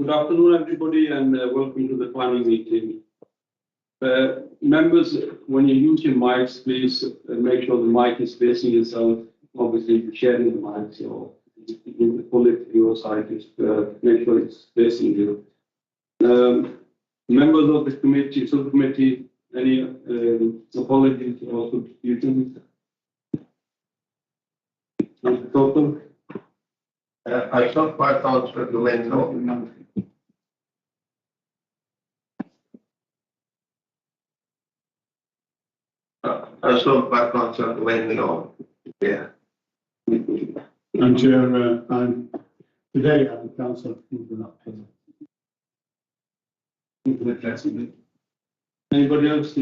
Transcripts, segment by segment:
Good afternoon, everybody, and welcome to the planning meeting. Members, when you use your mics, please make sure the mic is facing yourself. Obviously, if you're sharing the mic, so you can pull it to your side, just make sure it's facing you. Members of the committee, subcommittee, any apologies or substitutions? Total? I thought by Councillor Woollen. I saw by Councillor Woollen. Yeah. And Chair, I'm today at the council not present. Anybody else,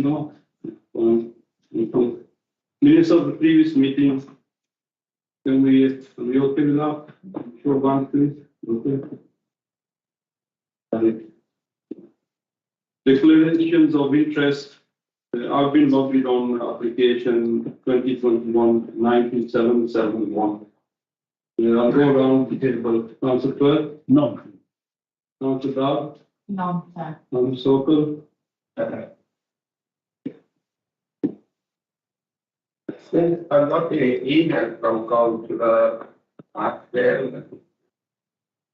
minutes of the previous meetings. Can we okay with that? Sure, one, please. Okay. Declarations of interest. I've been lobbied on application 2021-19771. I'll go around the table. Councillor Clerk? No. Councillor Dow? No, sir. Councillor Sokol? Since I got the email from Councillor Axel,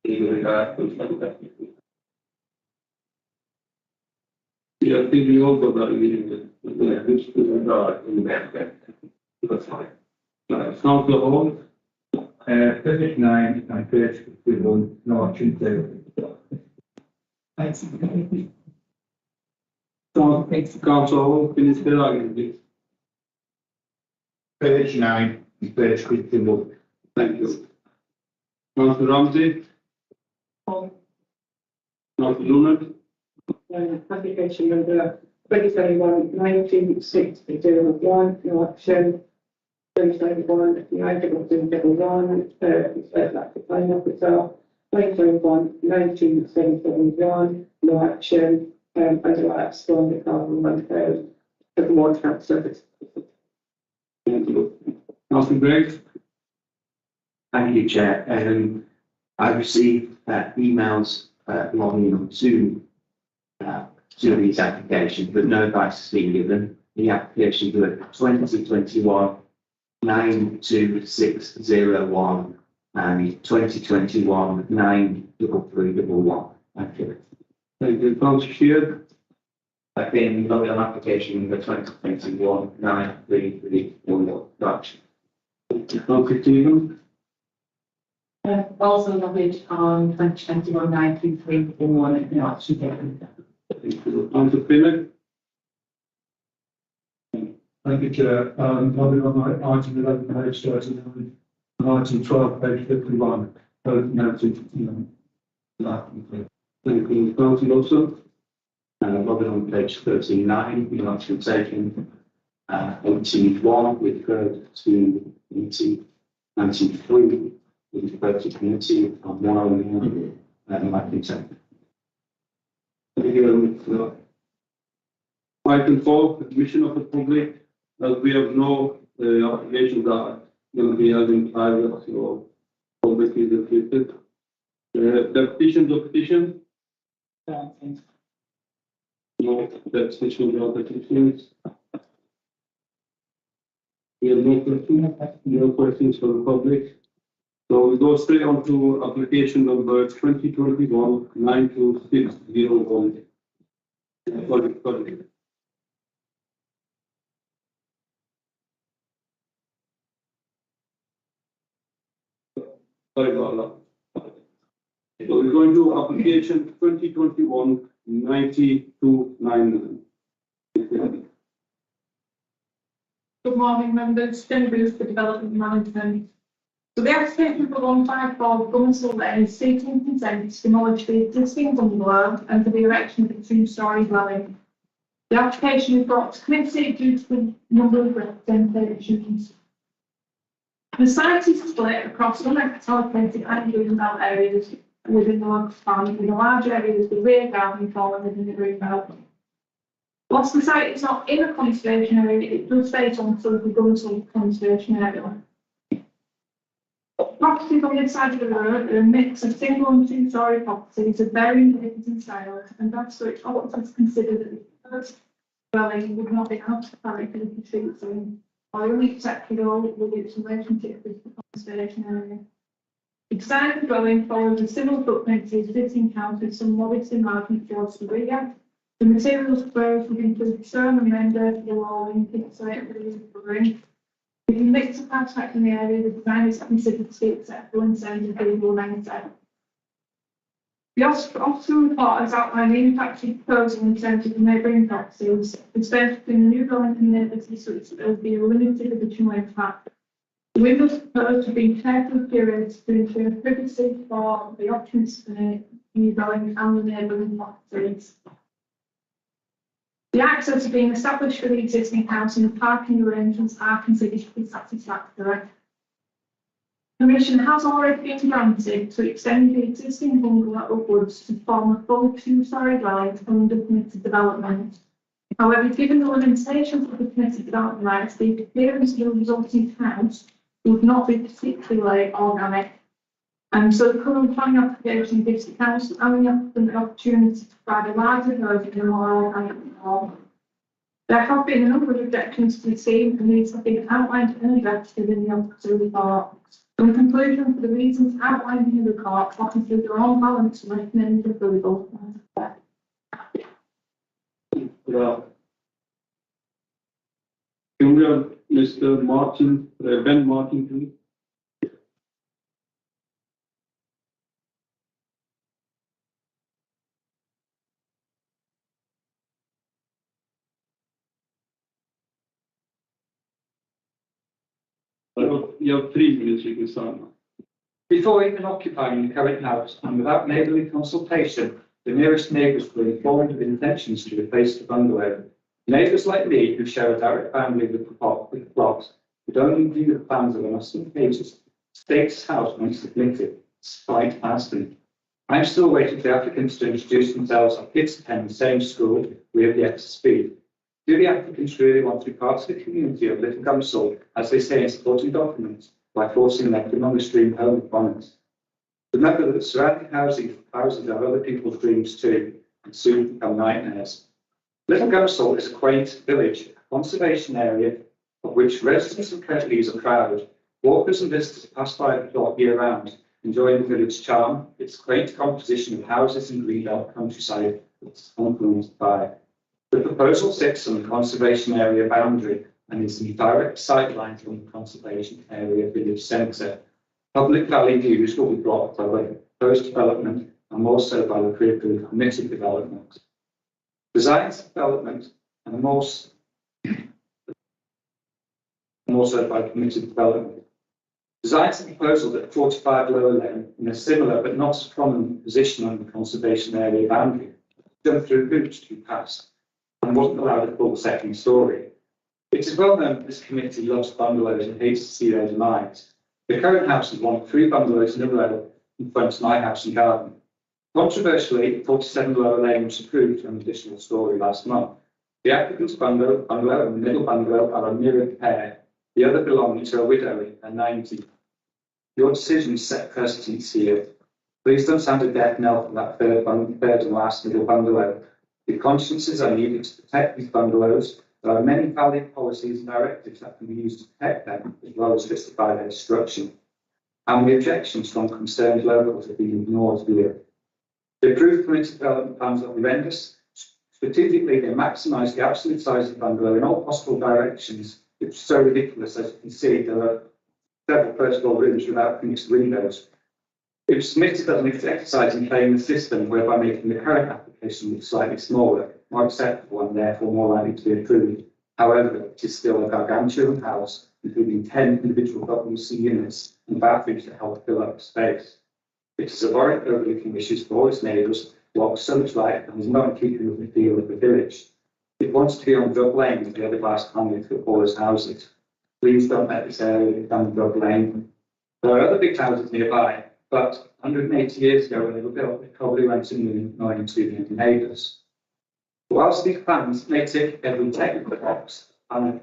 in regard to Yeah, I think we all got that meeting. That's fine. Councillor Hall? 39 and 31, no action taken. Councillor Hall, can you say that again, please? Page 9 and page 51. Thank you. Councillor Ramsey? Hall. Councillor Lunard? Application number 2021-19-601, no action. 2021-19-1, like the planning officer. 2021-19-771, no action. And like storm the government of the water council. Thank you. Councillor Gregg? Thank you, Chair. I received emails logging to these applications, but no advice has been given. The applications were 2021-92601 and 2021-93311. Thank you. Thank you. Councillor Sheard? I've been logging on application number 2021-93311. Gotcha. Councillor Stephen? Also lobbied on 2021-92341, no action taken. Thank you. Councillor Pinnock? Thank you, Chair. Lobbying on item 11, page 39, and item 12, page 51. Both noted, Thank you. Councillor Lawson? Logging on page 39, the action taken. 81 referred to committee, 93 referred to committee, and 109 like consent. Thank you very much. Item 4, admission of the public. As we have no applications that are going to be held in private, so public is restricted. The petitions or petitions? No petitions or petitions. We have no questions. No questions for the public. So we go straight on to application number 2021-92601. Sorry about that. So we're going to application 2021-9299. Good morning, members. Jenny Booth for Development Management. So the application for 154 Gunsel Lane is seeking consent to demolish the existing bungalow and for the erection of a two-storey dwelling. The application is brought to committee due to the number of representations. The site is split across unallocated and greenbelt areas within the local farm, with a large area of the rear garden falling within the greenbelt. Whilst the site is not in a conservation area, it does face on some of the Gunsel conservation area. The property properties on this side of the road are a mix of single and two-storey properties of varying ages and styles, and that's which officers consider that the first dwelling would not be outside of the street zone or only acceptable with its relationship with the conservation area. The design of the dwelling follows a similar footprint to the existing house with some modest enlargement towards the rear. The materials proposed would include stone and render for the walling, insulated with covering. With a mix of house types in the area, the design is considered to be acceptable in terms of visual landscape. The officer report has outlined the impact of proposal in terms of the neighbouring properties. The space between the new dwelling and the neighbours suites will be a limited additional impact. The windows proposed have been carefully curated to ensure privacy for the occupants of the new dwelling and the neighbouring properties. The access has been established for the existing house and the parking arrangements are considered to be satisfactory. Permission has already been granted to extend the existing bungalow upwards to form a full two-storey dwelling under permitted development. However, given the limitations of the permitted development rights, the appearance of the resulting house would not be particularly organic. And so the current planning application gives the council and the applicant the opportunity to provide a larger version in a more organic form. There have been a number of objections to the scheme, and these have been outlined and addressed within the officer report. In conclusion, for the reasons outlined in the report, officers are on balance to recommend approval. Can we have Mr. Martin, Ben Martin, please? You have 3 minutes, you can start now. Before even occupying the current house and without neighbourly consultation, the nearest neighbours were informed of intentions to replace the bungalow. Neighbours like me, who share a direct boundary with the plot, would only view the plans of an ostentatious state's house when submitted, despite asking. I'm still waiting for the applicants to introduce themselves. Our kids attend the same school. We have yet to speak. Do the applicants really want to be part of the community of Little Gumsall, as they say in supporting documents, by forcing them to non-stream home requirements? Remember that surrounding houses are other people's dreams too, and soon become nightmares. Little Gumsall is a quaint village, a conservation area of which residents of Kirklees are proud. Walkers and visitors pass by the plot year round, enjoying the village charm, its quaint composition of houses and greenbelt countryside that's influenced by. The proposal sits on the conservation area boundary and is in direct sideline from the conservation area village centre. Public valley views will be blocked by the proposed development and more so by the previously permitted development. Designs development and more so by permitted development. Designs and proposal that 45 lower lane in a similar but not so prominent position on the conservation area boundary, done through hoops to be passed, and wasn't allowed a full second story. It is well known that this committee loves bungalows and hates to see their demise. The current house is one of 3 bungalows in a row in front of my house and garden. Controversially, 47 Lower Lane was approved for an additional story last month. The applicant's bungalow and the middle bungalow are a mirrored pair, the other belonging to a widow in her 90s. Your decision set precedence here. Please don't sound a death knell for that third and last middle bungalow. The consciences are needed to protect these bungalows. There are many valid policies and directives that can be used to protect them, as well as justify their destruction. And the objections from concerned locals have been ignored here. The approved permitted development plans are horrendous. Strategically, they maximise the absolute size of the bungalow in all possible directions. It's so ridiculous, as you can see, there are several first-floor rooms without finished windows. It was submitted as an exercise in playing the system, whereby making the current application look slightly smaller, more acceptable, and therefore more likely to be approved. However, it is still a gargantuan house, including 10 individual WC units and bathrooms to help fill up space. It is abhorrent overlooking issues for all its neighbours, blocks so much light, and is not in keeping with the feel of the village. It wants to be on Dog Lane with the other glass conduit for all its houses. Please don't let this area become Dog Lane. There are other big houses nearby, but 180 years ago when they were built, they probably went to annoying to the neighbours. Whilst these plans may tick every technical box, and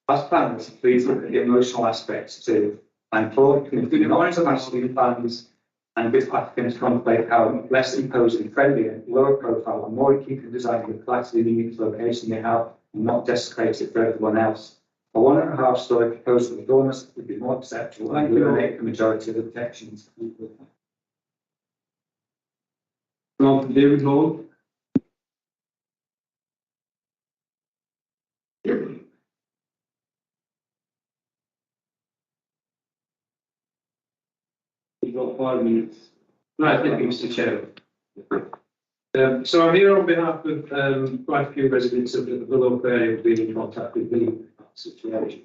as planners, please look at the emotional aspects too. And four, committee not to pass new plans and give applicants contemplate how less imposing, friendly and lower profile and more in keeping design with classically unique location they have and not desecrate it for everyone else. A 1.5 story proposal with dormers would be more acceptable and eliminate the majority of the objections. Now, David Hall. You've got 5 minutes. Right, thank you, Mr. Chair. So I'm here on behalf of quite a few residents of the local area who've been in contact with me about the situation.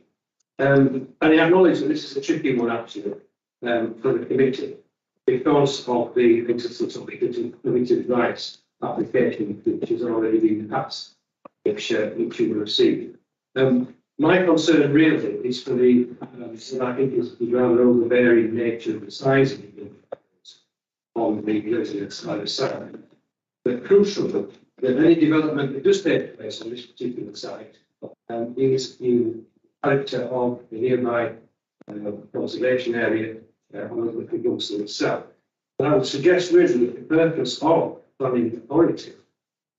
And I acknowledge that this is a tricky one actually for the committee because of the existence of the limited rights application which has already been passed, which you will receive. My concern really is for the, and I think is rather overbearing nature of the size of the on the residents either side. But crucial that any development that does take place on this particular site is in character of the nearby conservation area on the Gulfstone itself. And I would suggest really that the purpose of planning authority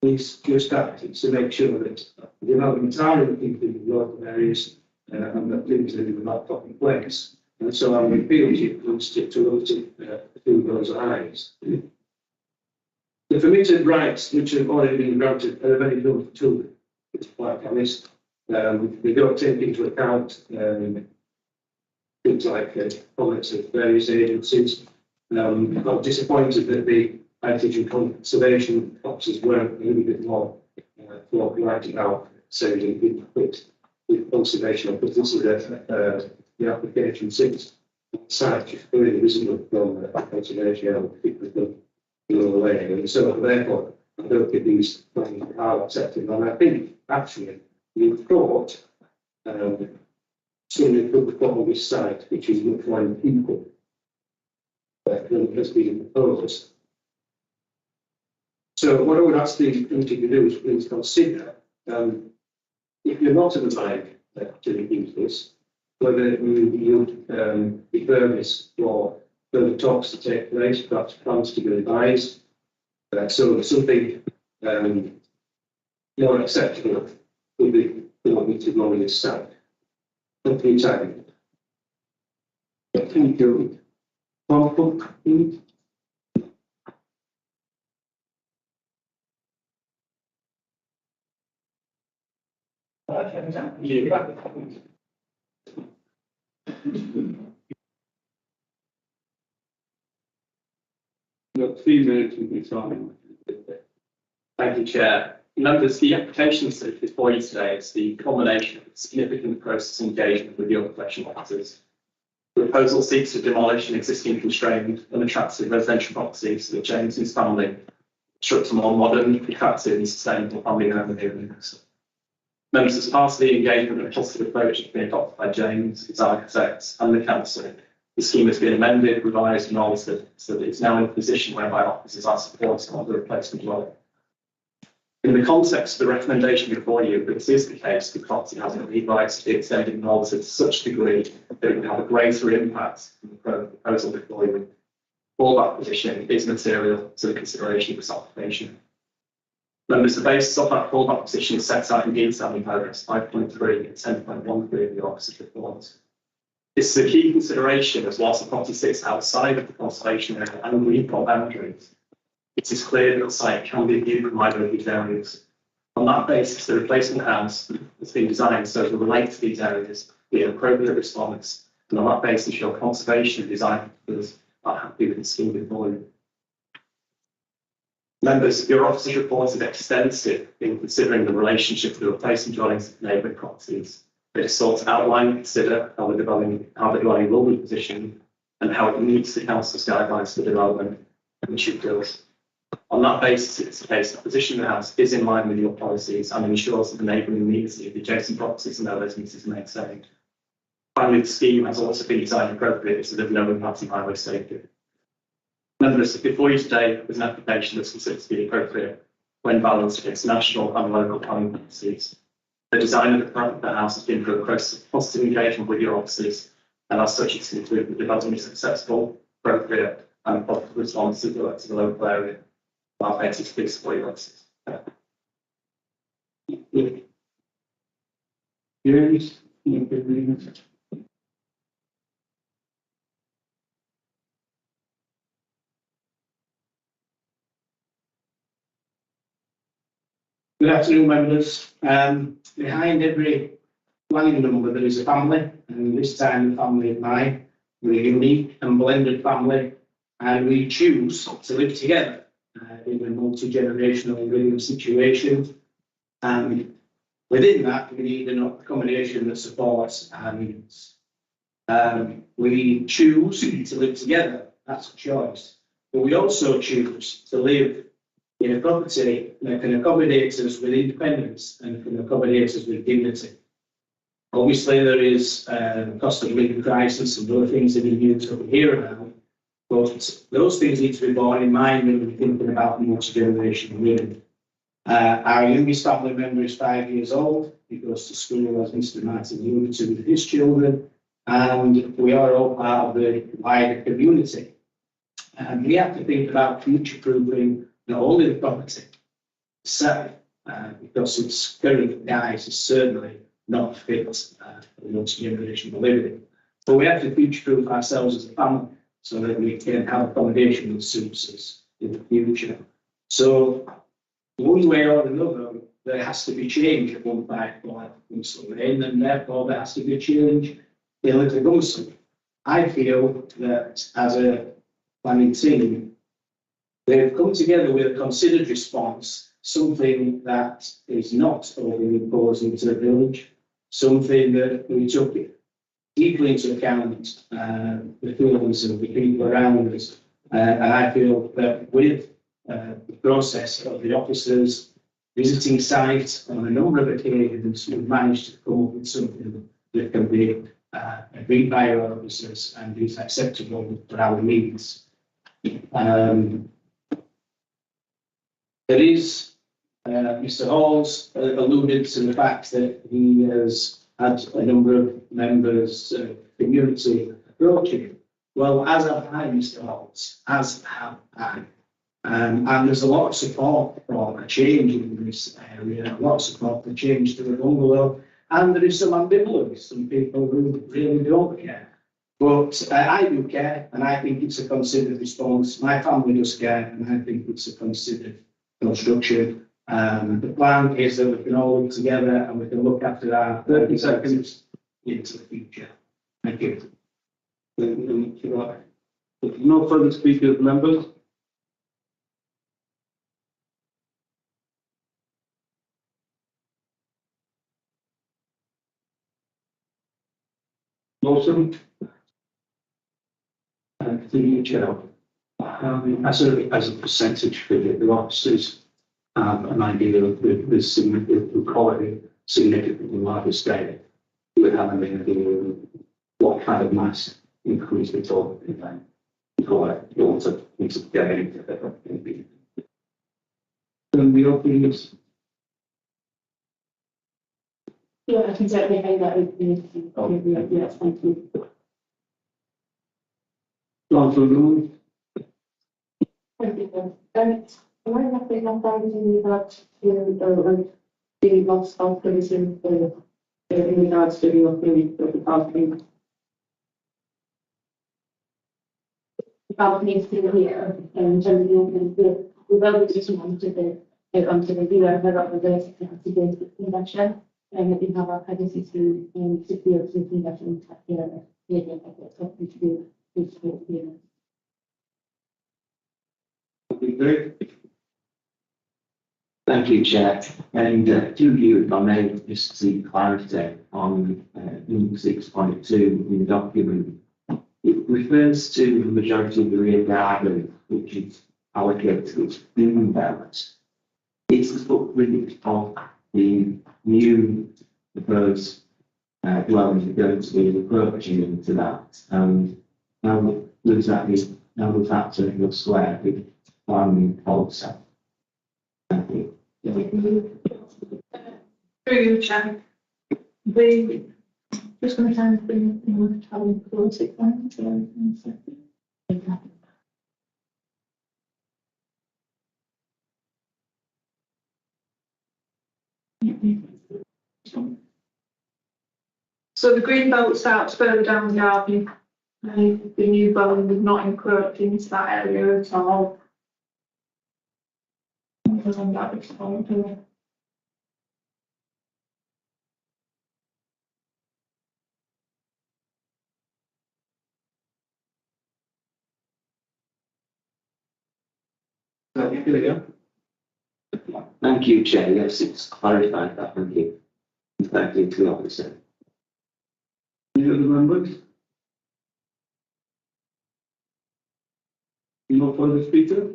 is just that, it's to make sure that the developments are in the local areas and that things are not taking place. And so I would appeal to you to stick to those eyes. The permitted rights which have already been granted are very little to it's quite honest. They don't take into account things like comments of various agencies. I'm disappointed that the heritage and conservation officers weren't a little bit more forthright about saying with conservation, because this is the application since site is clearly visible from the conservation people away. And so therefore I don't think these plans are accepted. And I think actually the thought somebody could put on this site which is much more people than has been proposed. So what I would ask the committee to do is please consider if you're not in the mind to use this, whether you would defer this for further talks to take place, perhaps plans to be revised. So something more acceptable would be permitted on this site. Thank you, time. Thank you. Please. You've got 3 minutes to be talking. Thank you, Chair. Members, the application that's before you today is the culmination of significant process engagement with your professional officers. The proposal seeks to demolish an existing constrained, unattractive residential property so that James and his family construct a more modern, attractive and sustainable family home here in Newcastle. Members, as part of the engagement and positive approach that's been adopted by James, his architects and the council, the scheme has been amended, revised and altered so that it's now in a position whereby officers are supporting on the replacement dwelling. In the context of the recommendation before you, if this is the case, the property has a lead rights to be extended and altered to such a degree that it would have a greater impact than the proposal before you. Fallback position is material to the consideration of this application. Members, the basis of that fallback position is set out in detail in paragraphs 5.3 and 10.13 of the officer's report. This is a key consideration as whilst the property sits outside of the conservation area and legal boundaries. It is clear that the site can be viewed from either of these areas. On that basis, the replacement house has been designed so to relate to these areas, be an appropriate response, and on that basis, your conservation design officers are happy with the scheme before you. Members, your officer's report is extensive in considering the relationship of the replacement dwellings with neighbouring properties. It is sought to outline and consider how the dwelling will be positioned and how it meets the council's guidelines for development and issue bills. On that basis, it's the case that position of the house is in line with your policies and ensures that the neighbouring immediacy of the adjacent properties and their residences are maintained. Finally, the scheme has also been designed appropriately so there's no impact on highway safety. Members, before you today is an application that's considered to be appropriate when balanced against national and local planning policies. The design of the house has been through a process of positive engagement with your officers and as such, it's included the development is successful, appropriate, and positive response to the local area. Our basis fixed for your access. Yes. Good afternoon, members. Behind every planning number, there is a family, and this time the family of mine. We're a unique and blended family, and we choose to live together in a multi-generational living situation. And within that, we need an accommodation that supports our needs. We choose to live together, that's a choice. But we also choose to live in a property that can accommodate us with independence and can accommodate us with dignity. Obviously, there is a cost of living crisis and other things that we need to hear about, but those things need to be borne in mind when we're thinking about multi-generational living. Our youngest family member is 5 years old. He goes to school, as Mr. Martin alluded to, with his children, and we are all part of the wider community. And we have to think about future-proofing not only the property itself, because its current guise is certainly not fit for multi-generational living, but we have to future-proof ourselves as a family so that we can have accommodation that suits us in the future. So, one way or another, there has to be change at 154 Gunsel Lane, and therefore there has to be a change in Little Gunsel. I feel that as a planning team, they've come together with a considered response, something that is not overly imposing to the village, something that we took deeply into account the feelings of the people around us. And I feel that with the process of the officers visiting sites on a number of occasions, we've managed to come up with something that can be agreed by our officers and is acceptable for our needs. There is, Mr. Hall's alluded to the fact that he has had a number of members of the community approaching him. Well, as have I, Mr. Halls, as have I. And there's a lot of support for a change in this area, a lot of support for change to the bungalow, and there is some ambivalence, some people who really don't care. But I do care, and I think it's a considered response. My family does care, and I think it's a considered construction. The plan is that we can all live together and we can look after our 30 seconds into the future. Thank you. No further speakers, members. Motion. To you, Chair. As a percentage figure, the officers have an idea of the significant quality, significantly larger scale. We have an idea of what kind of mass increase we're talking about before you want to get into the Can we open this? Yeah, I can certainly make that open. Yes, thank you. Councillor Lewis? Thank you. Am I nothing on that to the loss of provision in regards to the opinion of the parking? The parking is still here, and the well decision onto the dealer head of the base to get the convention, and we have our privacy to secure the convention Thank you, Chair. And to you, if I may, just seek clarity on number 6.2 in the document. It refers to the majority of the rear garden, which is allocated to its green belt. It's the footprint of the new proposed dwellings are going to be approaching into that. How does that turn your square with planning policy? Thank you. Through you, Chair. The Just going to try and bring it in with having close it down. So the green belt starts further down the avenue. And the new building is not encroached into that area at all. And that is all to it. Thank you, Chair. Yes, it's clarified that. Thank you. Thank you to the officer. Any other members? No further speaker?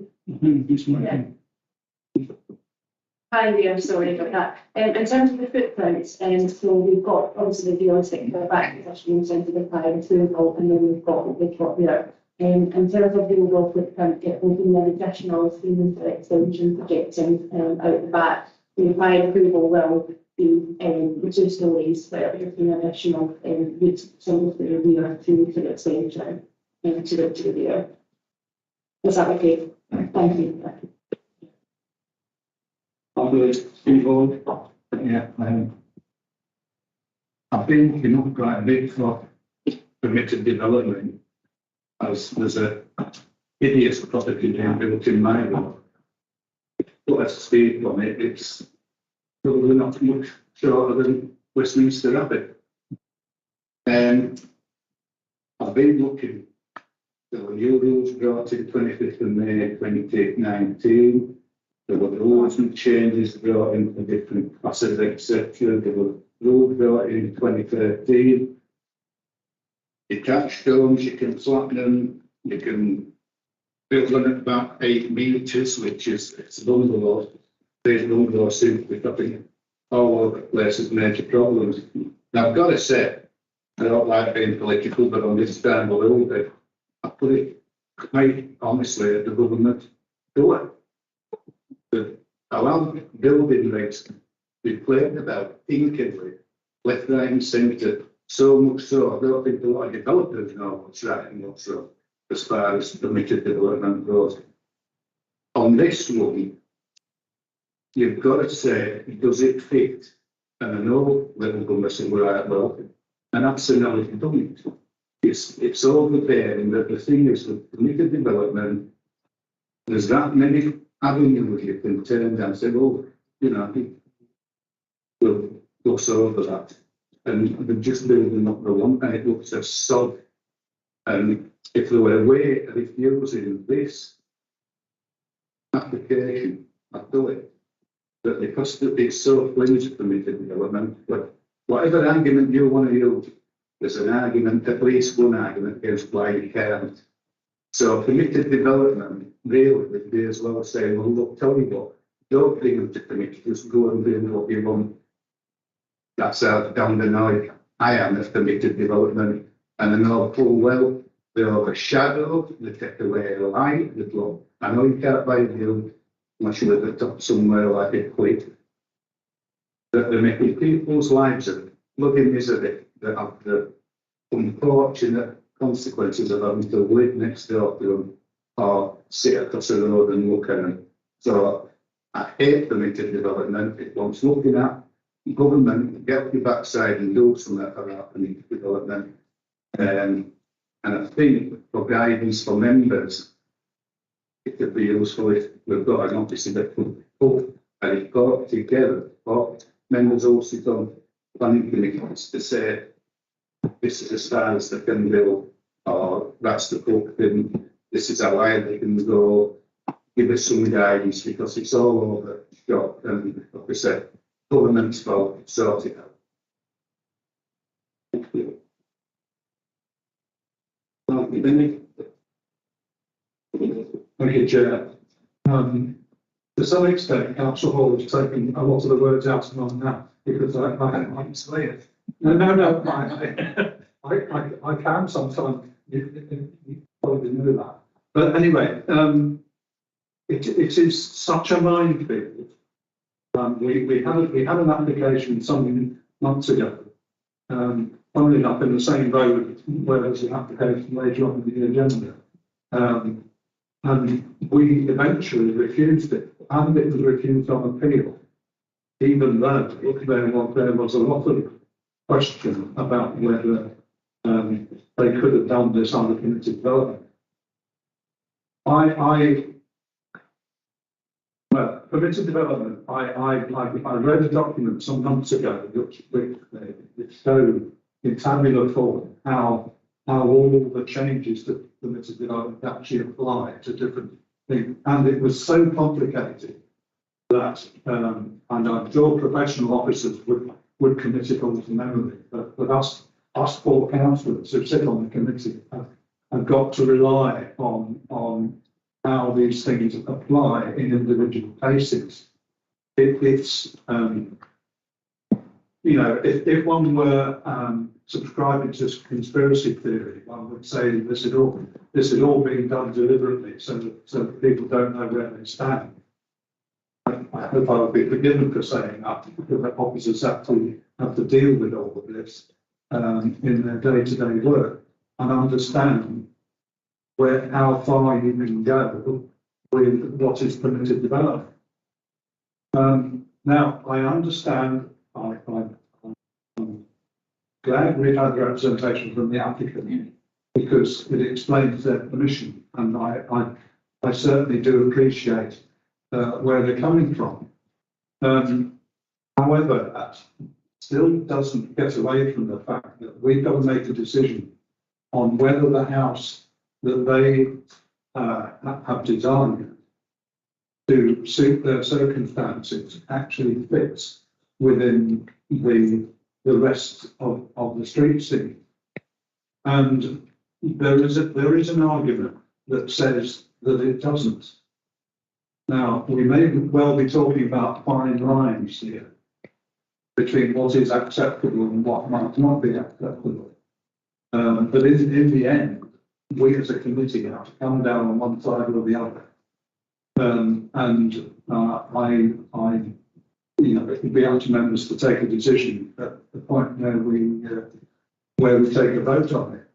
Hi, I'm sorry about that. In terms of the footprints, so we've got obviously the V06 for the back position in terms of the fire approval, and then we've got what we've got there. In terms of the overall footprint, it will be an additional 3 extension projecting out the back. The fire approval will be the 2 stories, but it'll be an additional some of the rear to the extension to the rear. Is that okay? Thank you. Yeah, I've been looking up quite a bit for permitted development, as there's a hideous property being built in my road. But let's speak on it, it's probably not much shorter than Westminster Abbey. I've been looking, there were new rules brought in 25th of May 2019. There were rules and changes brought in for different classes, etc. There were rules brought in 2013. Detached homes, you can flatten them, you can build them at about 8 metres, which is it's bungalows. These bungalows seem to be popping all over the place as major problems. Now, I've got to say, I don't like being political, but on this time a little bit, I put it quite honestly at the government door. Allow building rates to be played about thinkingly, left, right, and centre. So much so, I don't think a lot of developers know what's right and what's wrong as far as permitted development goes. On this one, you've got to say, does it fit? And I know little government saying, right, well, and absolutely doesn't. It's overbearing that the thing is with permitted development, there's that many avenues you can turn down and say, well, you know, we'll gloss over that. And they're just building up the one, and it looks a sod. And if there were a way of refusing this application, I'd do it. But because it's so flimsy for me to development, but whatever argument you want to use, there's an argument, at least one argument against why you can't. So permitted development, really, would be as well as saying, well, look, tell you what, don't bring them to commit, just go and do what you want. That's how down the line I am of permitted development. And I know full well they overshadow, they take away the light, the glow. I know you can't buy a build unless you live at the top somewhere like a cliff. That they're making people's lives a bloody misery that have the unfortunate consequences of having to live next door to them or sit across the road and look at them. So I hate permitted development. It wants looking at government, get your backside and do something about permitted development. And I think for guidance for members, it could be useful if we've got an office that could put a report together for members who sit on planning committees to say this is as far as they can build, or that's the book, and this is how high they can go. Give us some guidance because it's all over the shop, and like I said, government's fault, sort it out. Thank you. Thank you, Chair. To some extent, Councillor Hall has taken a lot of the words out of my mouth because I can say it. No, I can sometimes. You probably know that. But anyway, it is such a minefield. We had an application some months ago on funnily enough, in the same road where there's an application later on in the agenda. And we eventually refused it, and it was refused on appeal, even though there was a lot of question about whether they could have done this under permitted development. Well, permitted development, I read a document some months ago which showed in tabular form how all the changes to permitted development actually apply to different things. And it was so complicated that, and I'm sure professional officers would commit it all to memory, but us four councillors who sit on the committee have got to rely on how these things apply in individual cases. It's you know, if one were subscribing to conspiracy theory, one would say this is all being done deliberately so that people don't know where they stand. I hope I will be forgiven for saying that, because officers have to deal with all of this in their day-to-day work and understand how far you can go with what is permitted development. Now, I understand, I'm glad we've had representation from the applicant because it explains their position, and I certainly do appreciate where they're coming from. However, that still doesn't get away from the fact that we've got to make a decision on whether the house that they have designed to suit their circumstances actually fits within the rest of the street scene. And there is an argument that says that it doesn't. Now, we may well be talking about fine lines here between what is acceptable and what might not be acceptable. But in the end, we as a committee have to come down on one side or the other. It would be up to members to take a decision at the point where we take a vote on it.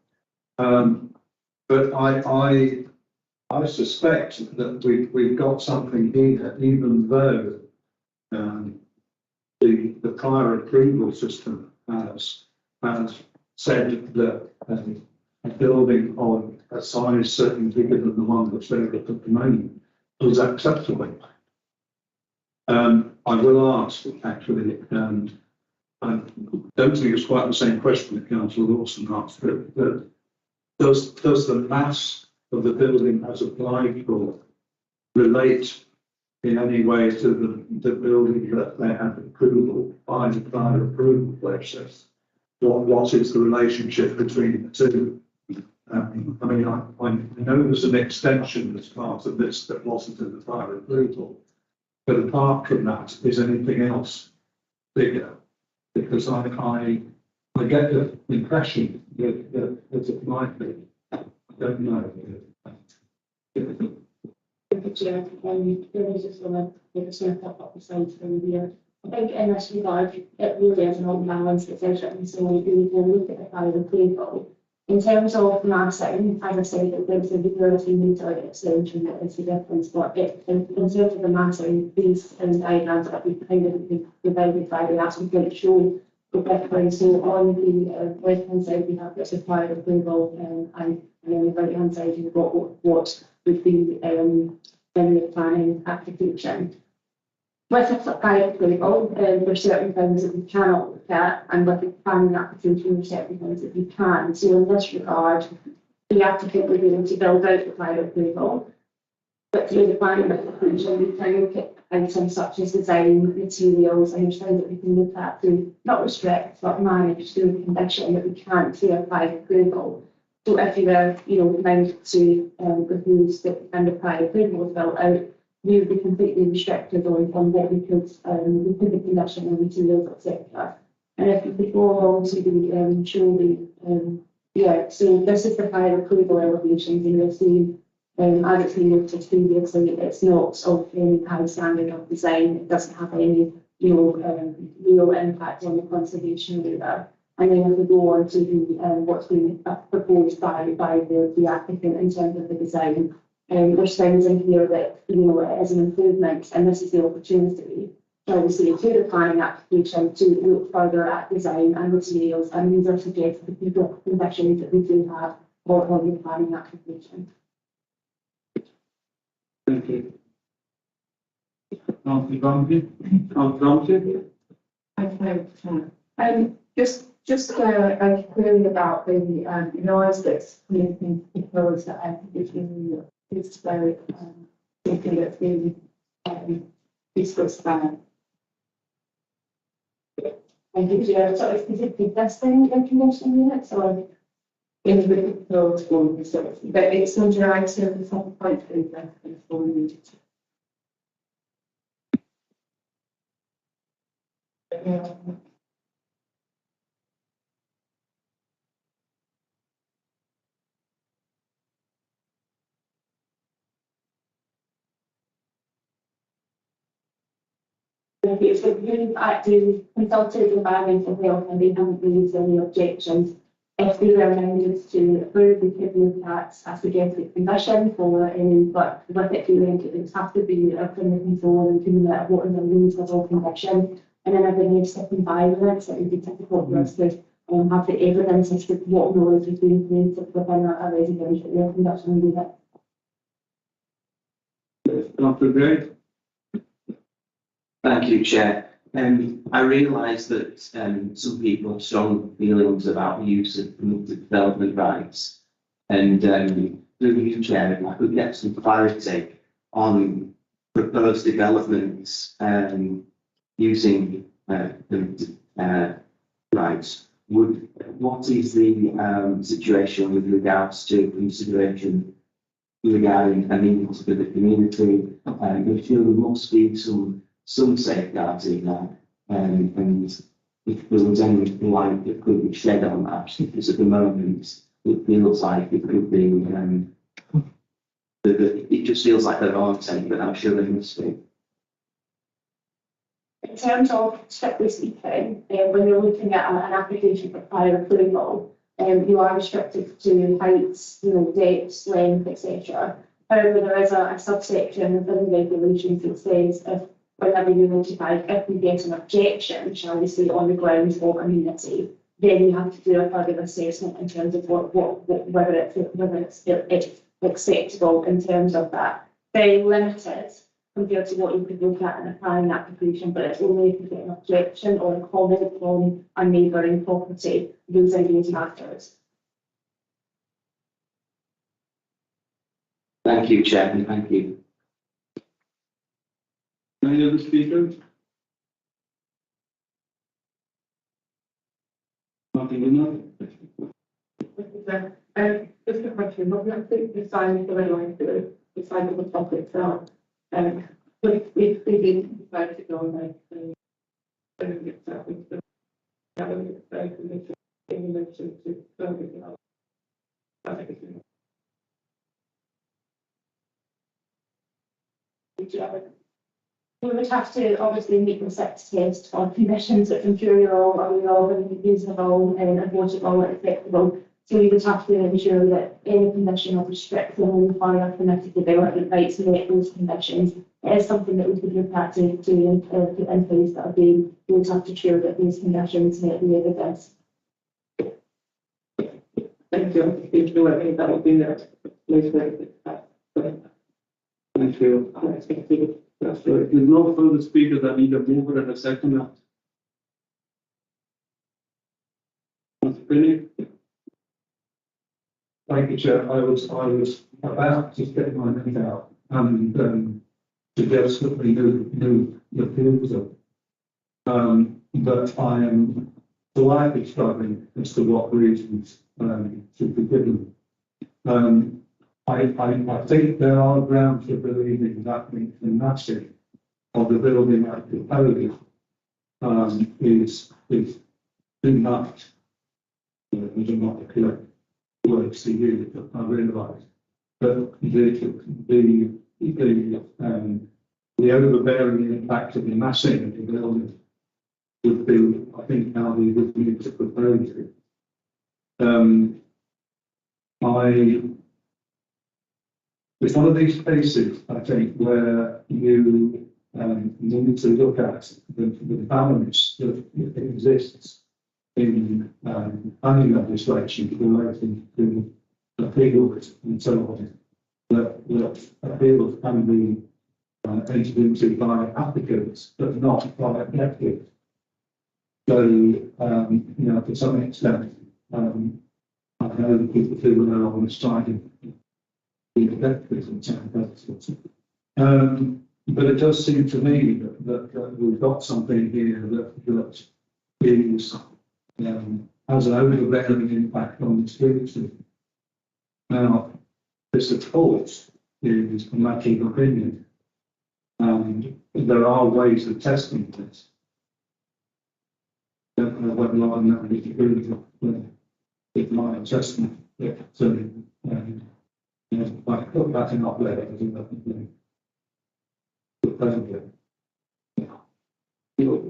But I suspect that we've got something here, even though the prior approval system has said that a building of a size certainly bigger than the one that's there at the moment was acceptable. I will ask, actually, and I don't think it's quite the same question that Councillor Lawson asked, but does the mass of the building as applied for relate in any way to the building that they have approval by the prior approval process? What is the relationship between the two? I know there's an extension as part of this that wasn't in the prior approval, but apart from that, is anything else bigger? Because I get the impression that it might be. I don't know. Chair, really just want to pop up the side from here. I think in this regard, it really is an unbalanced decision, so we can look at the fire approval. In terms of massing, as I said, that there's a utility meter extension that is the difference, but in terms of the massing, these diagrams that we've kind of provided by the applicant show the difference. So on the left-hand side, we have the supplier approval, and on the right-hand side, you've got what would be in the planning application. With a supplier approval, there are certain things that we cannot look at, and with the planning application, there are certain things that we can. So in this regard, the applicant will be able to build out the planning approval, but through the planning application, we can look at items such as design, materials, and there's things that we can look at to not restrict but manage through the condition that we can't through a planning approval. So if you were, minded to propose that the prior approval was built out, we would be completely restricted on what we could put the condition and materials, etc. And if you could go along to the show so this is the prior approval elevations, and you'll see as it's been noted previously, it's not of any high standard of design. It doesn't have any real impact on the conservation area. And then if we go on to what's been proposed by the applicant in terms of the design, there's things in here that, you know, it is an improvement, and this is the opportunity, obviously, to the planning application to look further at design and materials, and these are suggested conditions that we do have on the planning application. Thank you. Councillor Ramsey? Councillor Ramsey? Just a query about the noise that's being proposed that I think is very something that's being discussed by. And did you, so is it existing air conditioning units or? In the proposed one, so, but it's under item 7.3 for unit. Okay, so you've actually consulted environmental health and they haven't raised any objections. If they were amendments to approve, we could look at a suggested condition for any, but with it being, it would have to be from the control and doing that what is a reasonable condition. And then if it needs to environments, it would be difficult for us to have the evidence as to what noise is being created within a residential air conditioning unit. Councillor Gray? Thank you, Chair. I realise that some people have strong feelings about the use of promoted development rights. And through you, Chair, if I could get some clarity on proposed developments using the rights. What is the situation with regards to consideration regarding amenities for the community? I feel there must be some safeguards in that, and if there was any light that could be shed on that, because at the moment it feels like it could be, it just feels like there aren't any, but I'm sure there must be. In terms of strictly speaking, when you're looking at an application for prior approval, you are restricted to heights, you know, depths, length, etc. However, there is a subsection within the regulations that says whenever you notify, if we get an objection, shall we say, on the grounds of amenity, then you have to do a further assessment in terms of whether it's acceptable in terms of that. Very limited compared to what you could look at in a planning application, but it's only if you get an objection or a comment from a neighbouring property, those are those matters. Thank you, Chair, and thank you. Any other speakers? Nothing in Just a question, what do you think the sign is going on to the side of the property itself? But if we did decide to go like, itself with the in relation to serving out. We would have to obviously meet the sex test on conditions that I'm sure you're all aware of and reasonable and affordable and acceptable. So we would have to ensure that any condition of restricting or requiring permitted development rights met those conditions. It is something that we could look at to put in place that we would have to ensure that these conditions met the evidence. Thank you. If you let me, that would be the place where Thank you. That's right. If there's no further speakers, I need a mover and a second. Councillor Finney? Thank you, Chair. I was about to get my name out and suggest that we do the proposal. But I am slightly struggling as to what reasons should be given. I think there are grounds for believing that the massing of the building at the podium is too much. These are not the correct words to use, I realise. But the overbearing impact of the massing of the building would be, I think, how we would need to propose it. It's one of these cases, I think, where you need to look at the balance that exists in planning legislation relating to appeals and so on. That appeals can be entered into by applicants, but not by objectives. So, to some extent, I know the people who are on the side of the objectives and town councils. But it does seem to me that we've got something here that is, has an overbearing impact on the streets. Now, this, of course, is a matter of opinion. There are ways of testing this. I don't know whether I'm not agree with my assessment. So, if I put that in up there, I think that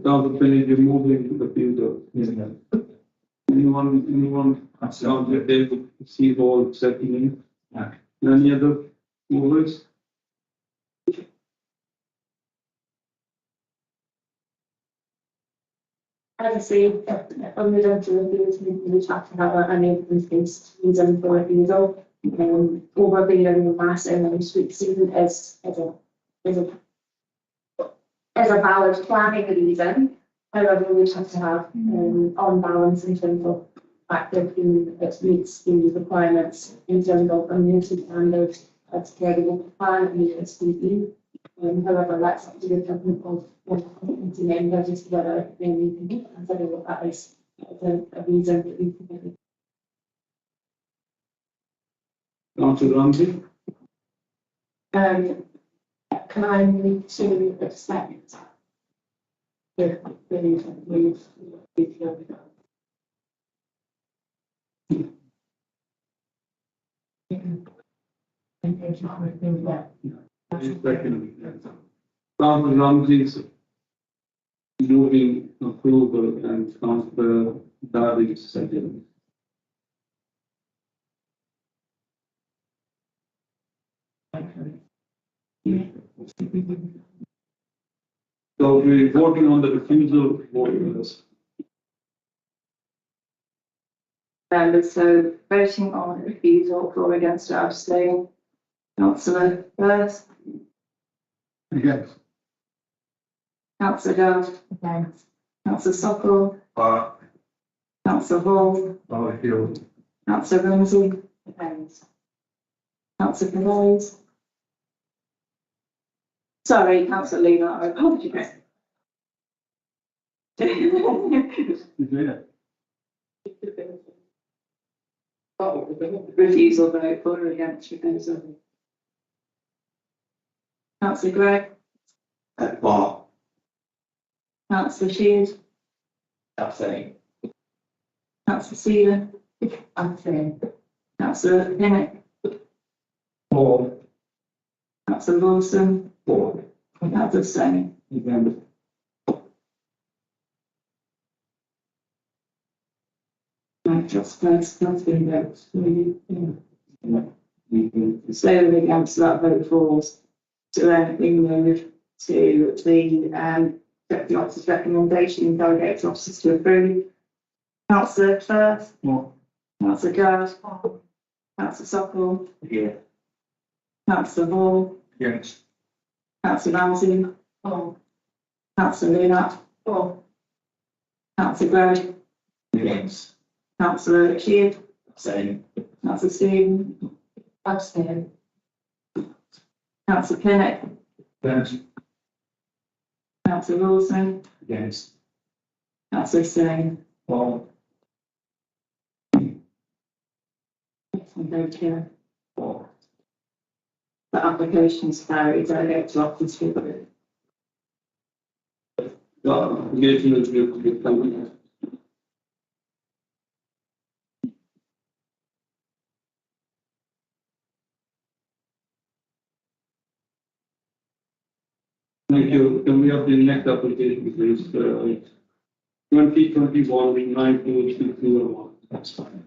Down the penny, you're moving to the future, isn't it? Anyone down there able to see all setting in? Yeah. Any other movers? As I say, on the down to the fields, we have to have an open space reason for refusal. Overbearing the mass in the street season is a valid planning reason. However, we have to have on balance in terms of active that meets the requirements in terms of community standards as credible plan and SDE. However, that's up to the government of implementing members together, then we can consider what that is as a reason that we can. Councillor Ramsey? Can I move to accept the move? Councillor Ramsey's moving approval and Councillor Darby's second. So we're voting on the refusal voters. So voting on refusal, for, against, or abstain. Councillor First. Yes. Councillor Dove. Against. Councillor Sokol. Councillor Hall. Councillor Ramsey. Against. Councillor Kirklees. Sorry, Councillor Lena, I apologise. Refusal vote, for or against refusal. Councillor Gregg. Councillor Shield. Abstain. Councillor Stephen. Abstain. Councillor Pinnock. For. Councillor Lawson. For. Councillor Stone. Again. Just first, Councillor votes. So against that vote falls. So then we move to the Deputy Officer's recommendation and delegate officers to approve. Councillor Firth. Councillor Gard. Councillor Sokol. Yeah. Councillor Hall. Yes. Councillor Ramsey. Councillor Luna. Councillor Gregg. Yes. Councillor Shield. Abstain. Councillor Stephen. Abstain. Councillor Pinnock. Yes. Councillor Lawson. Yes. Councillor Stone. For. The application's carried, delegate to office to approve. Engagement with company. Thank you. Can we have the next application, please? 2021 9.201. That's fine.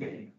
Okay.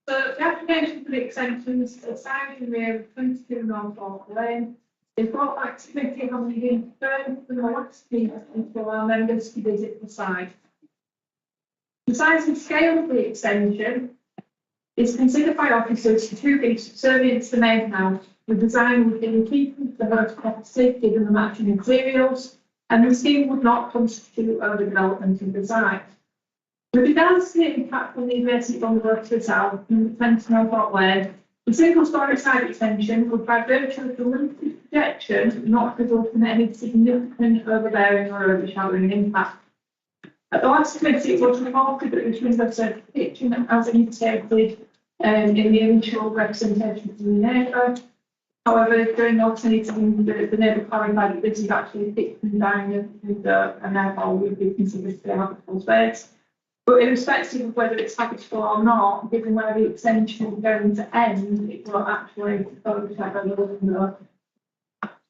So the application for the extensions, the side and rear of 22 Norfolk Lane, is brought back to committee having been confirmed for the last meeting for our members to visit the site. The size and scale of the extension is considered by officers to be subservient to the main house. The design would be in keeping with the host property given the matching materials, and the scheme would not constitute overdevelopment of the site. With regards to the impact on the adjacent bungalow to the south and the 20 Norfolk Lane, the single-storey side extension would, by virtue of the limited projection, not result in any significant overbearing or overshadowing impact. At the last committee, it was reported that this window certification as indicated in the initial representation from the neighbour. However, during the meeting, the neighbour clarified that this is actually a fixed and diamond window and therefore would be considered to be a habitable space. But irrespective of whether it's habitable or not, given where the extension is going to end, it will actually overshadow the window.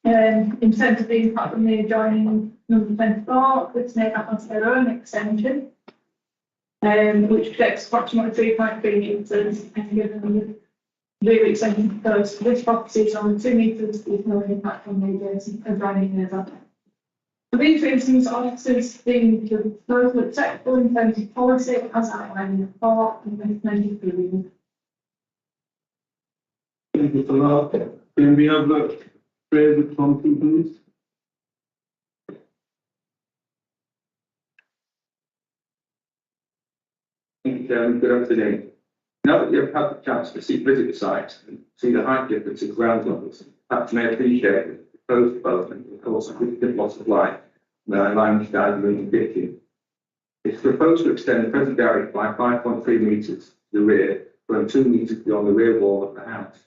In terms of the impact on the adjoining number 24, which made that onto their own extension, which projects approximately 3.3 metres, and given the rear extension proposed for this property is only 2 metres, there's no impact on the adjoining neighbour. For these reasons, officers deem the proposal acceptable in terms of policy as outlined in the report and recommended for reading. Thank you for that. Can we have a prayer with something, please? Thank you, Chairman. Good afternoon. Now that you've had the chance to visit the site and see the height difference in ground levels, perhaps you may appreciate the proposed development will cause significant loss of light in the lounge, dining room and kitchen. It's proposed to extend the present garage by 5.3 metres to the rear, from 2 metres beyond the rear wall of the house.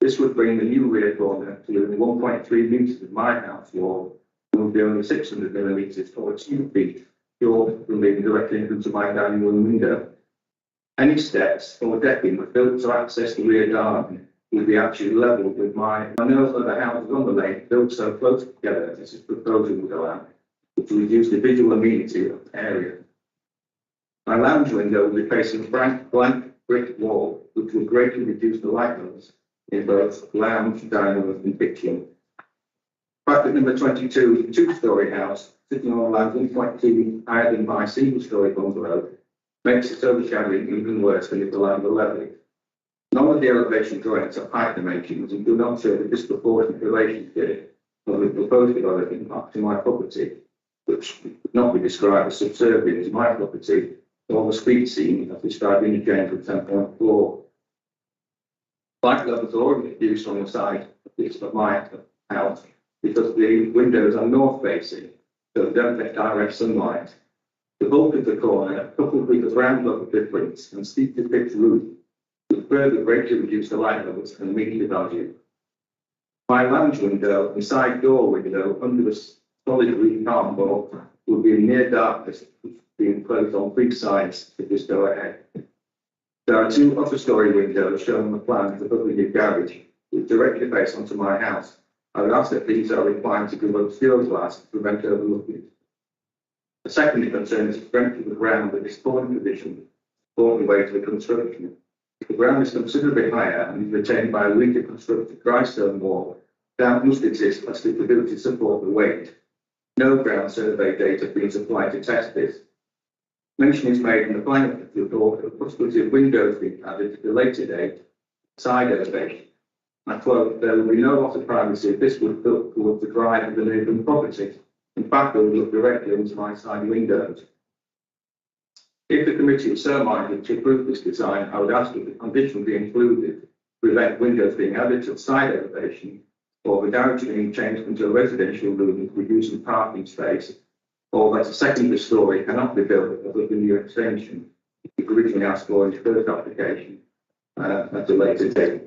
This would bring the new rear corner to within 1.3 metres of my house wall, and would be only 600 millimetres or 2 feet short from being directly in front of my dining room window. Any steps or decking were built to access the rear garden would be actually levelled with my. I know that the houses on the lake built so close together as this proposal would allow, which will reduce the visual amenity of the area. My lounge window will be facing a blank brick wall, which will greatly reduce the light levels in both lounge, dining room and kitchen. Bracket number 22 is a 2-storey house sitting on land 1.2 higher than my single-storey bungalow, makes its overshadowing even worse than if the land were level. None of the elevation drawings are height dimensions and do not show the disproportionate relationship of the proposed development up to my property, which would not be described as subservient to my property, or the street scene as described in the change of 10.4. Light levels are already reduced on the side of my house because the windows are north facing, so they don't get direct sunlight. The bulk of the corner, coupled with the ground level difference and steeply pitched roof, would further greatly reduce the light levels and media value. My lounge window and side door window under the solid green cardboard would be in near darkness, being closed on 3 sides if this go ahead. There are 2 upper story windows shown on the plan above the new garage, which directly face onto my house. I would ask that these are required to give obscure glass to prevent overlooking. The second concern is the strength of the ground that is falling position, all the way to the construction. If the ground is considerably higher and is retained by a weaker constructed dry stone wall, doubt must exist as to the ability to support the weight. No ground survey data being supplied to test this. Mention is made in the final report of the possibility of windows being added to the later date, side elevation. I quote, there will be no loss of privacy if this would look towards the drive of the neighbouring property. In fact, it would look directly into my side windows. If the committee is so minded to approve this design, I would ask that the condition be included to prevent windows being added to the side elevation, or the garage being changed into a residential room reducing parking space, or that a secondary story cannot be built above the new extension, which originally asked for in the first application at a later date.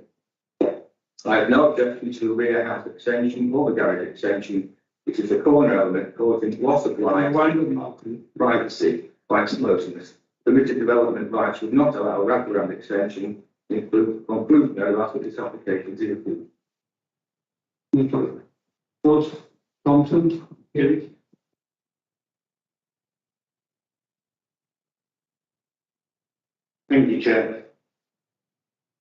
I have no objection to the rear house extension or the garage extension, which is a corner element causing loss of light, privacy by explosiveness. Permitted development rights would not allow a wraparound extension. In conclusion, I would ask that this application is approved. George Thompson, Eric. Thank you, Chair.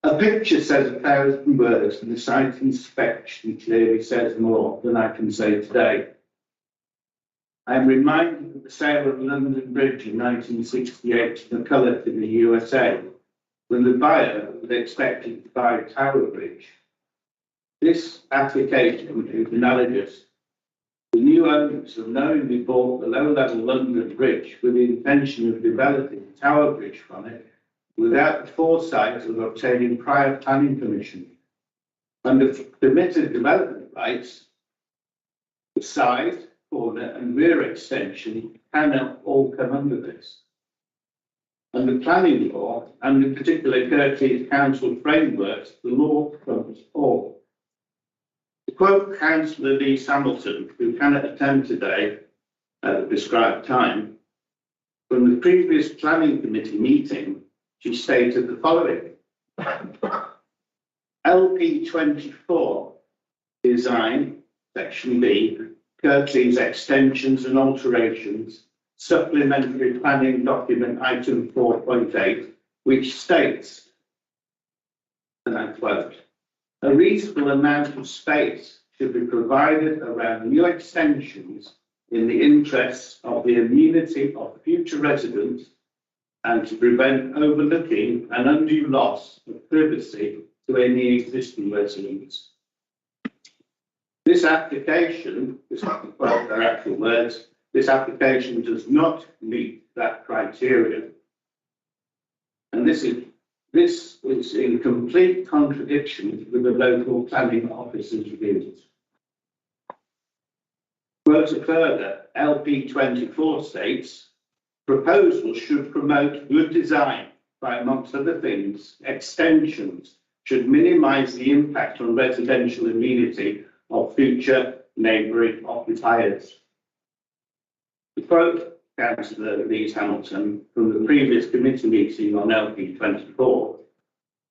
A picture says 1,000 words, and the site inspection clearly says more than I can say today. I am reminded of the sale of London Bridge in 1968 to McCulloch in the USA, when the buyer was expected to buy Tower Bridge. This application is analogous. The new owners have knowingly bought the low-level London Bridge with the intention of developing Tower Bridge from it, without the foresight of obtaining prior planning permission. Under permitted development rights, the side, corner and rear extension cannot all come under this. Under planning law, and in particular Kirklees Council frameworks, the law covers all. To quote Councillor Lee Hamilton, who cannot attend today at the prescribed time, from the previous planning committee meeting, she stated the following. LP 24 design, section B, Kirklees extensions and alterations, supplementary planning document item 4.8, which states, and I quote, a reasonable amount of space should be provided around new extensions in the interests of the amenity of future residents and to prevent overlooking an undue loss of privacy to any existing residents. This application, this is their actual words, this application does not meet that criteria. And this is in complete contradiction with the local planning officer's views. Quote further, LP 24 states, proposals should promote good design by, amongst other things, extensions should minimise the impact on residential amenity of future neighbouring occupiers. To quote Councillor Lee Hamilton from the previous committee meeting on LP 24,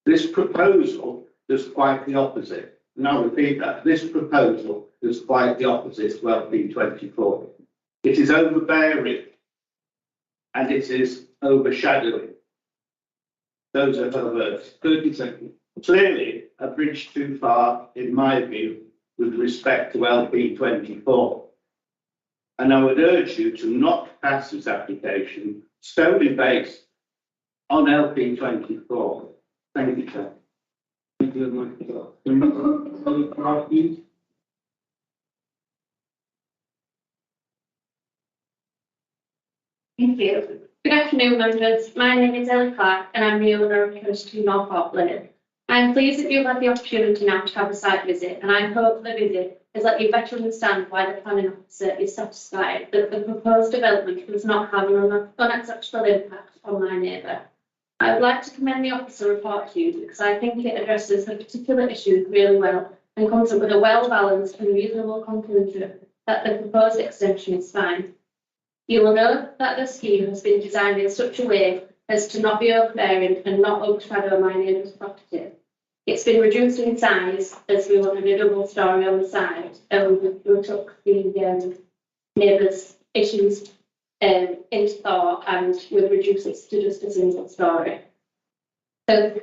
this proposal does quite the opposite. And I'll repeat that, this proposal does quite the opposite to LP 24. It is overbearing and it is overshadowing. Those are her words. 30 seconds. Clearly, a bridge too far, in my view, with respect to LP 24. And I would urge you to not pass this application solely based on LP 24. Thank you, Chair. Thank you very much. Thank you. Good afternoon, members. My name is Ellie Clark and I'm the owner of House 2 Norfolk Lane. I'm pleased that you've had the opportunity now to have a site visit, and I hope the visit has let you better understand why the planning officer is satisfied that the proposed development does not have an unacceptable impact on my neighbour. I would like to commend the officer report to you because I think it addresses the particular issue really well and comes up with a well-balanced and reasonable conclusion that the proposed extension is fine. You will note that the scheme has been designed in such a way as to not be overbearing and not overshadow my neighbour's property. It's been reduced in size as we wanted a double story on the side and we took the neighbours' issues into thought and we've reduced it to just a single story. So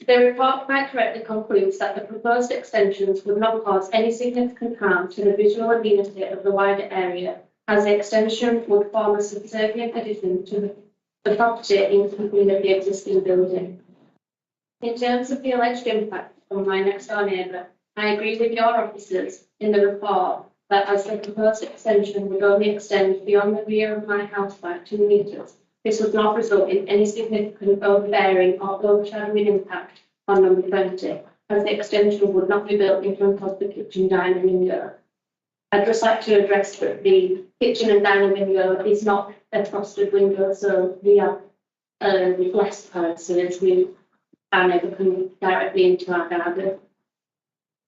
the report quite correctly concludes that the proposed extensions would not cause any significant harm to the visual amenity of the wider area, as the extension would form a subservient addition to the property in keeping with the existing building. In terms of the alleged impact on my next door neighbour, I agree with your officers in the report that as the proposed extension would only extend beyond the rear of my house by 2 metres, this would not result in any significant overbearing or overshadowing impact on number 20, as the extension would not be built in front of the kitchen dining window. I'd just like to address that the kitchen and dining window is not a frosted window, so we have less privacy we are able to come directly into our garden.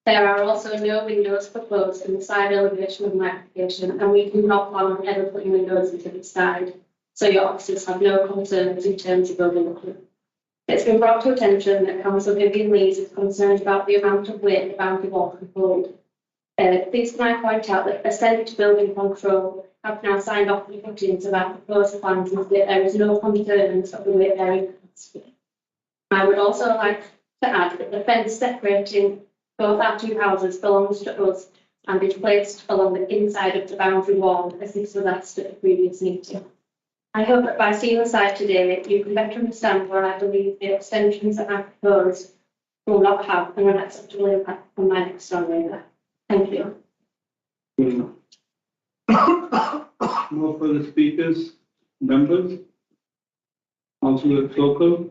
There are also no windows proposed in the side elevation of my application, and we do not plan on ever putting windows into the side, so your officers have no concerns in terms of building. It's been brought to attention that Councillor Vivian Lees is concerned about the amount of weight the boundary wall can hold. Please can I point out that Ascent Building Control have now signed off the footings of our proposed plans and that there is no concerns of the weight bearing capacity. I would also like to add that the fence separating both our 2 houses belongs to us and is placed along the inside of the boundary wall, as this was asked at the previous meeting. I hope that by seeing the site today, you can better understand where I believe the extensions that I propose will not have an unacceptable impact on my next door neighbour. Thank you. No further speakers, members? Councillor Kirklees?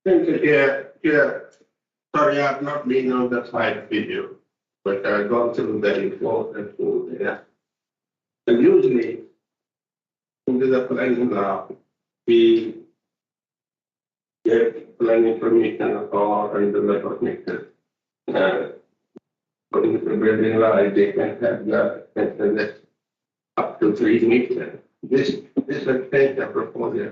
Thank you, Chair. Sorry, I've not been on the side video, but I've gone through the report and food there. And usually, into the planning law, we get planning permission or under the permission. According to the building law, they can have the up to 3 meters. This extension proposal,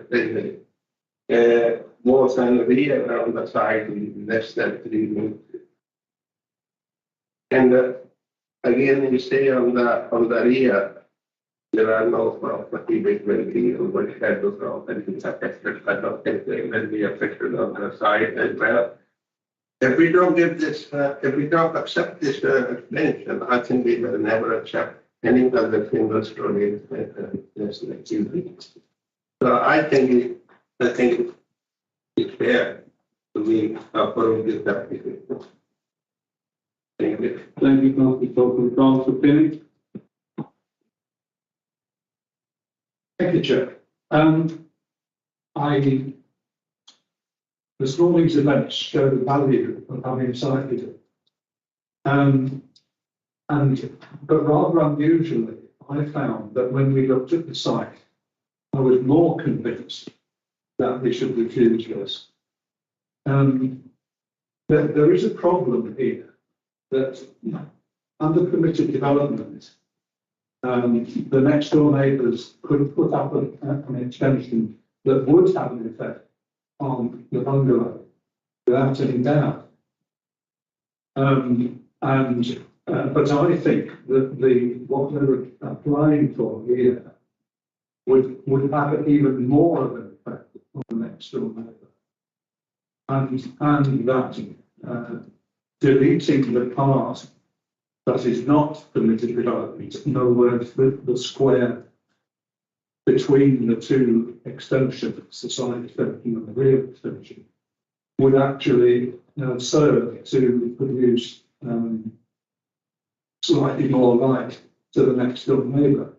more than the rear on the side, less than 3 meters. And again, you stay on the rear, there are no property between the overhead of properties affected, but not will be affected on the side as well. If we don't give this, if we don't accept this extension, I think we will never accept any other single story. So I think it's fair to be approved this application. Thank you. Thank you, Councillor. Councillor Penny? Thank you, Chair. This morning's events show the value of having a site visit. But rather unusually, I found that when we looked at the site, I was more convinced that we should refuse this. There is a problem here that under permitted development, the next door neighbours could put up an extension that would have an effect on the bungalow without any doubt. But I think that what they're applying for here would have even more of an effect on the next door neighbour. And that deleting the part that is not permitted development, in other words, the square between the 2 extensions, the side extension and the rear extension, would actually serve to produce slightly more light to the next door neighbour.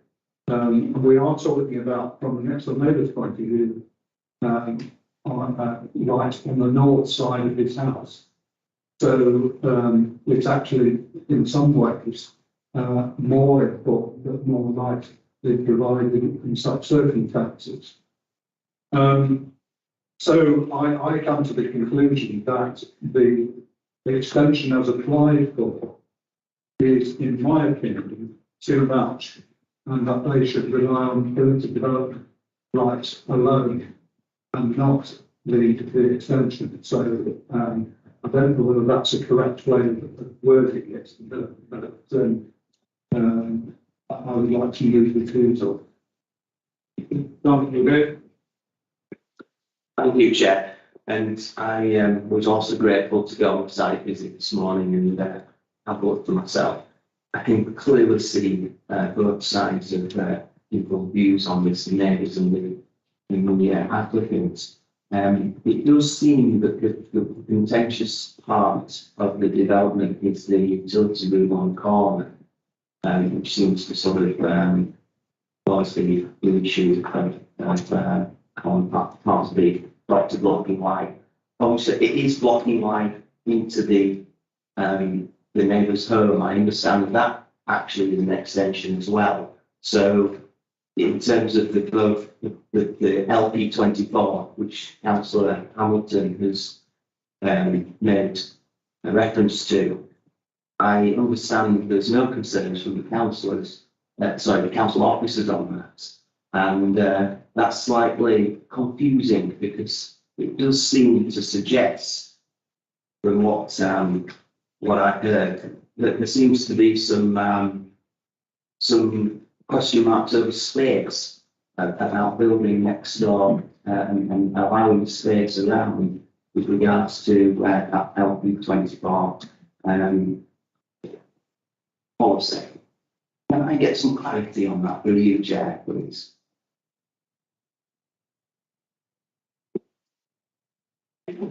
We are talking about, from the next door neighbour's point of view, light on the north side of his house. So it's actually, in some ways, more input that more might be provided in such circumstances. So I come to the conclusion that the extension as applied for is, in my opinion, too much, and that they should rely on limited development rights alone and not the extension. So I don't know whether that's a correct way of wording it, but I would like to use the tools of. Thank you, Chair. And I was also grateful to go on the site visit this morning and have looked for myself. I can clearly see both sides of people's views on this, the neighbours and the applicants. It does seem that the contentious part of the development is the utility room on corner, which seems to sort of cause the issue on part of the property blocking light. Obviously, it is blocking light into the neighbour's home. I understand that actually is an extension as well. So in terms of the LP24, which Councillor Hamilton has made a reference to, I understand there's no concerns from the councillors, the council officers on that. And that's slightly confusing because it does seem to suggest, from what I've heard, that there seems to be some question marks over space about building next door and allowing space around with regards to that LP24 policy. Can I get some clarity on that for you, Chair, please?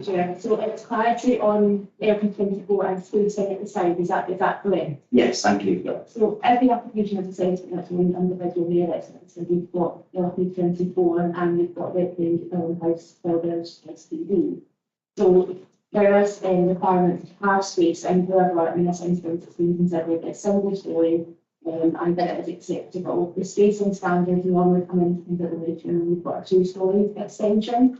Yeah, so it's clarity on LP24 and spacing at the side, is that correct? Yes, thank you. So every application has a section that's an individual merits, so we've got LP24 and we've got the house builders SPV. So there is requirement to have space, and however, in this instance, it's been considered a single story and that it is acceptable. The spacing standards normally come into consideration when we've got a 2-story extension.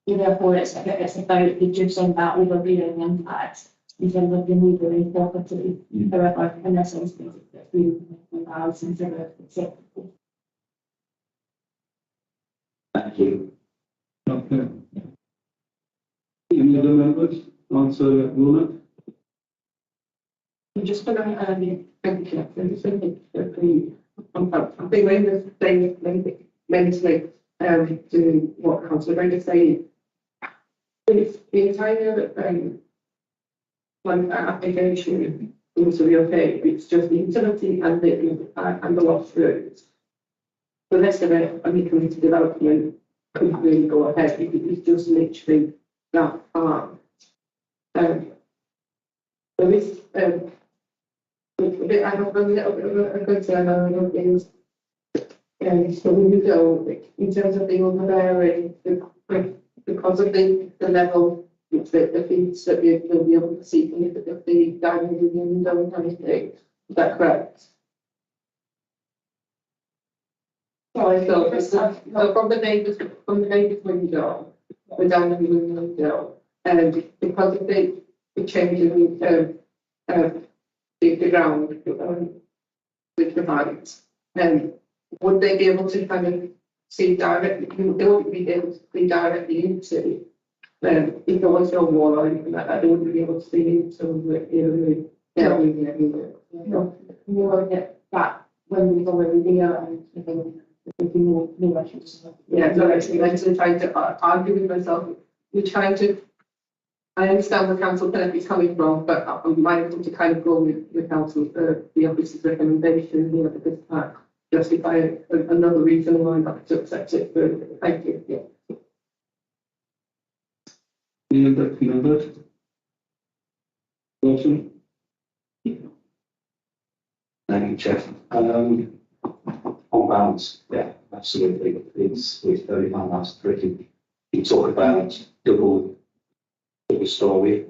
Therefore, it's about reducing that overbearing impact in terms of the neighbouring property. However, in this instance, it's been considered acceptable. Thank you. Okay. Any other members? Councillor Woollen? I'm just going to thank you. I think when the thing mentally to what Councillor Brenda saying, it's the entire application seems to be okay. It's just the utility and the lost roads. The rest of it, community development couldn't really go ahead. It's just literally that part. There is a bit, I have a little bit of a concern on things. So when you go, in terms of the overbearing, because of the level, the feeds that you'll be able to see from the dining room window and everything, is that correct? Sorry, so from the neighbour's window, the dining room window, and because of the change in the ground with the height, would they be able to kind of see directly? They wouldn't be able to see directly into. If there was no wall or anything like that, they wouldn't be able to see into the You will get that when we've already there and no issues. Yeah, so actually, I'm trying to argue with myself. We're trying to. I understand where Council Kennedy is coming from, but I'm mindful to kind of go with the Council, the office's recommendation here because that justify another reason why not to accept it. Thank you. Yeah. Any other members? Motion? Thank you, Chair. On balance, yeah, absolutely. It's very balanced, pretty. You talk about double story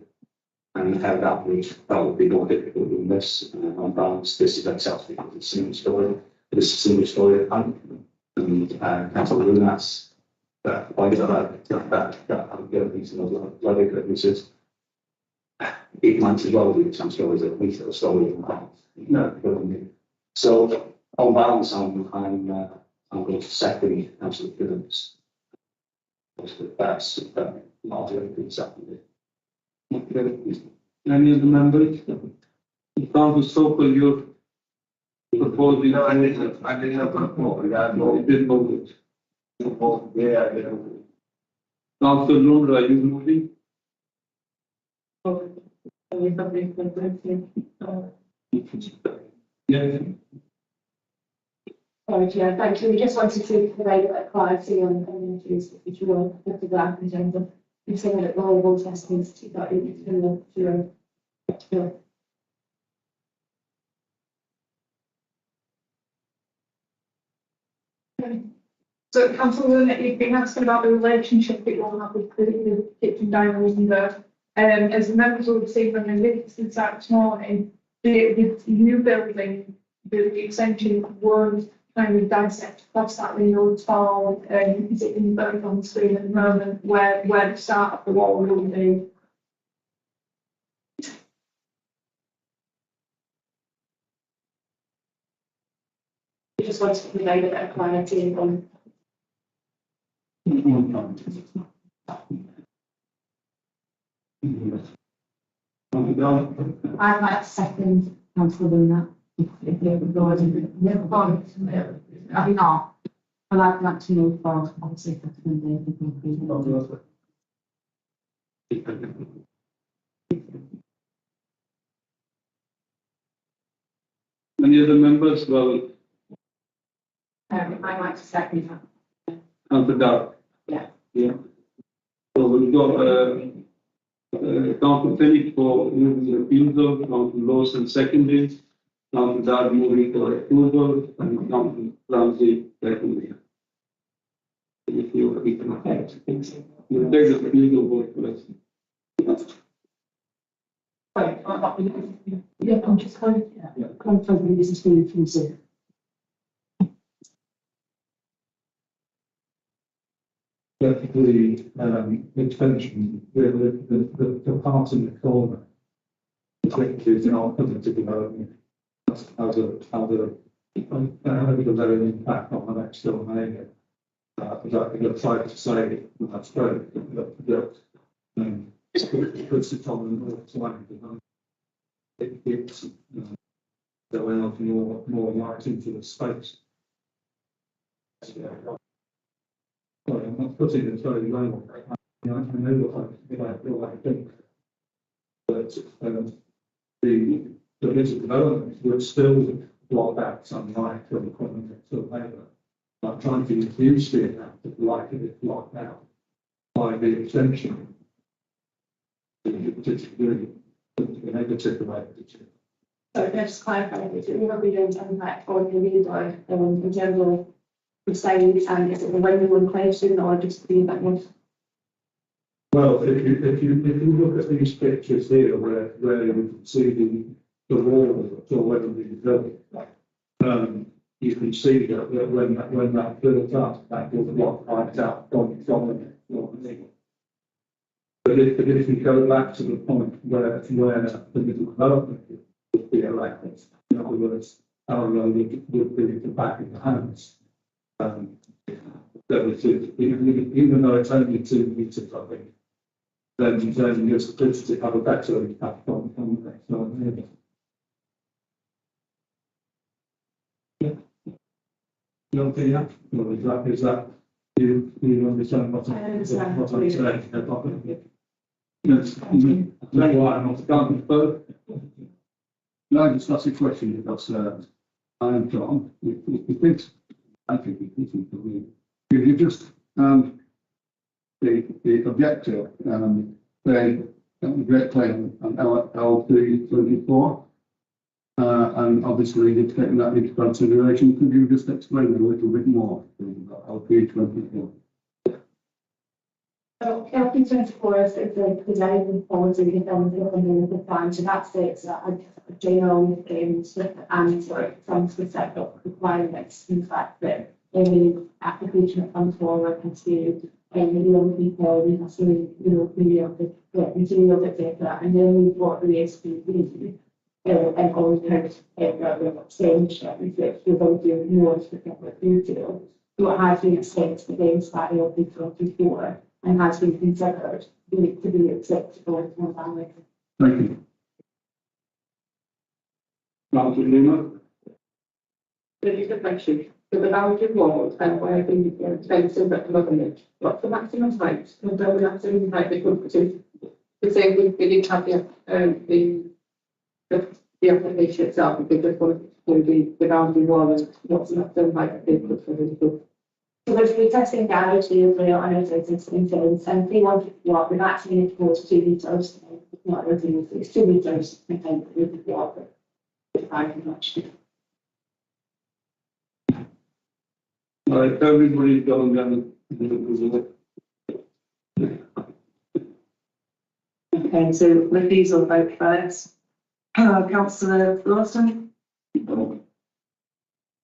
and how that would be more difficult than this. On balance, this is acceptable because it's a single story. This is a single story, and council that's that point that I'm going to be some other witnesses. It might as well be some stories that we tell a story in balance. No, so on balance, I'm going to second council Phillips. That's not really seconded. Any other members? Councillor Sokol, you're proposing. No, I didn't propose. You did move it. Yeah, I didn't. Councillor Lund, are you moving? Yeah. Sorry, Chair, thank you. We just wanted to provide a bit of clarity on the issues which we were with the grant agenda. We've seen that the whole vote test needs to that into the So Councillor, you've been asking about the relationship that you'll have with the kitchen diners and as the members will have seen from the visitors this morning, the new building, the extension was kind of dissect across that renewal tall, you can see it in both on the screen at the moment, where the start of the wall will be. we just wanted to provide a bit of clarity on. I'd like to second Councillor Luna. If you're regarding I'm not. I'd like to move forward, obviously, Any other members? Well, I'd like to second that. Councillor Dark. Yeah. Yeah. So we've got Councillor Phillips for moving the refusal, Councillor Lawson seconded, Councillor Dark moving for approval, and Councillor Ramsey seconded. If you can take the refusal vote first. Yeah, I'm just going to confirm this is being refusal. The extension, the part in the corner, is not coming to development. Has a very impact on the next door neighbour. As I think I've tried to say, that's great. It puts it on the north side. It gives allows more light into the space. Sorry, I'm not putting it very low. I know what I think. But the business development would still block out some light from the corner next door neighbour. I'm trying to reduce the amount of light that is blocked out by the extension. It's really a negative relationship. So just clarify, we will be doing something like on the window, in terms of the size, and is it the window in question or just the bit more? Well, if you look at these pictures here, where you can see the wall that's already been built, you can see that when that built up, that was blocked right out from it. But if you go back to the point where the development would be elected, in other words, our road would be the back of the house. Even though it's only 2 meters, I think, then you're supposed to have a better impact on the next door neighbour. Your opinion? Or is that you understand what I'm saying? Yes, that's why I'm not done, but no, I just ask a question because I am John. I think if you just the objective they great claim on L324 and obviously you've taken that into consideration. Could you just explain a little bit more about L324? Well, if you look at these pictures here, where the built up, that was blocked right out from the corner next door neighbour. I'm trying to So, health insurance for us is a design policy and the plan, so that states that a general and some specific requirements, in fact, that any application that comes forward has to million people, we have to, million of materials, etc. And then we've got the SPV, and all the kind of extension, which we're going to do more specific detail. So it has been assessed against that LP 24 and has been considered to be acceptable to one family. Thank you. Councillor Newman? There is a question. So the boundary of laws and where the expensive government, what's the maximum height? And the maximum height they could to say we didn't have the application itself, we just wanted to do the boundary wall and what's the maximum height they could for the So there's the existing garage here, rail and existing fence, and they want to walk, we've actually need to go to 2 metres, not everything, it's 2 metres, and then we could walk it. Much. All right, everybody's going down. Okay, so Libby's will vote first. Councillor Lawson.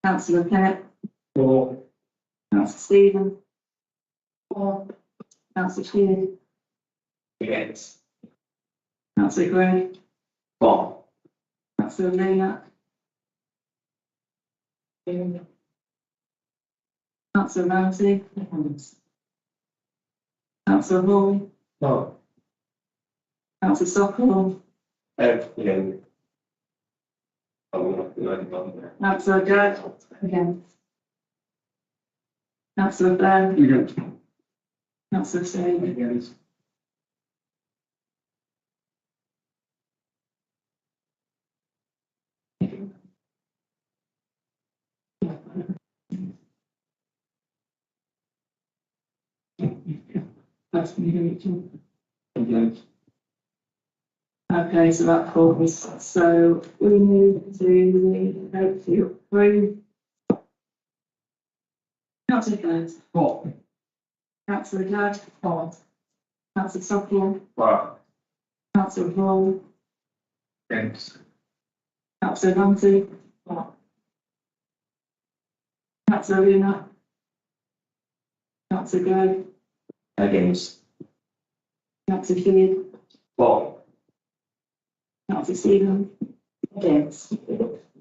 Councillor Pennant. For. Councillor Stephen. For. Councillor Sheehan. Against. Councillor Gray. For. Councillor Lena. Councillor Ramsey. Councillor Hall. No. Councillor Sokol. Yeah. Councillor Judd. Against. Councillor Blair. Against. Councillor Singh. Against. That's me, too. Against. Okay, so that falls. So we move to the vote to approve. Councillor Jones. For. Councillor Judd. For. Councillor Sokol. Wow. Councillor Hall. Against. Councillor Ramsey. For. Councillor Luna. Councillor Gray. Against. Councillor Sheehan. For. Councillor Stephen. Against.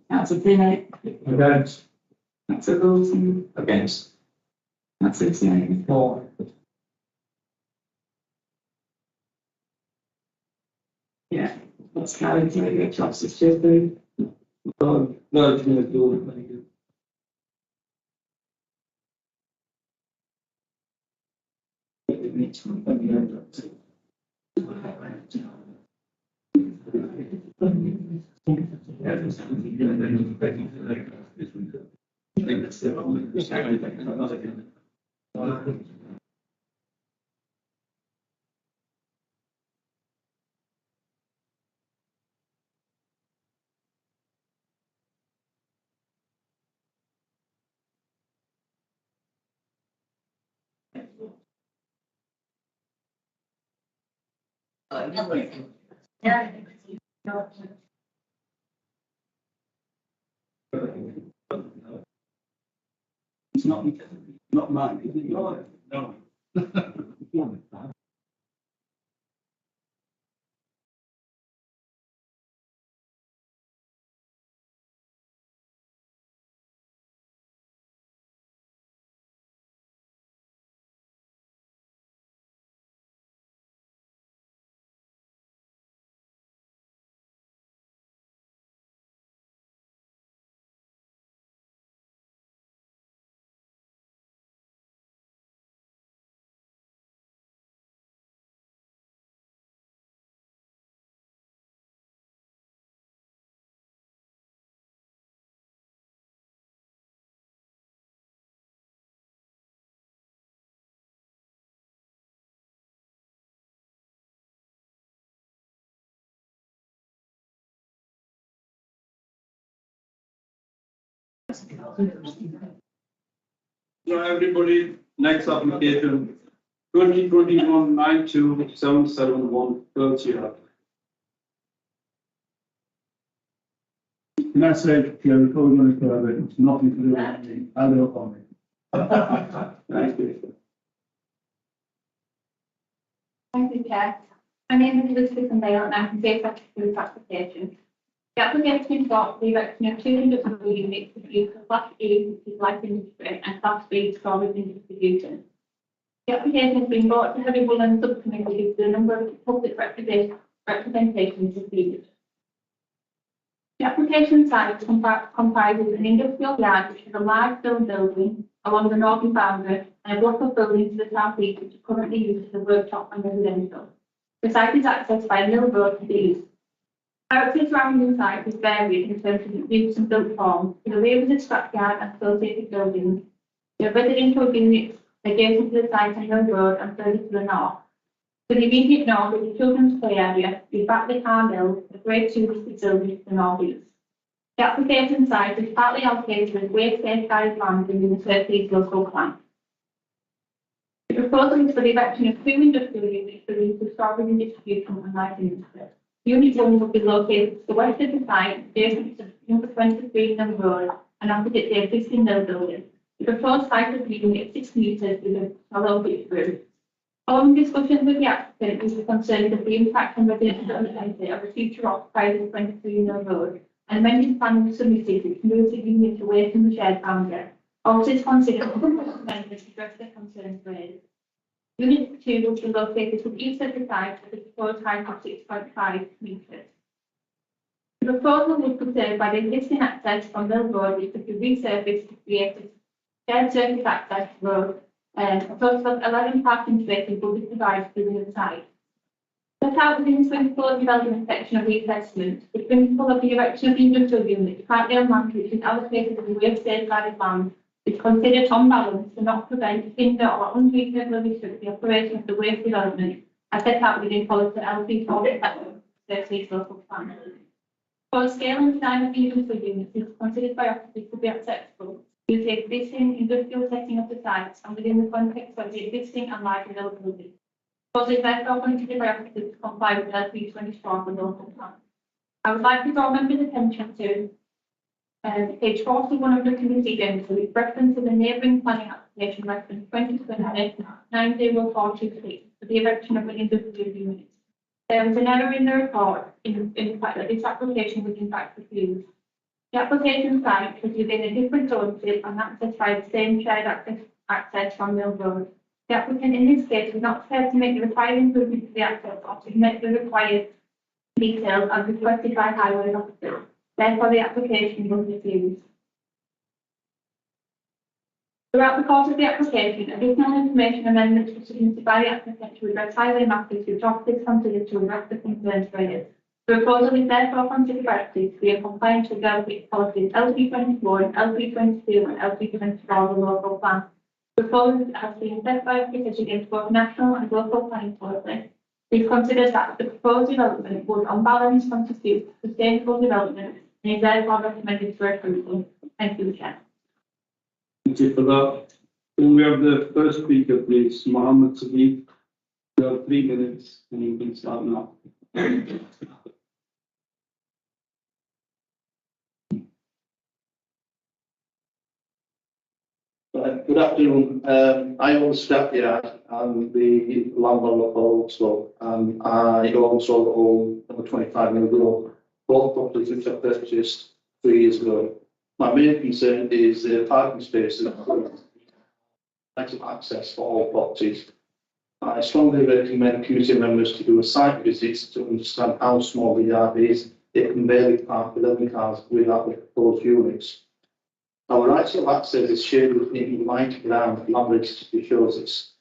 Councillor Pennant. Against. Councillor Lawson. Against. Councillor Singh. For. Yeah, that's carried to the Councillor Sheehan. No, it's going to do it. Thank you. It's not mine, is it? No. So everybody, next application, 2021 92771 30. Can I say, Chair, before we go any further, it's nothing to do with me, I don't own it. Thank you. Thank you, Chair. My name is Elizabeth Mail and I'm the Secretary of Application. The application involves the erection of 200 units to use for Class A, which is light industry, and Class B, storage and distribution. The application has been brought to the Woollen subcommittee due to the number of public representations received. The application site comprises an industrial yard which has a large stone building along the northern boundary and a block of buildings to the south-east which are currently used as a workshop and residential. The site is accessed by Mill Road to the east. Character surrounding the site is varied in terms of its use and built form. To the rear is a scrapyard and associated buildings. There are residential units adjacent to the site on Mill Road and further to the north. To the immediate north is the children's play area, the Batley Car Mill, the Grade 2 listed building to the northeast. The application site is partly allocated as waste safeguarded land within the Kirklees local plan. The proposal is for the erection of 2 industrial units for the use of storage and distribution and light industry. Unit 1 will be located to the west of the site, adjacent to number 23 Mill Road and opposite the existing mill building. The proposed height of the unit is 6 metres with a hollow pitch roof. Following discussions with the applicant, we were concerned of the impact on residential amenity of the future occupiers of 23 Mill Road, and amended plan was submitted which moves the unit away from the shared boundary. Also is considered amendments to address the concerns raised. Unit 2 will be located to each of the sides at a proposed height of 6.5 metres. The proposal would concern by the existing access from Mill Road, which could be resurfaced to create a shared surface access road. A total of 11 parking spaces will be provided within the site. Set out within the 24 development section of the assessment, the principle of the erection of the industrial unit partly on land which is allocated as a waste safeguarded land is considered on balance to not prevent, hinder or unreasonably restrict the operation of the waste development as set out within policy LP 47 local plan. For scale and design of the industrial units is considered by officers to be acceptable with the existing industrial setting of the sites and within the context of the existing and live availability. Policy is therefore considered by officers to comply with LP 24 of the local plan. I would like to draw members' attention to page 41 of the committee agenda with reference to the neighbouring planning application reference 2020 9042 for the erection of an industrial unit. There was an error in the report in the fact that this application was in fact refused. The application site was within a different ownership and accessed by the same shared access from Mill Road. The applicant in this case was not prepared to make the required improvements to the access or to make the required details as requested by highway officers. Therefore, the application was refused. Throughout the course of the application, additional information amendments were submitted by the applicant to address highway matters which officers considered to address the concerns raised. The proposal is therefore considered by officers to be in compliance with the policies LP 24, LP 22 and LP 24 of the local plan. The proposal has been set by officers against both national and local planning policy. We consider that the proposed development would on balance constitute sustainable development and is therefore recommended for approval. Thank you, Chair. Thank you for that. Then we have the first speaker, please, Mohammed Sadiq. You have 3 minutes and you can start now. Good afternoon. I own Scrapyard and the landlord also, and I also own number 25 Mill Road, both properties which I purchased 3 years ago. My main concern is the parking spaces, access for all properties. I strongly recommend community members to do a site visit to understand how small the yard is. It can barely park 11 cars without the proposed units. Our rights of access is shared with the light ground land registry shows us.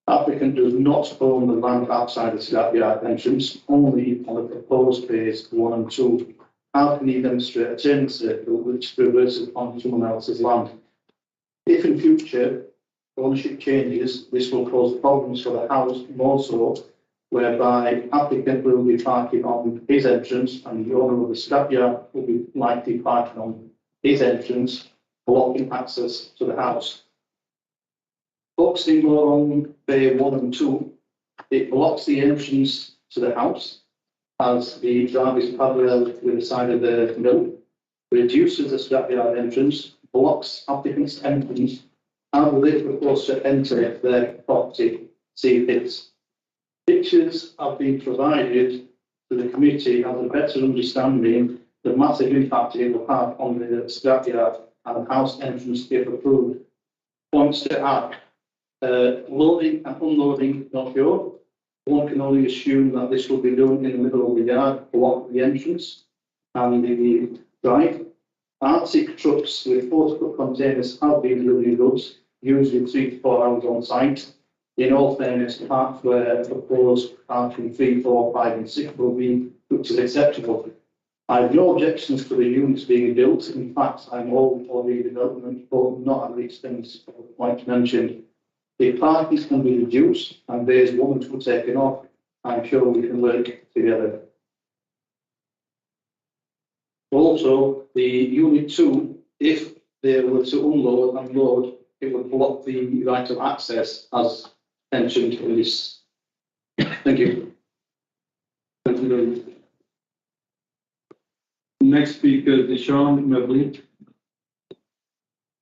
Applicant does not own the land outside the scrapyard entrance, only on the proposed phase 1 and 2. How can he demonstrate a turning circle which reverses on someone else's land? If in future ownership changes, this will cause problems for the house more so, whereby applicant will be parking on his entrance and the owner of the scrapyard will be likely parking on his entrance, blocking access to the house. focusing more on Bay 1 and 2, it blocks the entrance to the house as the drive is parallel with the side of the mill, reduces the scrapyard entrance, blocks applicants' entrance, and will they propose to enter their property, see this. Pictures have been provided to the committee as a better understanding the massive impact it will have on the scrapyard and house entrance if approved. Points to add, loading and unloading not sure. One can only assume that this will be done in the middle of the yard, block the entrance and the drive. Arctic trucks with 40-foot containers have been delivering goods, usually 3 to 4 hours on site. In all fairness, parts where proposed parking 3, 4, 5 and 6 will be, which is acceptable. I have no objections to the units being built. In fact, I'm all for redevelopment, but not at least things like mentioned. If parking can be reduced and there's 1 or 2 taken off, I'm sure we can work together. Also, the unit 2, if they were to unload and load, it would block the right of access as mentioned in this. Thank you. Thank you very much. Next speaker is Sean Mevley.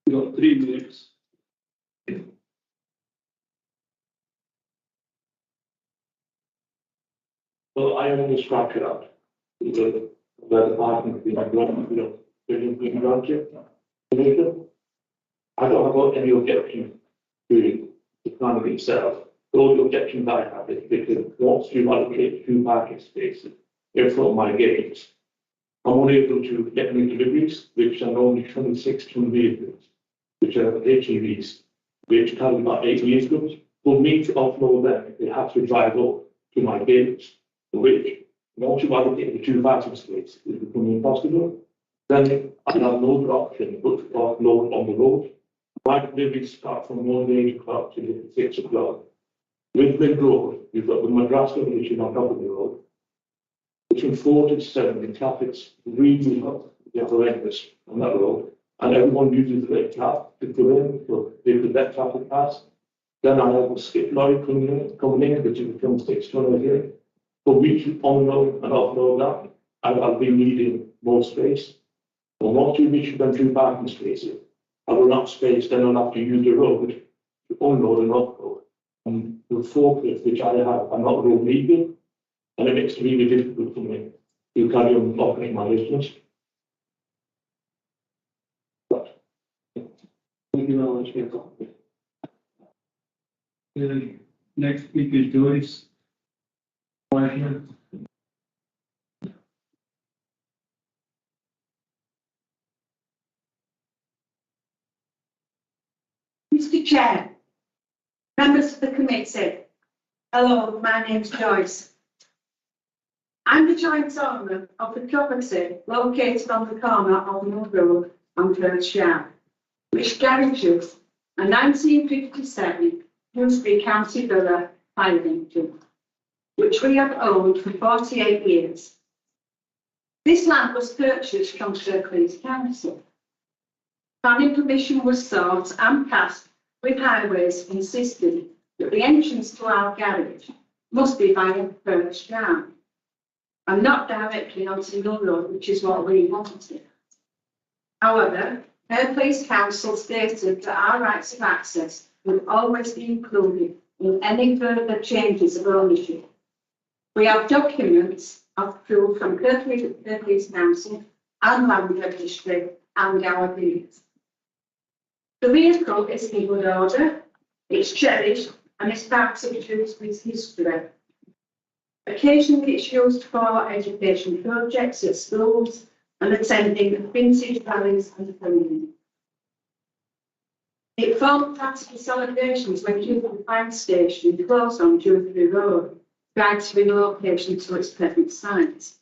You got 3 minutes. Well, I own this scrapyard. Where the parking has been granted. I don't have any objection to the plan itself. All the objections I have is because once you allocate 2 parking spaces in front of my gates, I'm only able to get new deliveries, which are only 26 ton vehicles, which are HEVs, which carry about 8 vehicles. For me to offload them, they have to drive up to my gates, which once you allocate the 2 parking spaces, it becomes impossible. Then I have no other option but to offload on the road. My deliveries start from 8 o'clock to 6 o'clock. With the road, you've got the Madrasa, which is on top of the road. Between 4 to 7, the traffic's really horrendous on that road, and everyone uses the cab to come in, so they could let traffic pass. Then I have a skip lorry coming in, which becomes 6 ton a day. For me to unload and offload that, I'll be needing more space. And once you reach them 2 parking spaces, I will not space, then I'll have to use the road to unload and offload. And the forklift which I have are not road legal, and it makes it really difficult for me to carry on operating my business. Thank you very much. Next speaker is Joyce. Mr. Chair, members of the committee, hello, my name's Joyce. I'm the joint owner of the property located on the corner of Mill Road and Footbridge Yard, which garages a 1957 Dewsbury County Villa fire engine, which we have owned for 48 years. This land was purchased from Kirklees Council. Planning permission was sought and passed, with highways insisting that the entrance to our garage must be via Footbridge Yard and not directly onto Mill Road, which is what we wanted. However, Kirklees Council stated that our rights of access would always be included in any further changes of ownership. We have documents of proof from Kirklees Council and Land Registry and our deeds. The vehicle is in good order, it's cherished, and it's part of Dewsbury's history. Occasionally it's used for education projects at schools and attending vintage rallies and filming. It formed part of the celebrations when Dewsbury Fire Station closed on Dewsbury Road, prior to relocation to its present site.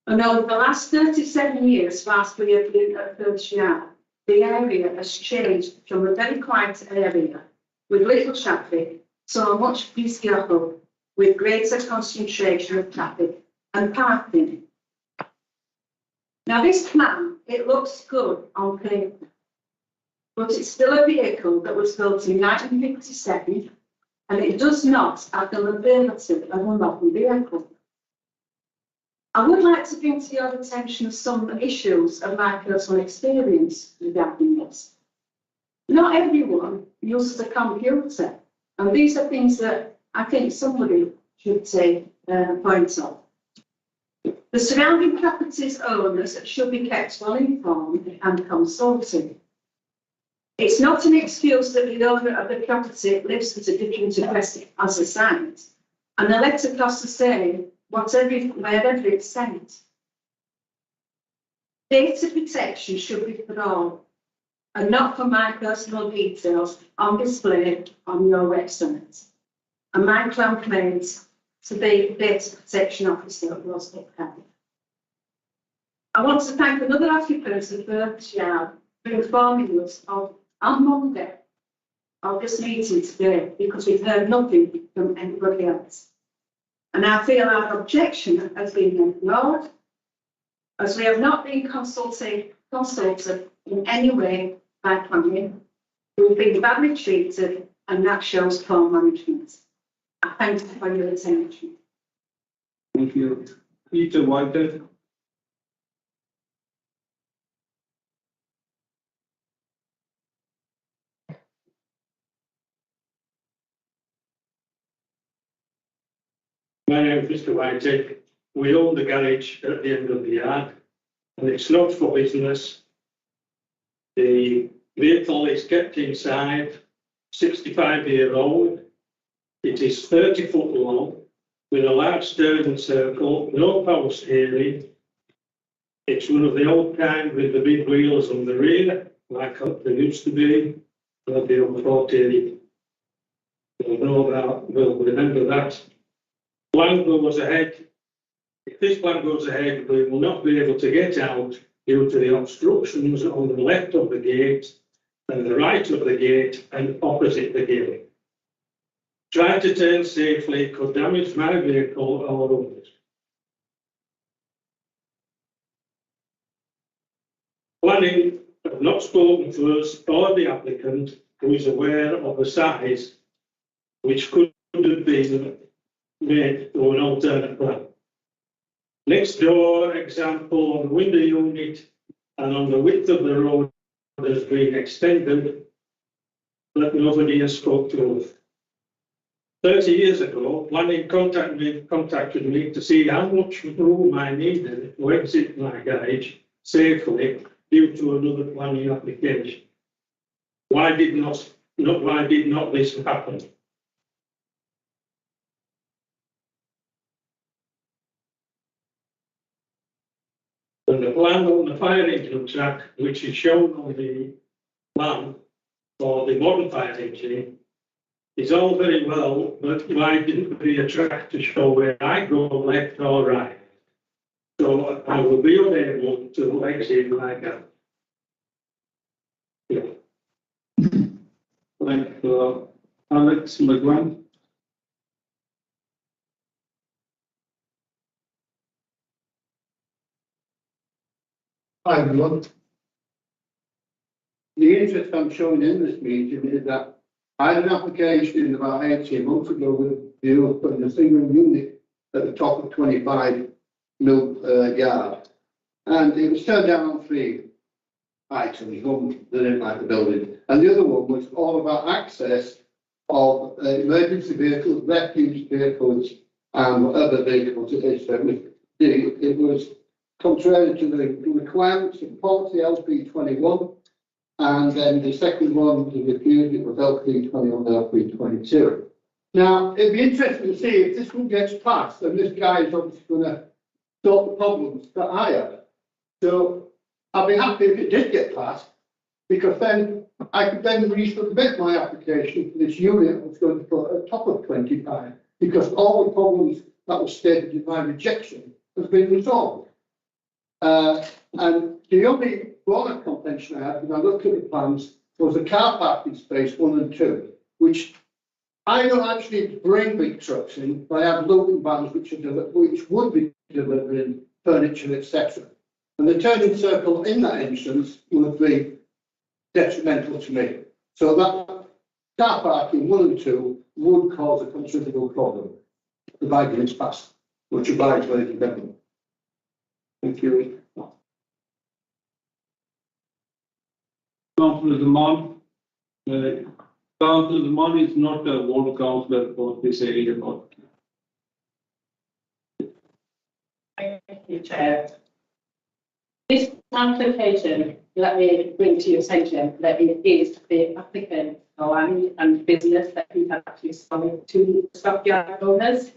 And over the last 37 years, whilst we have been at Footbridge Yard, the area has changed from a very quiet area with little traffic to a much busier hub with greater concentration of traffic and parking. Now this plan, it looks good on paper, but it's still a vehicle that was built in 1957 and it does not have the mobility of a modern vehicle. I would like to bring to your attention some issues of my personal experience regarding this. Not everyone uses a computer, and these are things that I think somebody should take point of. The surrounding properties owners should be kept well informed and consulted. It's not an excuse that the owner of the property lives at a different address as a site, and the letter costs the same wherever it's sent. Data protection should be for all, and not for my personal details on display on your website. And my complaint to the data protection officer was upheld. I want to thank another occupant of Footbridge Yard for informing us of, on Monday, of this meeting today, because we've heard nothing from anybody else. And I feel our objection has been ignored, as we have not been consulted in any way by planning. We've been badly treated, and that shows poor management. I thank you for your attention. Thank you. Peter Whitehead. My name is Mr. Whitehead. We own the garage at the end of the yard, and it's not for business. The vehicle is kept inside, 65-year-old. It is 30 foot long, with a large stern circle, no power steering. It's one of the old kind with the big wheels on the rear, like there used to be. There'll be over 40. You'll know that, we'll remember that. Plan goes ahead. If this plan goes ahead, we will not be able to get out due to the obstructions on the left of the gate and the right of the gate and opposite the gate. Trying to turn safely could damage my vehicle or others. Planning have not spoken to us or the applicant, who is aware of the size which could have been made to an alternate plan. Next door example on the window unit and on the width of the road has been extended, but nobody has spoke to us. 30 years ago, planning contacted me to see how much room I needed to exit my garage safely due to another planning application. Why did not this happen? And the plan on the fire engine track, which is shown on the plan for the modern fire engine, is all very well, but why didn't there be a track to show where I go left or right? So I will be unable to exit my garage. Thank you. Alex McGuinn. Hi everyone. The interest I'm showing in this meeting is that I had an application about 18 months ago with you putting a single unit at the top of 25 mil yard, and it was turned down on 3 items. One, they didn't like the building, and the other one was all about access of emergency vehicles, refuse vehicles, and whatever vehicles it is. It was contrary to the requirements of policy LP 21, and then the second one to refuse it was LP 21, LP 22. Now, it'd be interesting to see if this one gets passed, and this guy is obviously going to sort the problems that I have. So I'd be happy if it did get passed, because then I could then resubmit my application for this unit I was going to put at the top of 25, because all the problems that were stated in my rejection has been resolved. And the only broader contention I had when I looked at the plans was the car parking space 1 and 2, which I don't actually bring big trucks in, but I have loading vans which would be delivering furniture, etc. And the turning circle in that entrance would be detrimental to me. So that car park in Woollen 2 would cause a considerable problem, provided it's passed. Much obliged, ladies and gentlemen. Thank you. Councillor Zaman. Councillor Zaman is not a ward councillor for this area. Thank you, Chair. This application, let me bring to your attention that it is the applicant land and business that he has actually sold to stockyard owners.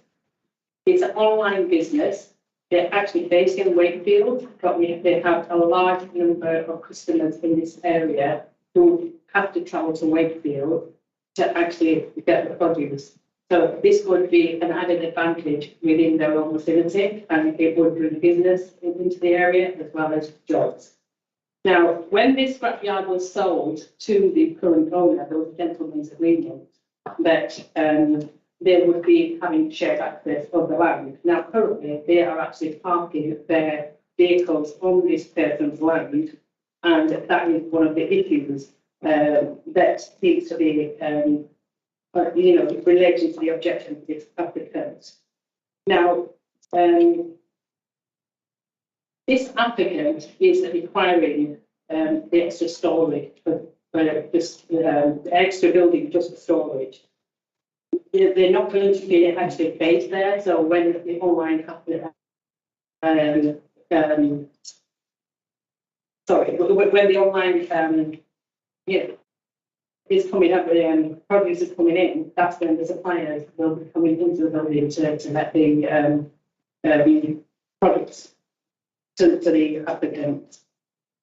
It's an online business. They're actually based in Wakefield, but they have a large number of customers in this area who have to travel to Wakefield to actually get the produce. So this would be an added advantage within their own vicinity, and it would bring business into the area as well as jobs. Now, when this scrapyard was sold to the current owner, there was a gentleman's agreement that they would be having shared access of the land. Now, currently, they are actually parking their vehicles on this person's land, and that is one of the issues that needs to be related to the objection to this applicant. Now, this applicant is requiring the extra storage, the extra building just for storage. They're not going to be actually based there, so when the online when the online is coming up, produce is coming in, that's when the suppliers will be coming into the building to let the products to the applicant,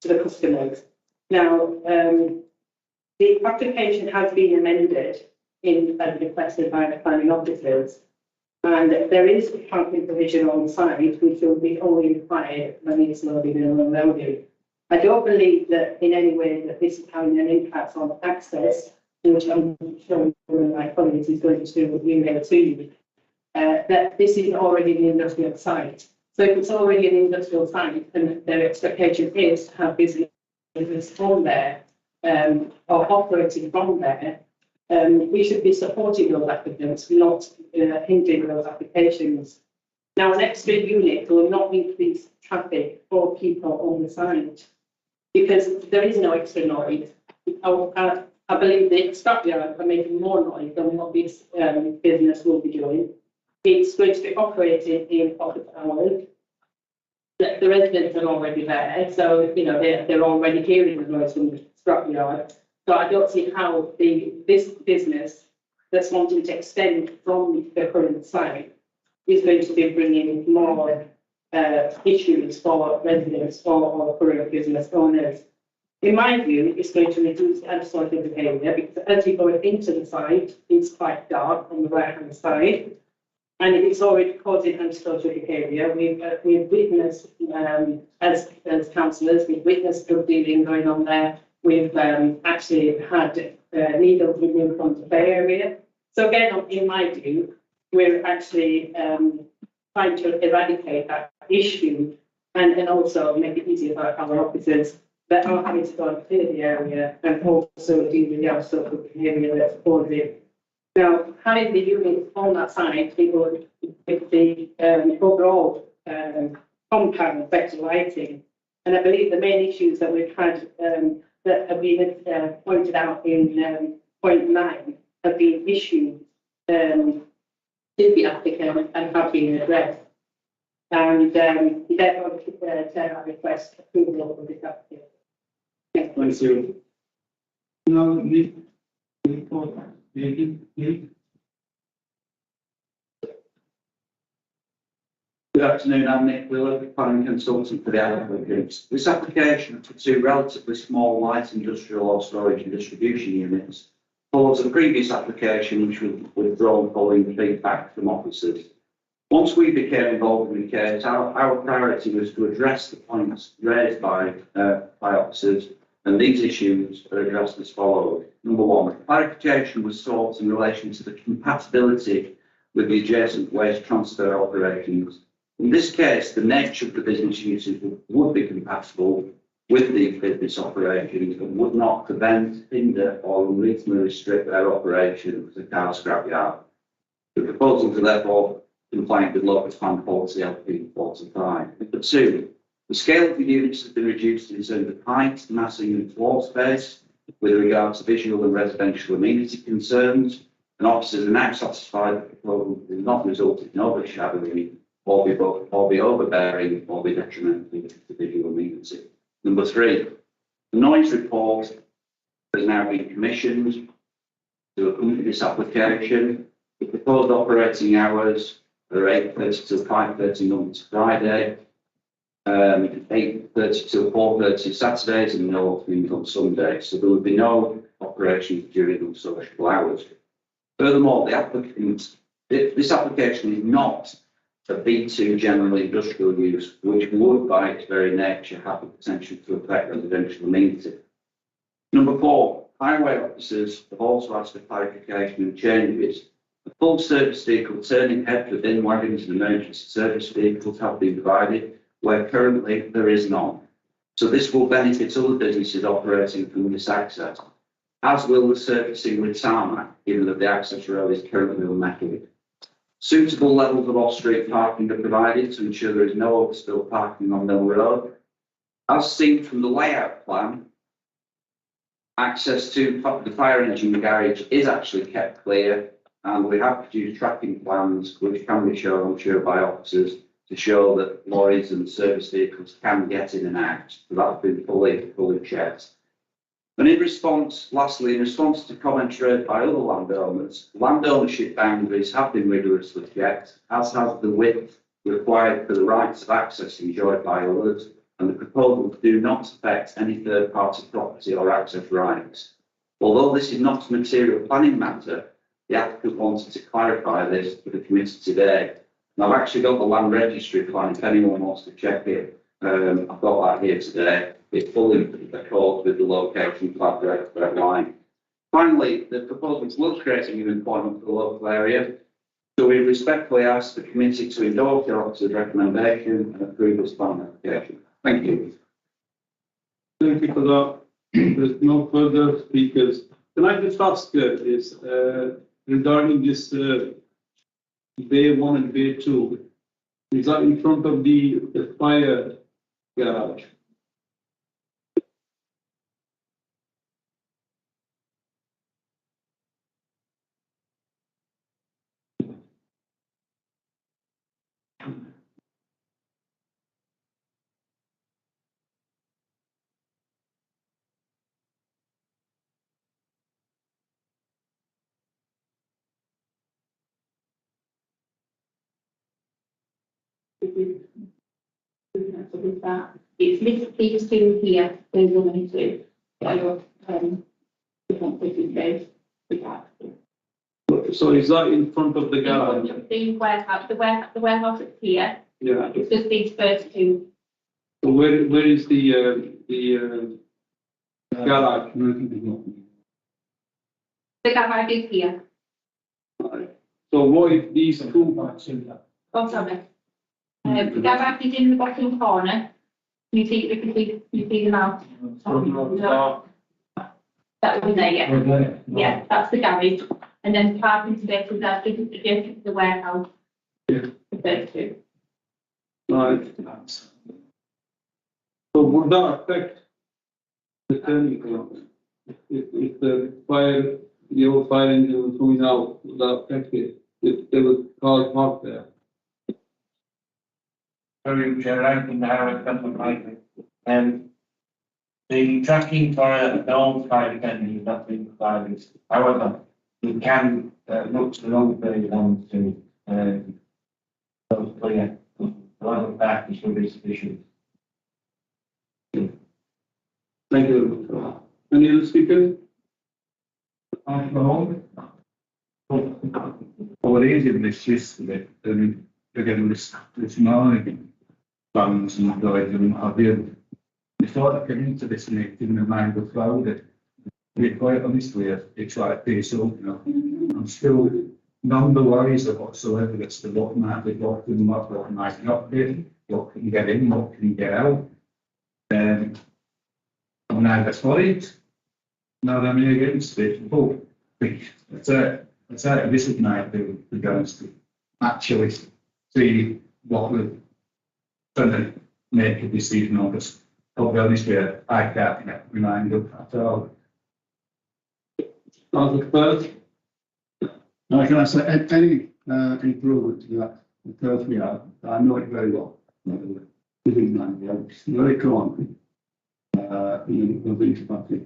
to the customers. Now, the application has been amended as requested by the planning officers, and there is a parking provision on site which will be only required when it's loaded and unloaded. I don't believe that in any way that this is having an impact on access, which I'm sure one of my colleagues is going to email to you, that this is already an industrial site. So if it's already an industrial site and their expectation is to have business from there or operating from there, we should be supporting those applicants, not hindering those applications. Now, an extra unit will not increase traffic for people on the site because there is no extra noise. I believe the scrapyard are making more noise than what this business will be doing. It's going to be operated in office hours. The residents are already there, so they're already hearing the noise from the scrapyard. So I don't see how this business that's wanting to extend from the current site is going to be bringing more issues for residents or current business owners. In my view, it's going to reduce antisocial behaviour because as you go into the site, it's quite dark on the right-hand side, and it's already causing antisocial behaviour. We've witnessed, as councillors, we've witnessed drug dealing going on there. We've actually had needles removed from the play area. So again, in my view, we're actually trying to eradicate that issue and also make it easier for our officers that are having to go and clear the area and also deal with the antisocial behaviour that's causing. Now, having the units on that side, people with the overall compound better lighting, and I believe the main issues that we've had that have been pointed out in point 9 have been issues to the applicant and have been addressed. And therefore, Chair, I request approval of this application. Thank you. Now, Good afternoon, I'm Nick Wheeler, planning consultant for the applicants. This application for 2 relatively small light industrial or storage and distribution units follows a previous application which was withdrawn following feedback from officers. Once we became involved in the case, our priority was to address the points raised by officers, and these issues are addressed as follows. Number 1, clarification was sought in relation to the compatibility with the adjacent waste transfer operations. In this case, the nature of the business uses would be compatible, with these business operations and would not prevent, hinder or unreasonably restrict their operation as a car scrapyard. The proposals are therefore compliant with local plan policy LP 45. Number 2, the scale of the units has been reduced in terms of height, massing and floor space with regard to visual and residential amenity concerns, and officers are now satisfied that the proposal will not result in overshadowing or be overbearing or be detrimental to visual amenity. Number 3, the noise report has now been commissioned to accompany this application. The proposed operating hours are 8:30 till 5:30 Monday to Friday, 8:30 till 4:30 Saturdays, and no openings on Sundays. So there will be no operations during unsociable hours. Furthermore, this application is not a B2 general industrial use, which would by its very nature have the potential to affect residential amenity. Number 4, highway officers have also asked for clarification and changes. A full service vehicle turning head for bin wagons and emergency service vehicles have been provided, where currently there is none. So this will benefit other businesses operating from this access, as will the surfacing with tarmac, given that the access road is currently unmetalled. Suitable levels of off-street parking are provided to ensure there is no overspill parking on Mill Road. As seen from the layout plan, access to the fire engine garage is actually kept clear, and we have produced tracking plans which can be shown, I'm sure, by officers to show that lorries and service vehicles can get in and out. So that's been fully checked. And lastly, in response to comments raised by other landowners, land ownership boundaries have been rigorously checked, as has the width required for the rights of access enjoyed by others, and the proposals do not affect any third-party property or access rights. Although this is not a material planning matter, the applicant wanted to clarify this for the committee today. And I've actually got the land registry plan if anyone wants to check it. I've got that here today. It's fully accords with the location plan direct line. Finally, the proposals will create a new employment for the local area. So we respectfully ask the committee to endorse the officer's recommendation and approve this plan application. Thank you. Thank you for that. There's no further speakers. Can I just ask regarding this Bay 1 and Bay 2, is that in front of the fire garage? It's listed these two here, there's only two. So is that in front of the garage? The warehouse is here. Yeah. It's just these first two. So where is the garage? The garage is here. So what if these two? Oh, sorry. The garage is in the bottom corner. You see the mouth? That would be there, yeah. Yeah, that's the garage. And then parking spaces are just adjacent to the warehouse. Yeah. The first two. Right. So would that affect the turning around? If the old fire engine was coming out, would that affect it? If there was cars parked there? Sorry, Chair, I can have a couple of items. The tracking for an old fire defender is not being provided. However, we can look to the old Bay 1 to those clear. A lot of that is really sufficient. Thank you. Any other speakers? Or easier this yesterday, again, this morning, plans and guides and what have you. Before I came into this meeting, my mind was clouded. To be quite honest with you, it's like this, you know. I'm still none the wiser whatsoever as to what might be blocked and what might not be, what can get in, what can get out. I'm neither for it, nor am I against it, but it's a visit night to be honest, to actually see what we're trying to make a decision on, because I'll be honest with you, I can't get my mind up at all. Now, can I say, any improvement to that, the first we have, I know it very well. It's very common. In the party.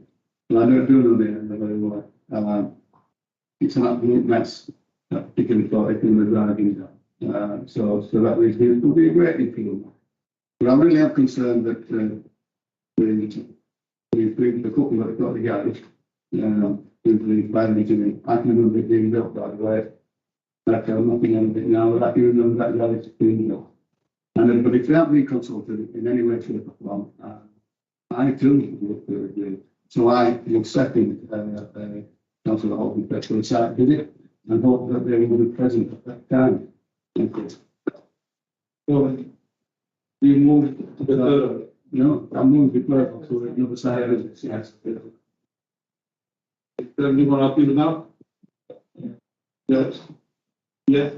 And I do know the very well. It's an absolute mess, particularly for it in the driving. So that will be a great improvement. But I really am concerned that we've the couple that have got the garage, with the planning to I can remember it being built, by the way. I'm nothing on it now, but I can remember that garage being built. But if they haven't been consulted in any way, shape, or form, I too would agree. So I would second Councillor Holden for the site visit and hope that they will be present at that time. Thank you. So, you move to the third? No, I'm moving to the so the other side of it, yes. Is everyone happy with that? Yes. Yes.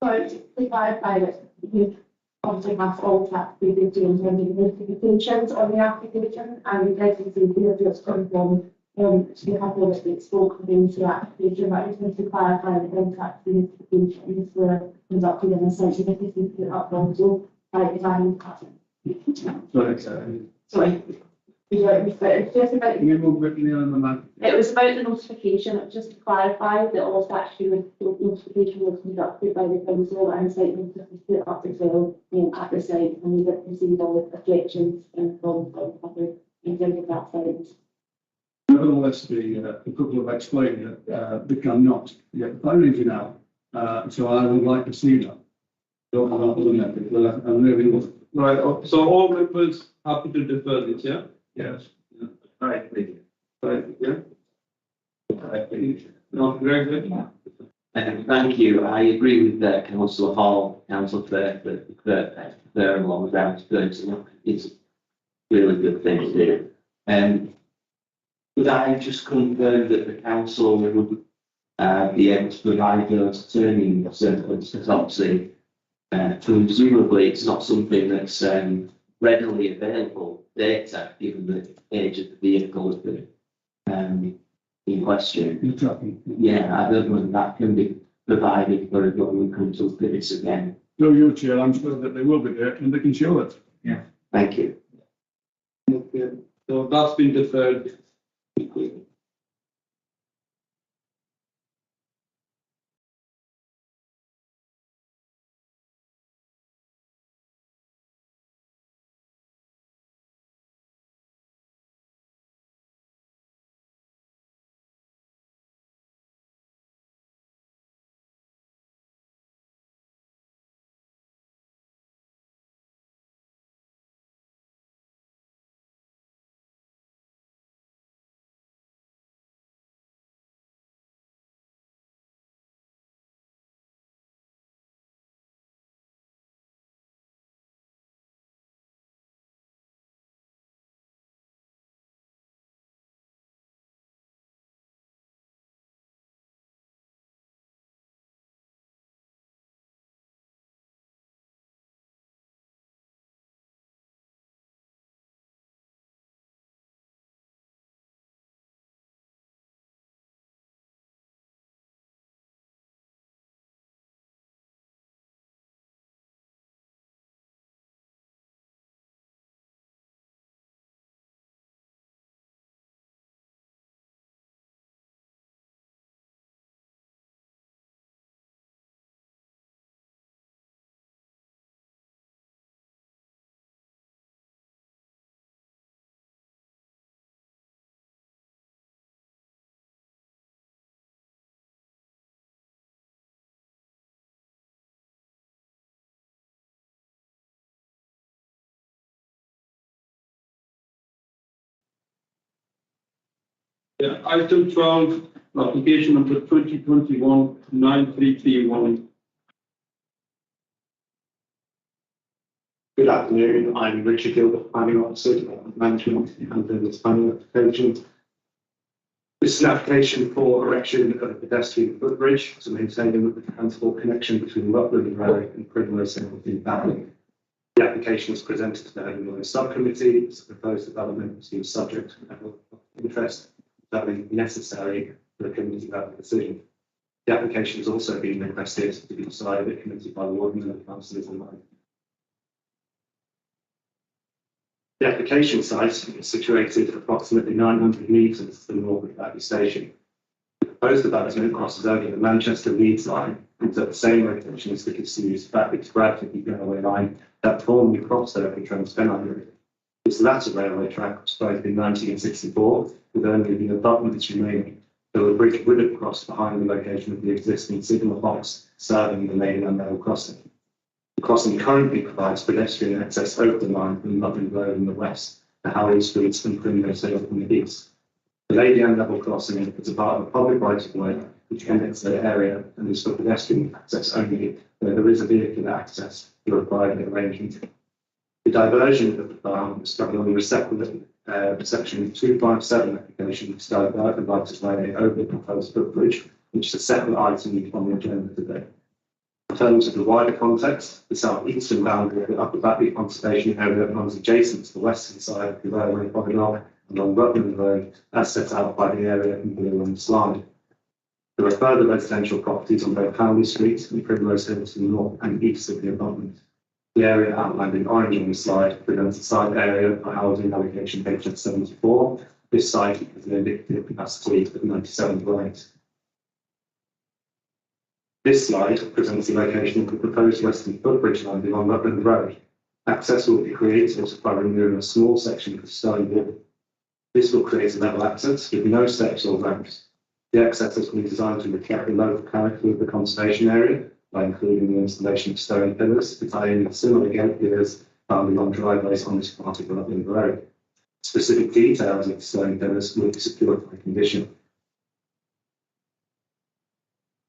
So to clarify that you obviously have all tax being doing any notifications on the application and the agency here just confirm to have all of it spoken into the application, but I just need to clarify that all tax notifications were conducted in a scientific upload so by design pattern. Sorry. It's just about Can you move with me on the map? it was about the notification, it was just to clarify that all statutory notification was conducted by the council and site notification up to sale at the site and we did receive all objections and from other in terms of that site. Nevertheless, the couple have explained that they cannot get the fire engine out. So I would like to see that. Don't know other than that, because I'm really Right, so all members happy to defer this, yeah? yes. Right, yeah? No, Greg? Thank you. I agree with Councillor Hall, Councillor Fair along with that. It's a really good thing to do. Could I just confirm that the council would be able to provide those turning circles? Because obviously, presumably, it's not something that's readily available data, given the age of the vehicle in question. Yeah, I don't know if that can be provided for when we come to look at this again. No, you, Chair, I'm sure that they will be there and they can show it. Yeah. Thank you. Okay, so that's been deferred. Yeah, item 12, application number 2021-9331. Good afternoon, I'm Richard Gilbert, Planning Officer, Development Management, and this planning application. This is an application for erection of a pedestrian footbridge to maintain the transport connection between Rutland Road and Primrose Hill in Batley. The application was presented to the Home Law Subcommittee. It's a proposed development to subject to level of interest that is necessary for the committee to have a decision. The application has also been requested to be decided at committee by the warden and the councillors alike. The application site is situated approximately 900 metres to the north of Batley Station. The proposed development crosses over the Manchester Leeds line and is at the same location as the disused Batley to Bradford railway line that formerly crossed over the Trans-Pennine Route. This latter railway track was closed in 1964, with only the abutments remaining, though a bridge would have crossed behind the location of the existing signal box serving the main and level crossing. The crossing currently provides pedestrian access over the line from Rutland Road in the west to Howley Street and Primrose Hill in the east. The Lady Anne level crossing is a part of a public right of way which connects the area and is for pedestrian access only, where there is a vehicular access through a private arrangement. The diversion of the farm is covered under a separate section 257 application to divert the right of way over the proposed footbridge, which is a separate item on the agenda today. In terms of the wider context, the south-eastern boundary of the Upper Batley Conservation Area runs adjacent to the western side of the railway corridor along Rutland Road, as set out by the area in blue on the slide. There are further residential properties on both Howley Street and Primrose Hill to the north and east of the abutment. The area outlined in orange on the slide presents a site area for housing allocation HS 74. This site has an indicative capacity of 97 dwellings. This slide presents the location of the proposed western footbridge landing on Rutland Road. Access will be created by removing a small section of the stone wall. This will create a level access with no steps or ramps. The access has been designed to reflect the local character of the conservation area by including the installation of stone pillars to tie in with similar gate pillars found along driveways on this part of Rutland Road. Specific details of the stone pillars will be secured by condition.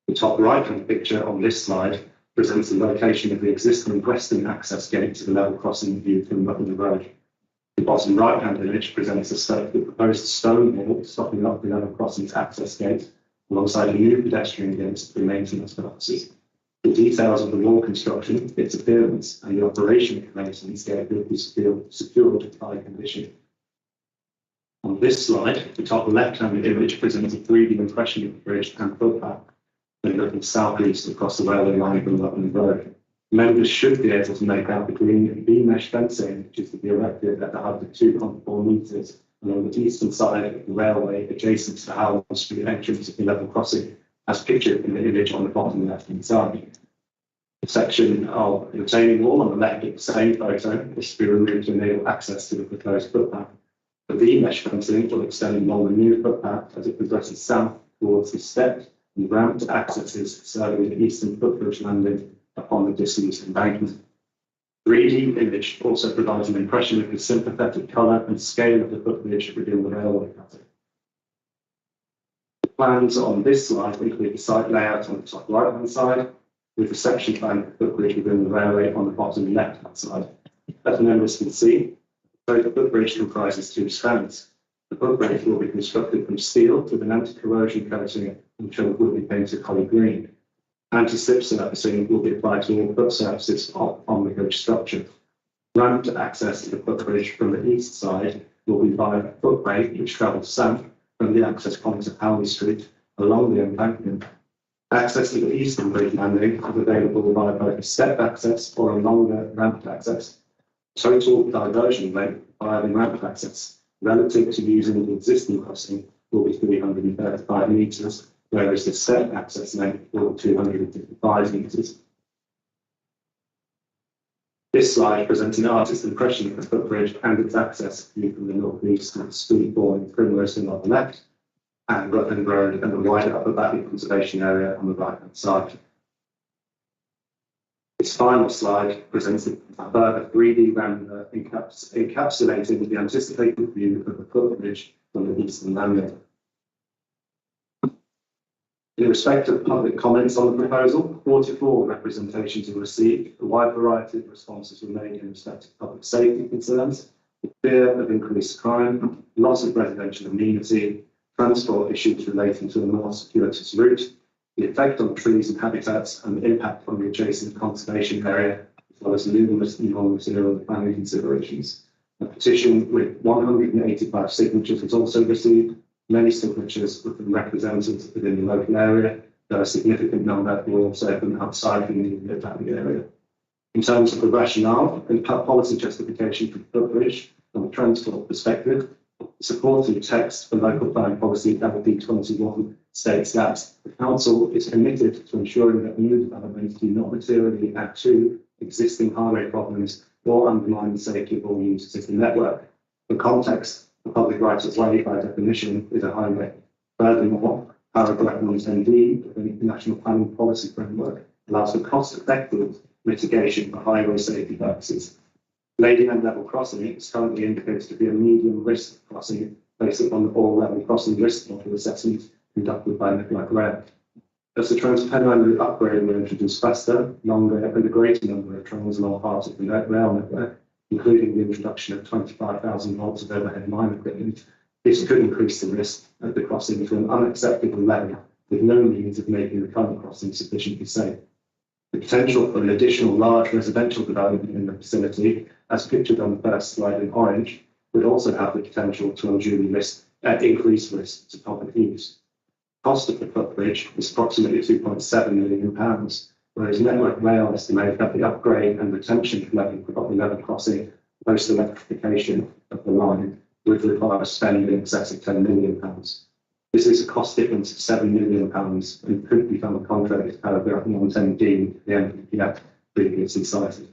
The top right-hand picture on this slide presents the location of the existing western access gate to the level crossing view from Rutland Road. The bottom right-hand image presents the proposed stone wall stopping up the level crossing's access gate, alongside a new pedestrian gate for maintenance purposes. The details of the wall construction, its appearance, and the operation of the maintenance gate will be secured by condition. On this slide, the top left-hand image presents a 3D impression of the bridge and footpath looking southeast across the railway line from Rutland Road. Members should be able to make out the green and beam mesh fencing, which is to be erected at the height of 2.4 metres along the eastern side of the railway, adjacent to the Howell Street entrance of the level crossing, as pictured in the image on the bottom left-hand side. The section of the retaining wall on the left of the same photo is to be removed to enable access to the proposed footpath. The beam mesh fencing will extend along the new footpath as it progresses south towards the steps and ramp accesses serving the eastern footbridge landing upon the disused embankment. 3D image also provides an impression of the sympathetic colour and scale of the footbridge within the railway pattern. The plans on this slide include the site layout on the top right-hand side, with the section plan of the footbridge within the railway on the bottom left-hand side. As members can see, the footbridge comprises two spans. The footbridge will be constructed from steel with an anti-corrosion coating which will be painted holly green. Anti-slip surfacing will be applied to all foot surfaces on the bridge structure. Ramped access to the footbridge from the east side will be via a footway which travels south from the access point of Howley Street along the embankment. Access to the eastern bridge landing is available via both a step access or a longer ramped access. Total diversion length via the ramped access relative to using the existing crossing will be 335 metres, whereas the step access length will be 255 metres. This slide presents an artist's impression of the footbridge and its access view from the north-east with Street Bourne, Primrose Hill on the left, and Rutland Road and the wider Upper Batley Conservation Area on the right-hand side. This final slide presents a further 3D render encapsulating the anticipated view of the footbridge from the eastern landing. In respect of public comments on the proposal, 44 representations were received. A wide variety of responses were made in respect of public safety concerns, the fear of increased crime, loss of residential amenity, transport issues relating to a more circuitous route, the effect on trees and habitats, and the impact on the adjacent conservation area, as well as numerous non-material and planning considerations. A petition with 185 signatures was also received. Many signatures were from representatives within the local area, though a significant number were also from outside the immediate area. In terms of the rationale and policy justification for Footbridge from a transport perspective, the supporting text for local plan policy LP 21 states that the council is committed to ensuring that new developments do not materially add to existing highway problems or undermine the safety of all users of the network. For context, the public right of way, by definition, is a highway. Furthermore, paragraph 110D of the National Planning Policy Framework allows for cost-effective mitigation for highway safety purposes. Lady End level crossing is currently indicated to be a medium risk crossing based upon the all level crossing risk model assessment conducted by Network Rail. As the Trans-Pennine upgrade will introduce faster, longer, and a greater number of trains along parts of the rail network, including the introduction of 25,000 volts of overhead line equipment, this could increase the risk of the crossing to an unacceptable level, with no means of making the current crossing sufficiently safe. The potential for an additional large residential development in the vicinity, as pictured on the first slide in orange, would also have the potential to unduly increase risk to public use. The cost of the footbridge is approximately £2.7 million, whereas Network Rail estimated that the upgrade and retention of level crossing post-electrification of the line would require a spend in excess of £10 million. This is a cost difference of £7 million and could become a contrary to paragraph 110D of the NPPF previously cited.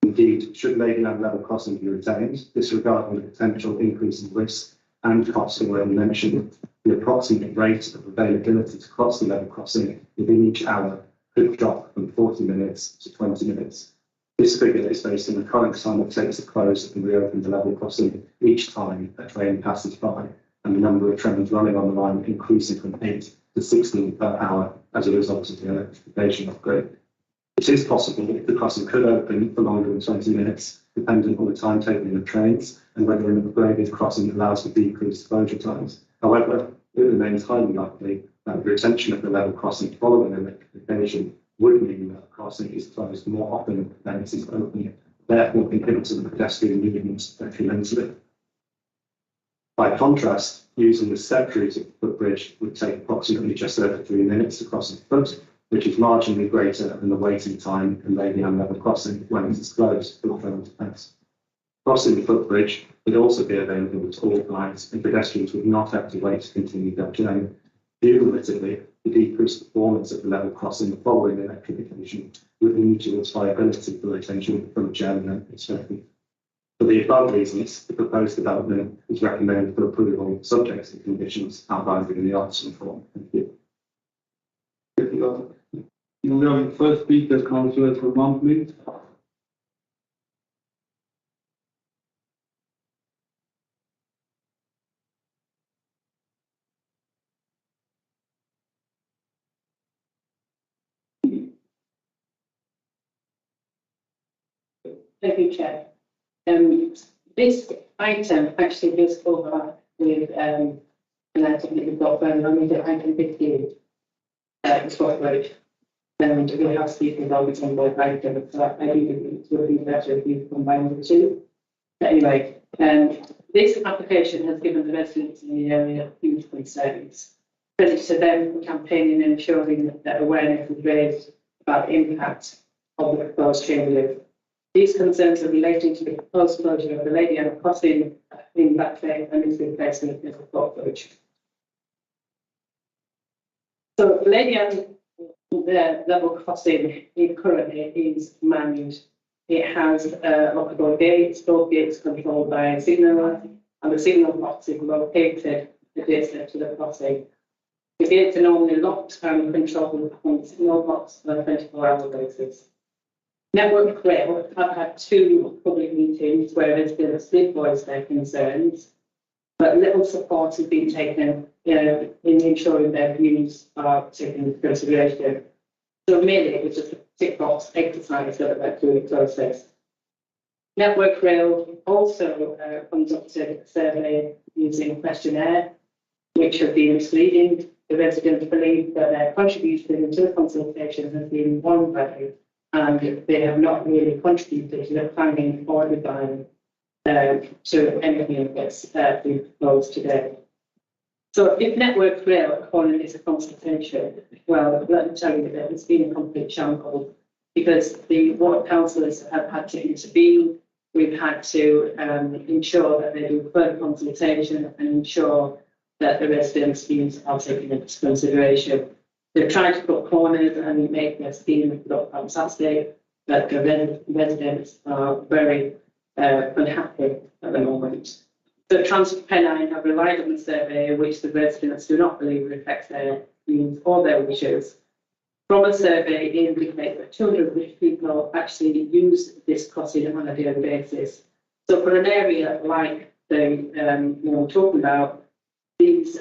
Indeed, should Lady Land level crossing be retained, disregarding the potential increase in risk and cost already mentioned, the approximate rate of availability to cross the level crossing within each hour could drop from 40 minutes to 20 minutes. This figure is based on the current time it takes to close and reopen the level crossing each time a train passes by, and the number of trains running on the line increasing from 8 to 16 per hour as a result of the electrification upgrade. It is possible that the crossing could open for longer than 20 minutes, depending on the timetabling of trains and whether an upgraded crossing allows for decreased closure times. However, it remains highly likely that the retention of the level crossing following electrification would mean that the crossing is closed more often than it is open, therefore inhibiting the pedestrian movements detrimentally. By contrast, using the step route of the footbridge would take approximately just over 3 minutes to cross a foot, which is marginally greater than the waiting time in Lady Anne level crossing when it is closed for the train to pass. Crossing the footbridge would also be available to all clients, and pedestrians would not have to wait to continue their journey. Cumulatively, the decreased performance of the level crossing following electrification would lead to its viability for retention from a journeyman perspective. For the above reasons, the proposed development is recommended for approval subject to conditions outlined in the Artisan form. Thank you. You have the first speaker, Councillor Vermont, please. Thank you, Chair. This item actually does overlap with an item that you've got further on, item 15, it's Footbridge. And we have speaking always on both items, so I do think it would be better if you combine the two. But anyway, this application has given the residents in the area huge concerns. Credit to them campaigning and ensuring that awareness is raised about the impact of the proposed changes. These concerns are relating to the proposed closure of the Lady Anne crossing in Back Lane and its replacement with the Footbridge. So the Lady Anne level crossing currently is manned. It has lockable gates, both gates controlled by a signaller, and the signal box is located adjacent to the crossing. The gates are normally locked and controlled on the signal box on a 24-hour basis. Network Rail have had 2 public meetings where there's been a split voice their concerns. but little support has been taken in ensuring their views are taken into consideration. So mainly it was just a tick box exercise that went through the process. Network Rail also conducted a survey using questionnaire, which have been misleading. The residents believe that their contribution to the consultation has been one value, and they have not really contributed to the planning or design to anything that's been proposed today. So if Network Rail are calling this a consultation, well, let me tell you that it's been a complete shambles, because the ward councillors have had to intervene. We've had to ensure that they do further consultation and ensure that the residents' views are taken into consideration. They've tried to cut corners and make their scheme look fantastic, but the residents are very unhappy at the moment. So Transport Pennine have relied on the survey, which the residents do not believe reflects their views or their wishes. From a survey, it indicates that children of rich people actually use this crossing on a daily basis. So for an area like the I'm talking about, these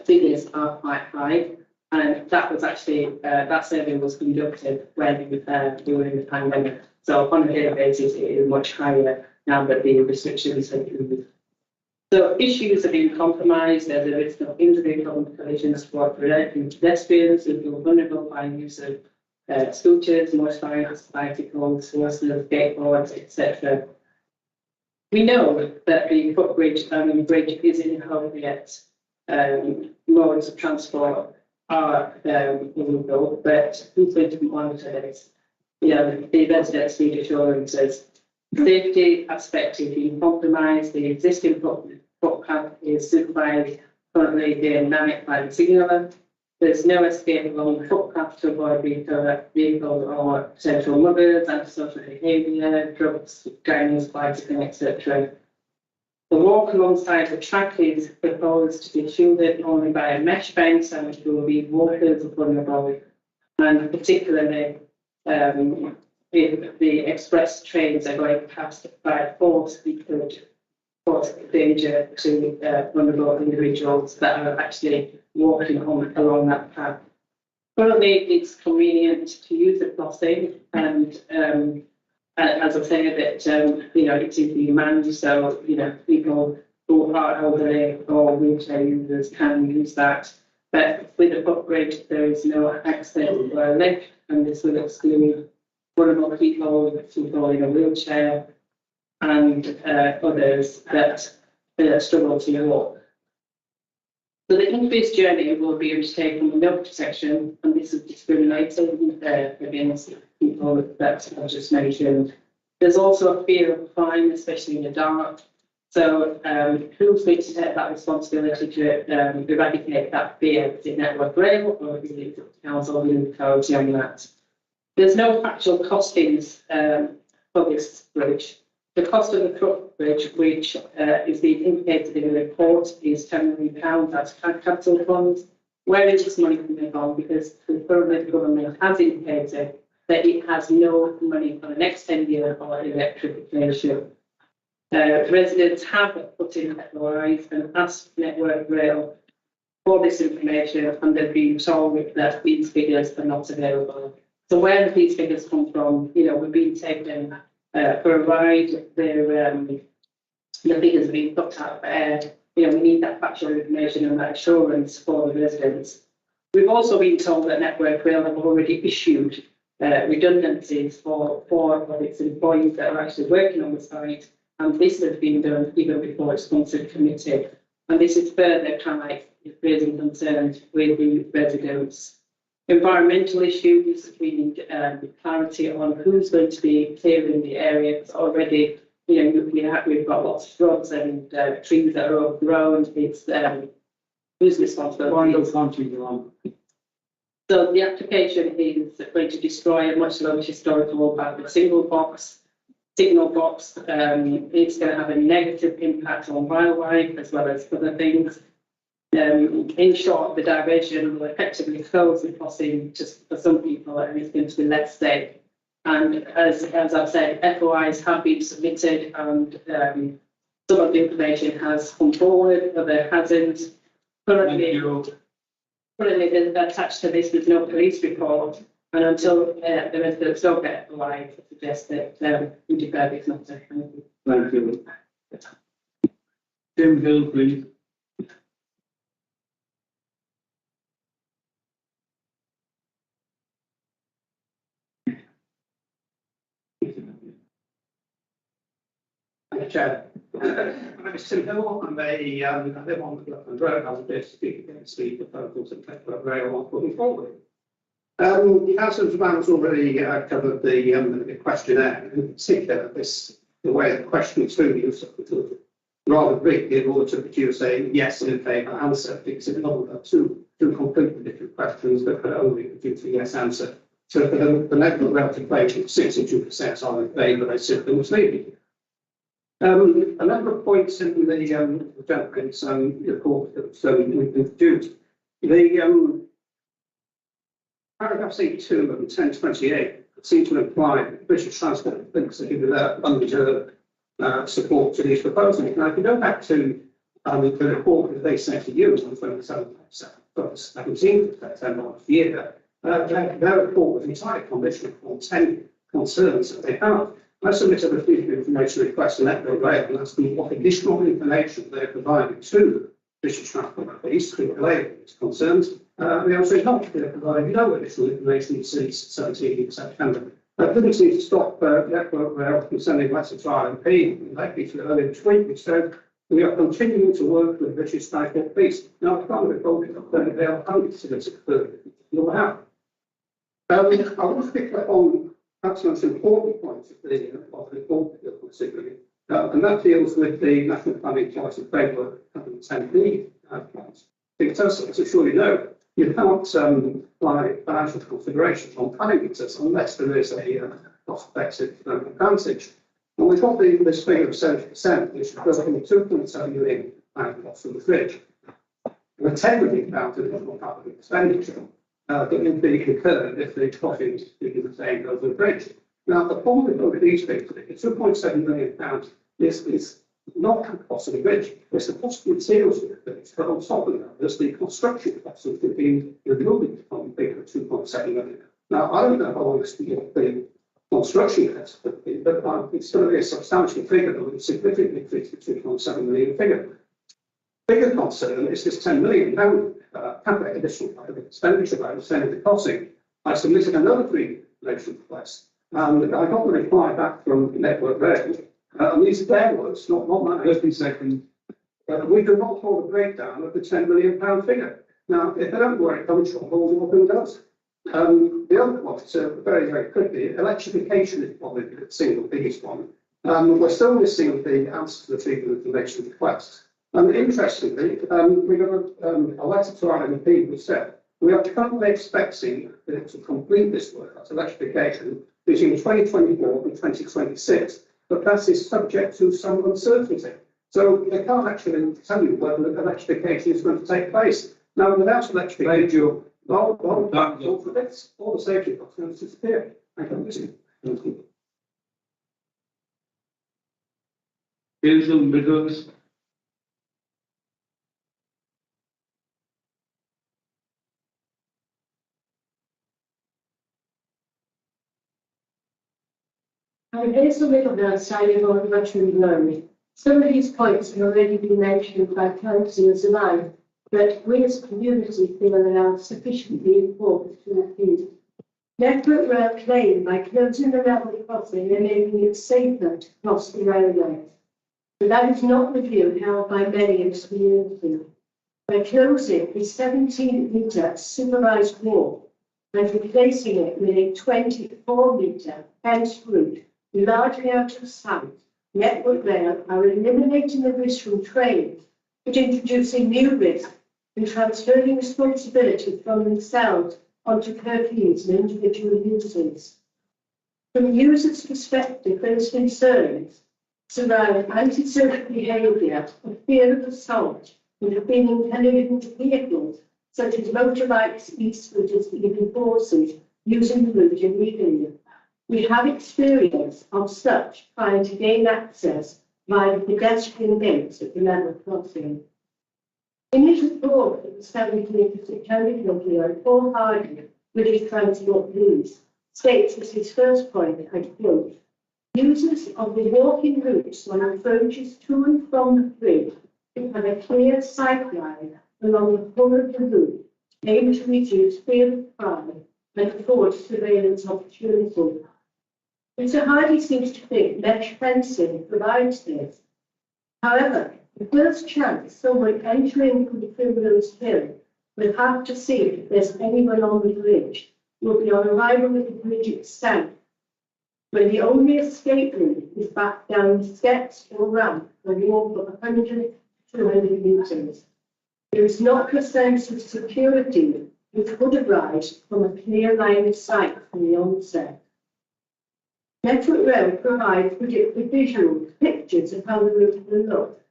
figures are quite high, and that was actually that survey was conducted when we were in the pandemic. So on a daily basis, it is much higher now that the restrictions have been removed. So issues are being compromised. There's a risk of injury from collisions for pedestrians who feel vulnerable by use of scooters, motorbikes, bicycles, horses, skateboards, etc. We know that the footbridge and bridge is inappropriate modes of transport are illegal, but who's going to monitor this? The residents need assurances. Safety aspect is being compromised. The existing footpath is supervised currently day and night by the signaller. There's no escape along the footpath to avoid vehicles or potential mothers, antisocial behaviour, drugs, gangs, bicycling, etc. The walk alongside the track is proposed to be shielded only by a mesh fence, and which will be walkers vulnerable, and particularly if the express trains are going past by force, we could cause danger to vulnerable individuals that are actually walking along that path. Currently, it's convenient to use the crossing, and as I say, that it's in demand, so people who are elderly or wheelchair users can use that. But with the footbridge, there is no access for a lift, and this will exclude vulnerable people in a wheelchair and others that struggle to walk. So the increased journey will be undertaken with no protection, and this is discriminating against people that I've just mentioned. There's also a fear of crime, especially in the dark. So who's going to take that responsibility to eradicate that fear? Is it Network Rail, or is it the council and codes on that? There's no actual costings for this bridge. The cost of the footbridge, which is being indicated in the report, is £10 million as capital funds. Where is this money coming from? Because the current government has indicated that it has no money for the next 10 years for electrification. Residents have put in their eyes and asked Network Rail for this information, and they've been told that these figures are not available. So where do these figures come from? We've been taken for a ride. The figures are being put out there. We need that factual information and that assurance for the residents. We've also been told that Network Rail have already issued redundancies for of its employees that are actually working on the site, and this has been done even before it's gone to committee. And this is further raising concerns with the residents. Environmental issues, we need clarity on who's going to be clearing the area. Because already, we've got lots of shrubs and trees that are overgrown. It's who's responsible? So the application is going to destroy a much larger historical signal box. It's going to have a negative impact on wildlife as well as other things. In short, the diversion will effectively close the crossing just for some people, and it's going to be less safe. And as I've said, FOIs have been submitted, and some of the information has come forward, other hasn't. Currently there's attached to this, there's no police report, and until the residents don't get a line, I suggest that we declare this matter. Thank you. Tim Hill, please. Chair. My name is Tim Hill. I live on the Gloucester Road. I was there to speak against the proposals that Network Rail are putting forward. Councillor Van's already covered the questionnaire, in particular the way the question is through you, rather big in order to produce a yes and in favour answer, because if not, two completely different questions that could only produce a yes answer. So for the Network Rail to play 62% are in favour, they simply misleading. A number of points in the gentleman's report that we've introduced. The paragraph C2 and 1028 seem to imply that British Transport thinks that give that unreserved support to these proposals. Now, if you go back to the report that they sent to you on 27 September last year, their report was entirely conditional on 10 concerns that they have. I submitted a brief information request to Network Rail and asked them what additional information they're providing to British Transport Police to relay these concerns. The answer is not. They're providing no additional information since 17th September. That didn't seem to stop Network Rail from sending letters to RMP and likely to earlier this week, which said we are continuing to work with British Transport Police. Now, I can't recall that they are hundreds of this you'll have. I want to pick up on perhaps the most important point of the report that we're considering, and that deals with the National Planning Policy Framework 110B plans. Because, as you surely know, you can't apply financial considerations on planning matters unless there is a cost-effective advantage. And we've got this figure of 70%, which is equivalent to 2.7 million cost of the bridge. And a 10 million additional capital expenditure that would be incurred if the coffins is the same over the bridge. Now, the point of at these things, the £2.7 million is not the cost of the bridge, it's the cost of materials of the bridge. But on top of that, there's the construction costs of the building on the figure of 2.7 million. Now, I don't know how long the construction costs would be, but it's going to be a substantial figure that would significantly increase the 2.7 million figure. Bigger concern is this £10 million additional expenditure by the same of the costing. I submitted another pre-election request, and I got a reply back from Network Rail, and these are their words, not mine. 30 seconds. We do not hold a breakdown of the £10 million figure. Now, if they don't know where it comes from, who does? The other one, very, very quickly, electrification is probably the single biggest one. We're still missing the answer to the freedom of information request. And interestingly, we got a letter to our MP which said we are currently expecting to complete this work, that's electrification, between 2024 and 2026, but that is subject to some uncertainty. So they can't actually tell you whether electrification is going to take place. Now, without electrification, all the safety costs are going to disappear. Thank you. Here's a little bit outside of what much we've learned. Some of these points have already been mentioned by councillors alike, but we as a community feel they are sufficiently important to repeat. Network Rail claim by closing the level crossing and making it safer to cross the railway. But that is not the view held by many in the community. By closing the 17-metre supervised wall and replacing it with a 24-metre fence route largely out of sight, Network Rail are eliminating the risk from trains, but introducing new risk and transferring responsibility from themselves onto Kirklees and individual users. From a user's perspective, those concerns surround antisocial behaviour, a fear of assault, and of being impelled into vehicles such as motorbikes, e-scooters, and even horses using the route illegally. We have experience of such trying to gain access via pedestrian gates at the level crossing. In his report, it was 17th of September 2021, Paul Hardy, British Transport Police, states as his first point, I quote, users of the walking routes when approaches to and from the bridge should have a clear sight line along the whole of the route, aimed to reduce fear of crime and afford surveillance opportunity. Mr. Hardy seems to think mesh fencing provides this. However, the first chance someone entering from the Primrose Hill will have to see if there's anyone on the bridge will be on arrival at the bridge itself, where the only escape route is back down steps or ramp and walk of 100 to 200 metres. There is not a sense of security which would arise from a clear line of sight from the onset. Network Rail provides predictive visual pictures of how the route will look.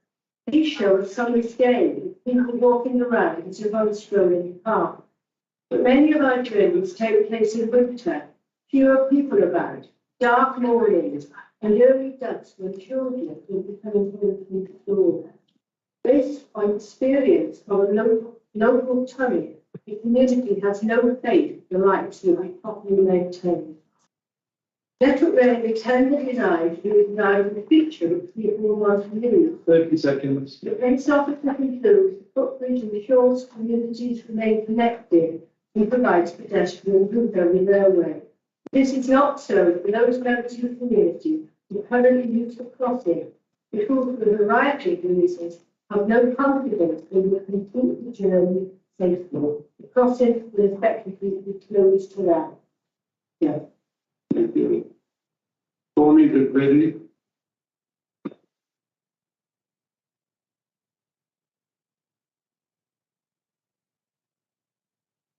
These show a sunny day with people walking around as if on a stroll in the park. But many of our journeys take place in winter, fewer people about, dark mornings, and early dusk when children will be coming home from the school. Based on experience of a local tummy, the community has no faith the lights will be properly maintained. Network Rail intend the design to be designed with a feature which people want to use. 30 seconds. The main officer concludes the footbridge ensures communities remain connected and provides pedestrian route over the railway. This is not so for those members of the community who currently use the crossing, but who, for a variety of reasons, have no confidence in the complete journey safely. The crossing will effectively be closed to them. Yeah. Thank you. Tony, good ready.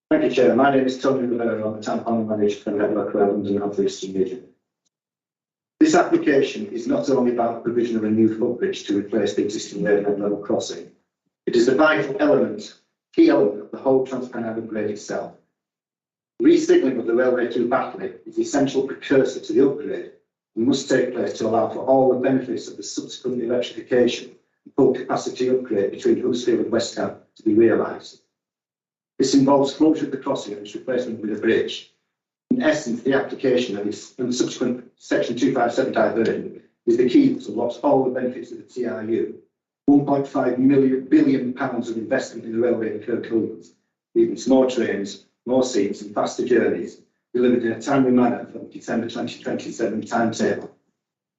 Thank you, Chair. My name is Tony Rivera. I'm the Town Planning Manager for Network Rail and the North Eastern Region. This application is not only about the provision of a new footbridge to replace the existing railway level crossing. It is a vital element, key element of the whole Transpennine upgrade itself. Re-signalling of the railway through Batley is the essential precursor to the upgrade and must take place to allow for all the benefits of the subsequent electrification and full capacity upgrade between Huddersfield and West Ham to be realised. This involves closure of the crossing and its replacement with a bridge. In essence, the application and the subsequent Section 257 diversion is the key that unlocks all the benefits of the TRU. £1.5 billion of investment in the railway in Kirklees, leading to more trains, more seats and faster journeys, delivered in a timely manner from December 2027 timetable.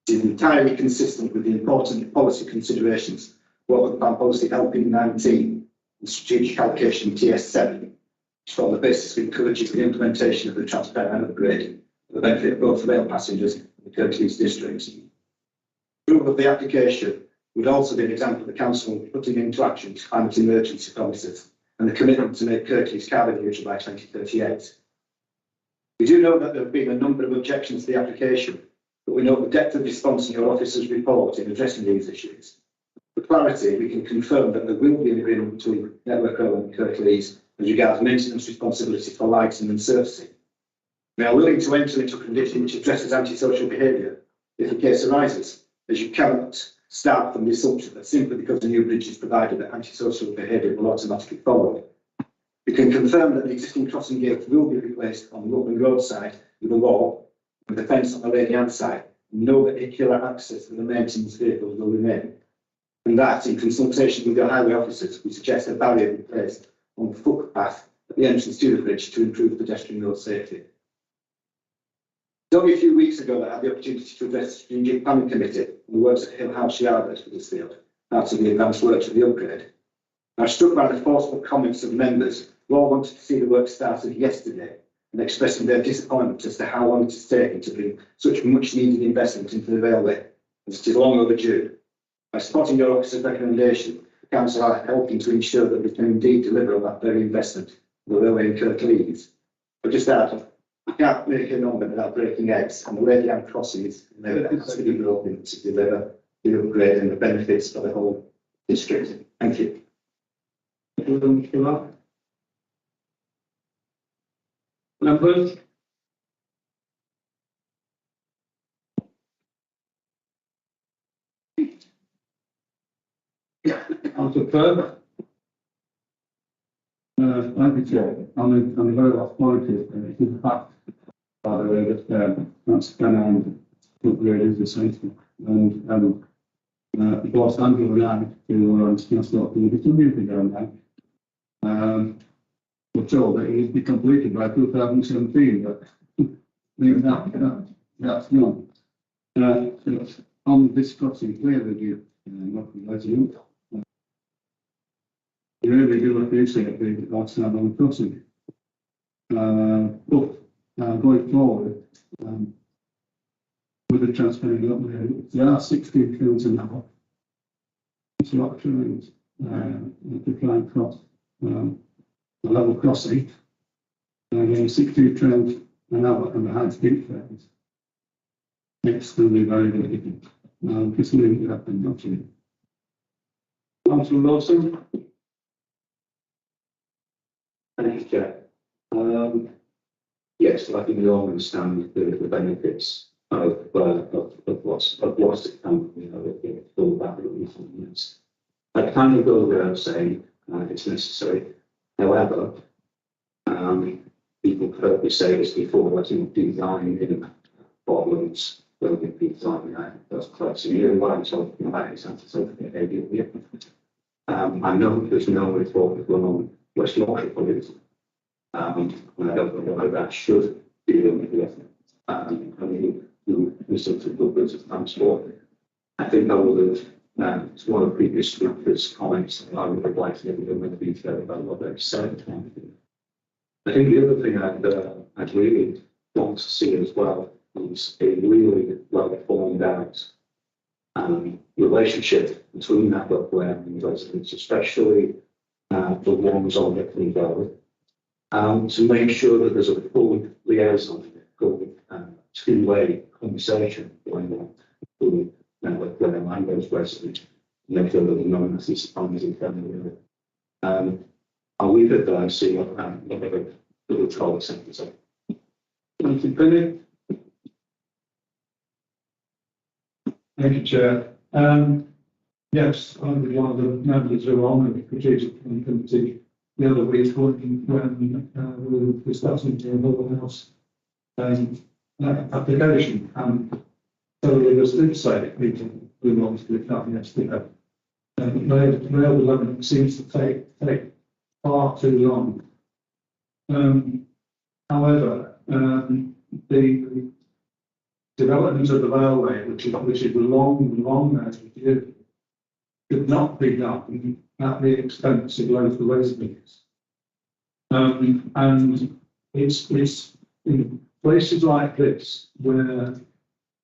It is entirely consistent with the important policy considerations brought by policy LP19 and strategic allocation TS7, which form the basis of encouraging the implementation of the Transpennine upgrade for the benefit of both rail passengers and the Kirklees districts. Approval of the application would also be an example of the Council putting into action climate emergency promises and the commitment to make Kirklees carbon neutral by 2038. We do know that there have been a number of objections to the application, but we note the depth of response in your officer's report in addressing these issues. For clarity, we can confirm that there will be an agreement between Network Rail and Kirklees as regards maintenance responsibility for lighting and surfacing. We are willing to enter into a condition which addresses antisocial behaviour if the case arises, as you cannot start from the assumption that simply because a new bridge is provided that antisocial behaviour will automatically follow. We can confirm that the existing crossing gate will be replaced on the open road side with a wall, with a fence on the lady-hand side, and no vehicular access for the maintenance vehicles will remain. And that, in consultation with your highway officers, we suggest a barrier be placed on the footpath at the entrance to the bridge to improve pedestrian road safety. It was only a few weeks ago that I had the opportunity to address the Strategic Planning Committee on the works at Hill House Yard at Huddersfield, out of the advanced works of the upgrade. I was struck by the forceful comments of members who all wanted to see the work started yesterday and expressing their disappointment as to how long it has taken to bring such much needed investment into the railway, as it is long overdue. By supporting your officer's recommendation, the Council are helping to ensure that we can indeed deliver on that very investment in the railway in Kirklees. But just that, I can't make an omelette without breaking eggs, and the lady-hand crossings has to be broken to deliver the upgrade and the benefits for the whole district. Thank you. Members? Councillor Furber. Thank you, Chair. I'm a very last point here. It's in fact, by the way, that that's and Footbridge is the same thing. And Los Angeles ran to Councillor to the community down there. We're told that it will be completed by 2017, but even that's not. On this crossing clearly you not realising. You really do appreciate the last time on the crossing. But going forward, with the transferring up there are 16 fields an hour. It's a lot of trains to try and cross a level crossing. 16 trains an hour and the high speed trains. It's going to be very difficult. Just leaving it up and not to. Councillor Lawson. Thank you, Chair. Yes, I think we all understand the benefits of what's to come, with full battery recent. I kind of go without saying it's necessary. However, people purposely say this before, I think design in problems will be design those close. And you're right, talking about it's something I know there's no report going on West Yorkshire for it. And I don't know whether that should be with it. I mean, there's something good bits of transport. I think I would have, it's one of the previous speakers' comments, I would have liked to get a bit more detail about what they've said. I think the other thing I'd really want to see as well is a really well formed out relationship between that local area and residents, especially the ones on the clean road, to make sure that there's a full liaison, good two-way conversation going on with where land goes residents, make sure that there's no messy findings in family. I'll leave it there and see what the little trolley centres are. Thank you, Penny. Thank you, Chair. Yes, I'm one of the members who are on the strategic committee the other week when we were discussing the Woollen House application. And so it was did say people who wanted to become yesterday. Rail development seems to take far too long. However, the development of the railway, which is long overdue, should not be done at the expense of local residents. And it's in places like this where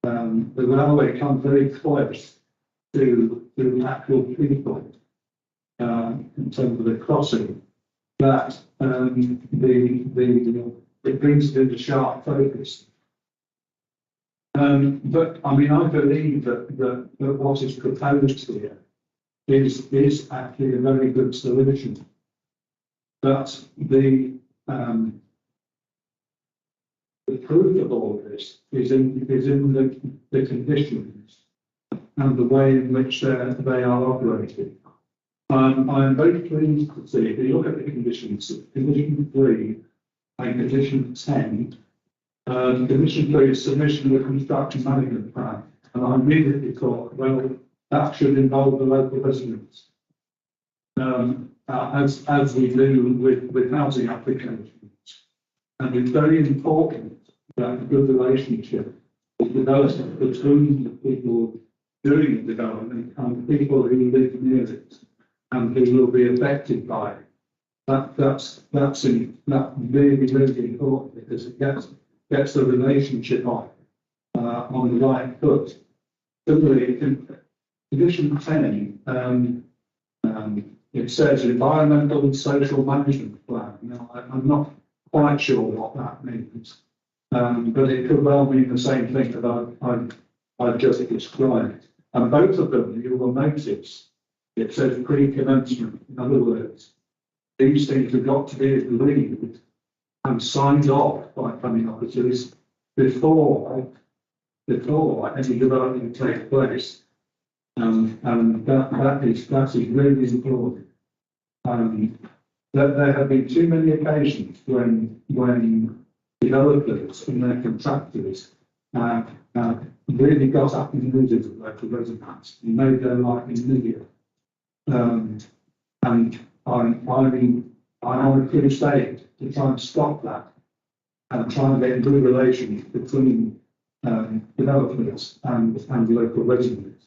the railway comes very close to actual people in terms of the crossing, that it brings it into sharp focus. But I mean, I believe that what is proposed here is actually a very good solution. But the proof of all this is in the conditions and the way in which they are operated. I am very pleased to see, if you look at the conditions, condition 3 and condition 10, condition 3 is submission of the construction management plan. And I immediately thought, well, that should involve the local residents, as we do with housing applications. And it's very important that a good relationship is developed between the people doing the development and the people who live near it and who will be affected by it. That's really, really important because it gets the relationship on the right foot. Similarly, in condition 10, it says environmental and social management plan. Now, I'm not quite sure what that means, but it could well mean the same thing that I've just described. And both of them, you will notice, it says pre-commencement. In other words, these things have got to be agreed and signed off by planning officers before any development takes place. And that is really important. That there have been too many occasions when developers and their contractors really got up in the middle of local residents and made their life miserable. And I'm on a crusade to try and stop that and try and get good relations between developers and local residents.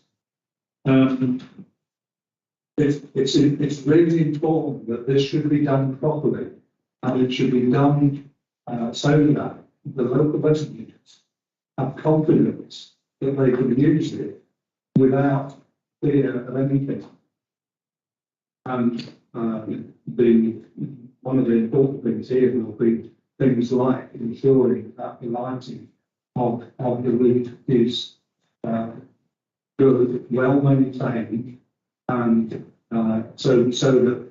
It's really important that this should be done properly, and it should be done so that the local residents have confidence that they can use it without fear of anything. And one of the important things here will be things like ensuring that the lighting of the route is good, well maintained, and so that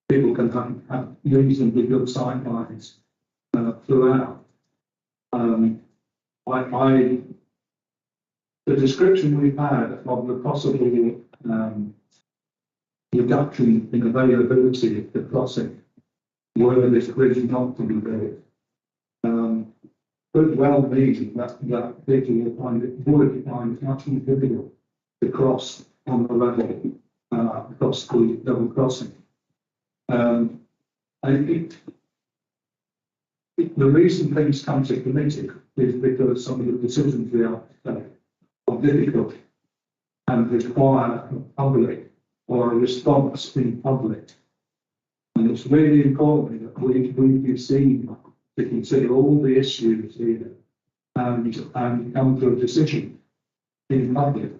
people can have reasonably good sight lines throughout. The description we've had of the possible reduction in availability of the crossing were this bridge not to be built could well mean that people would find it much more difficult to cross on the level across the level crossing. The reason things come to committee is because some of the decisions we have to take are difficult and require a public or a response in public. And it's really important that we be seen to consider all the issues here and come to a decision in public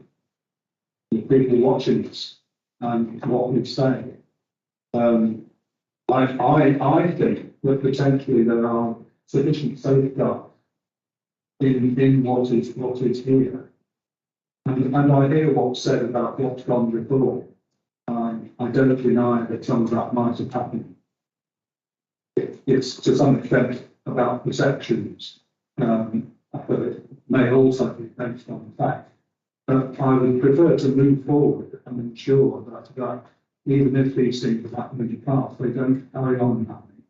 with people watching us and what we say. I think that potentially there are sufficient safeguards in what is here. And I hear what's said about what's gone before. I don't deny that some of that might have happened. It's to some extent about perceptions, but it may also be based on fact. But I would prefer to move forward and ensure that even if these things happen in the past, they don't carry on happening.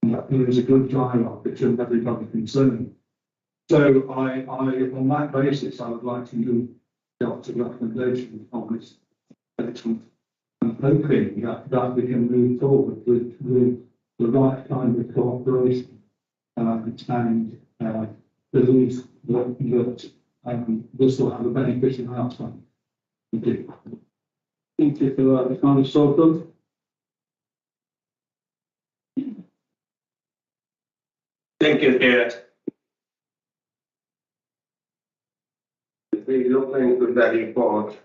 And that there is a good dialogue between everybody concerned. So on that basis, I would like to move the recommendation on this section. I'm hoping that we can move forward with the right kind of cooperation and believe that this will have a beneficial outcome. Thank you. Thank you for that, Councillor Sultan. Thank you, Chair. If we look into the report,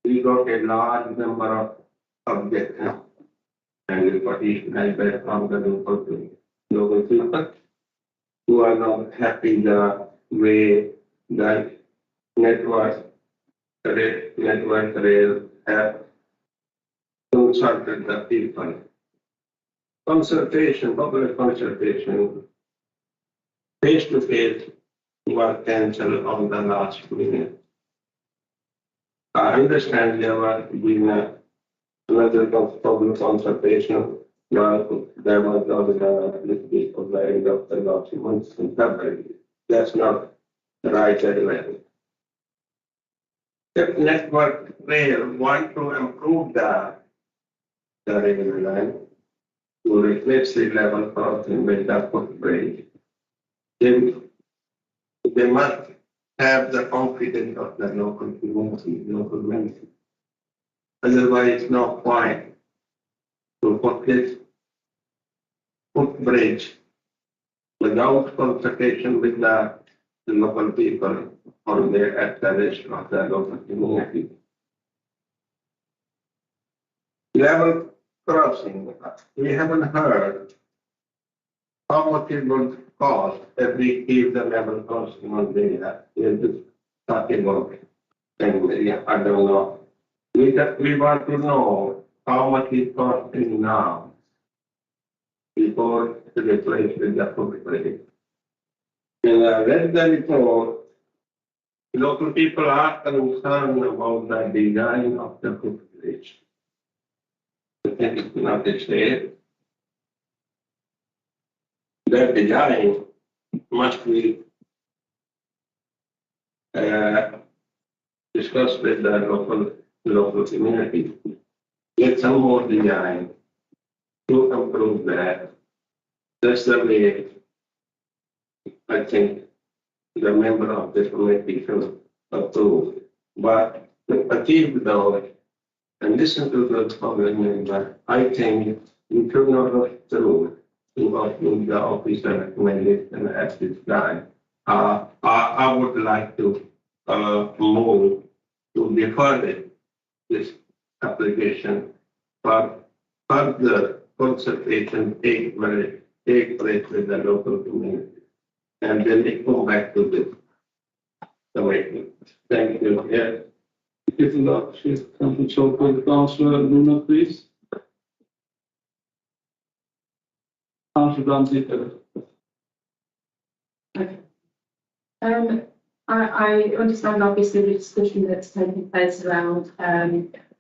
we got a large number of objections and petitions from the local people who are not happy the way that network rail have consulted the people. Consultation, public consultation, face to face was cancelled on the last minute. I understand there was been another public consultation. There was a little bit of the end of the last month in February. That's not the right level. If network rail want to improve the rail line to replace the level crossing with the footbridge, they must have the confidence of the local community, local management. Otherwise, no point to put this footbridge without consultation with the local people on the explanation of the local community. Level crossing, we haven't heard how much it would cost if we keep the level crossing on the talking about. And I don't know. We want to know how much it costing now before to replace with the footbridge. And I read the report local people are concerned about the design of the footbridge. That is not the state. The design must be discussed with the local community. Get some more design to improve that. That's the way I think the member of the committee should approve. But to achieve though, and listen to the public member, I think we should not rush through to what the officer recommended and at this time. I would like to move to defer this application, but further consultation take place with the local community, and then they come back to this committee. Thank you. Yeah. If not, Councillor Chalfont, Councillor Luna, please. Councillor Ramsey. I understand obviously the discussion that's taking place around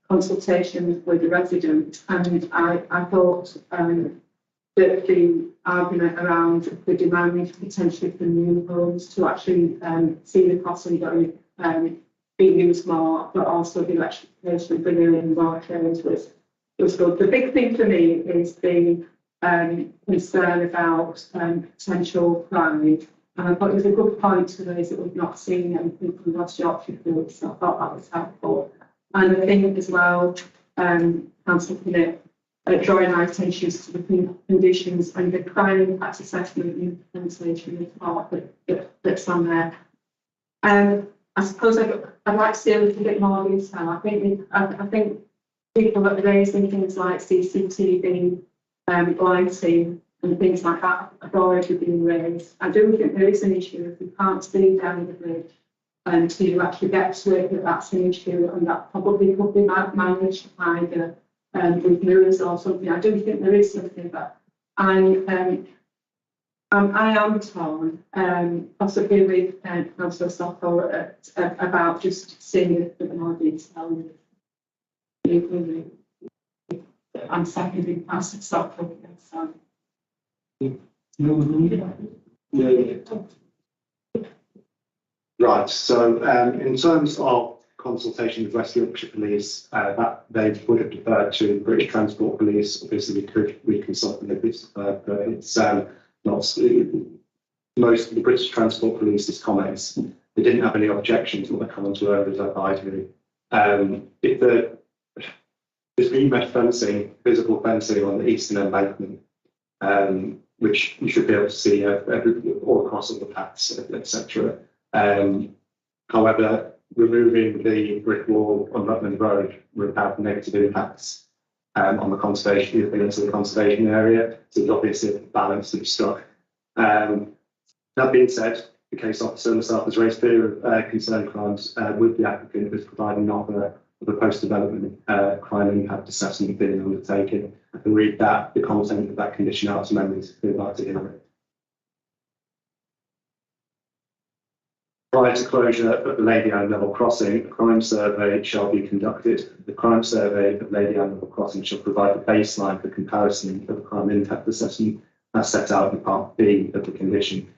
consultation with the resident, and I thought that the argument around the demand potentially for new homes to actually see the crossing going being used more, but also the electrification for new and more areas was good. The big thing for me is the concern about potential crime. And I thought it was a good point to raise that we've not seen anything from West Yorkshire Field, so I thought that was helpful. And I think as well, Councillor Pinnett, drawing our attention to the conditions and the crime impact assessment implementation report that's on there. I suppose I'd like to see a little bit more detail. I think people that are raising things like CCTV, lighting, and things like that have already been raised. I do think there is an issue if we can't see down the bridge and to actually get to it that that's an issue, and that probably could be managed either with mirrors or something. I do think there is something, but I am torn, possibly with Councillor Stockwell about just seeing it with more detail. I'm seconding Councillor Stockwell. So. Right, so in terms of consultation with West Yorkshire Police, that they would have deferred to British Transport Police. Obviously, we could reconsult them if it's deferred, but it's not most of the British Transport Police's comments. They didn't have any objections. What their comments were was advisory. If there's been fencing, physical fencing on the eastern embankment, which you should be able to see all across all the paths, etc. However, removing the brick wall on Rutland Road would have negative impacts on the conservation, into the conservation area. So it's obviously a balance that's struck. That being said, the case officer himself has raised fear of concerned crimes with the applicant who's providing an offer of a post-development crime impact assessment being undertaken. I can read that, the content of that condition out to members who would like to hear it. Prior to closure of the Lady Anne level crossing, a crime survey shall be conducted. The crime survey of Lady Anne level crossing shall provide a baseline for comparison of the crime impact assessment as set out in Part B of the condition.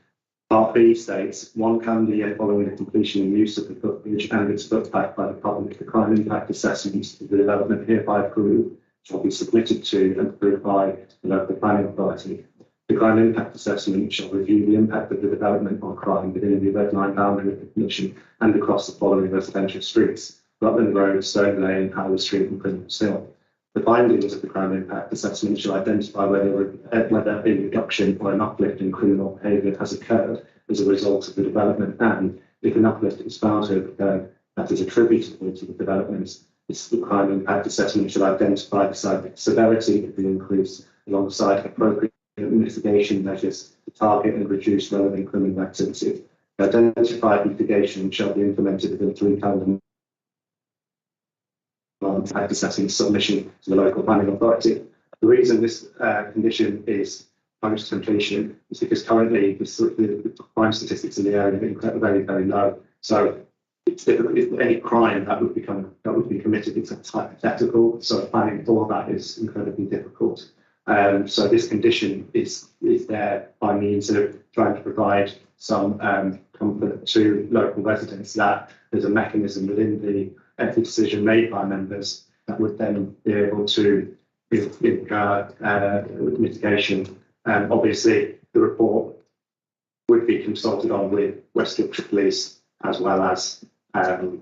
Part B states, 1 calendar year following the completion and use of the footbridge and its footpath by the public, the crime impact assessments of the development hereby approved shall be submitted to and approved by the local planning authority. The crime impact assessment shall review the impact of the development on crime within the red line boundary of the commission and across the following residential streets: Rutland Road, Stone Lane, Howard Street, and Primrose Hill. The findings of the crime impact assessment shall identify whether a reduction or an uplift in criminal behaviour has occurred as a result of the development, and if an uplift is found to have occurred that is attributable to the development, the crime impact assessment shall identify the severity of the increase alongside appropriate mitigation measures to target and reduce relevant criminal activity. The identified mitigation shall be implemented within 3 calendar months after assessing submission to the local planning authority. The reason this condition is post completion is because currently the crime statistics in the area are very, very low. So it's difficult. If any crime that would be committed, it's hypothetical. So planning for that is incredibly difficult. So this condition is there by means of trying to provide some comfort to local residents that there's a mechanism within every decision made by members that would then be able to mitigation. Obviously, the report would be consulted on with West Yorkshire Police as well as the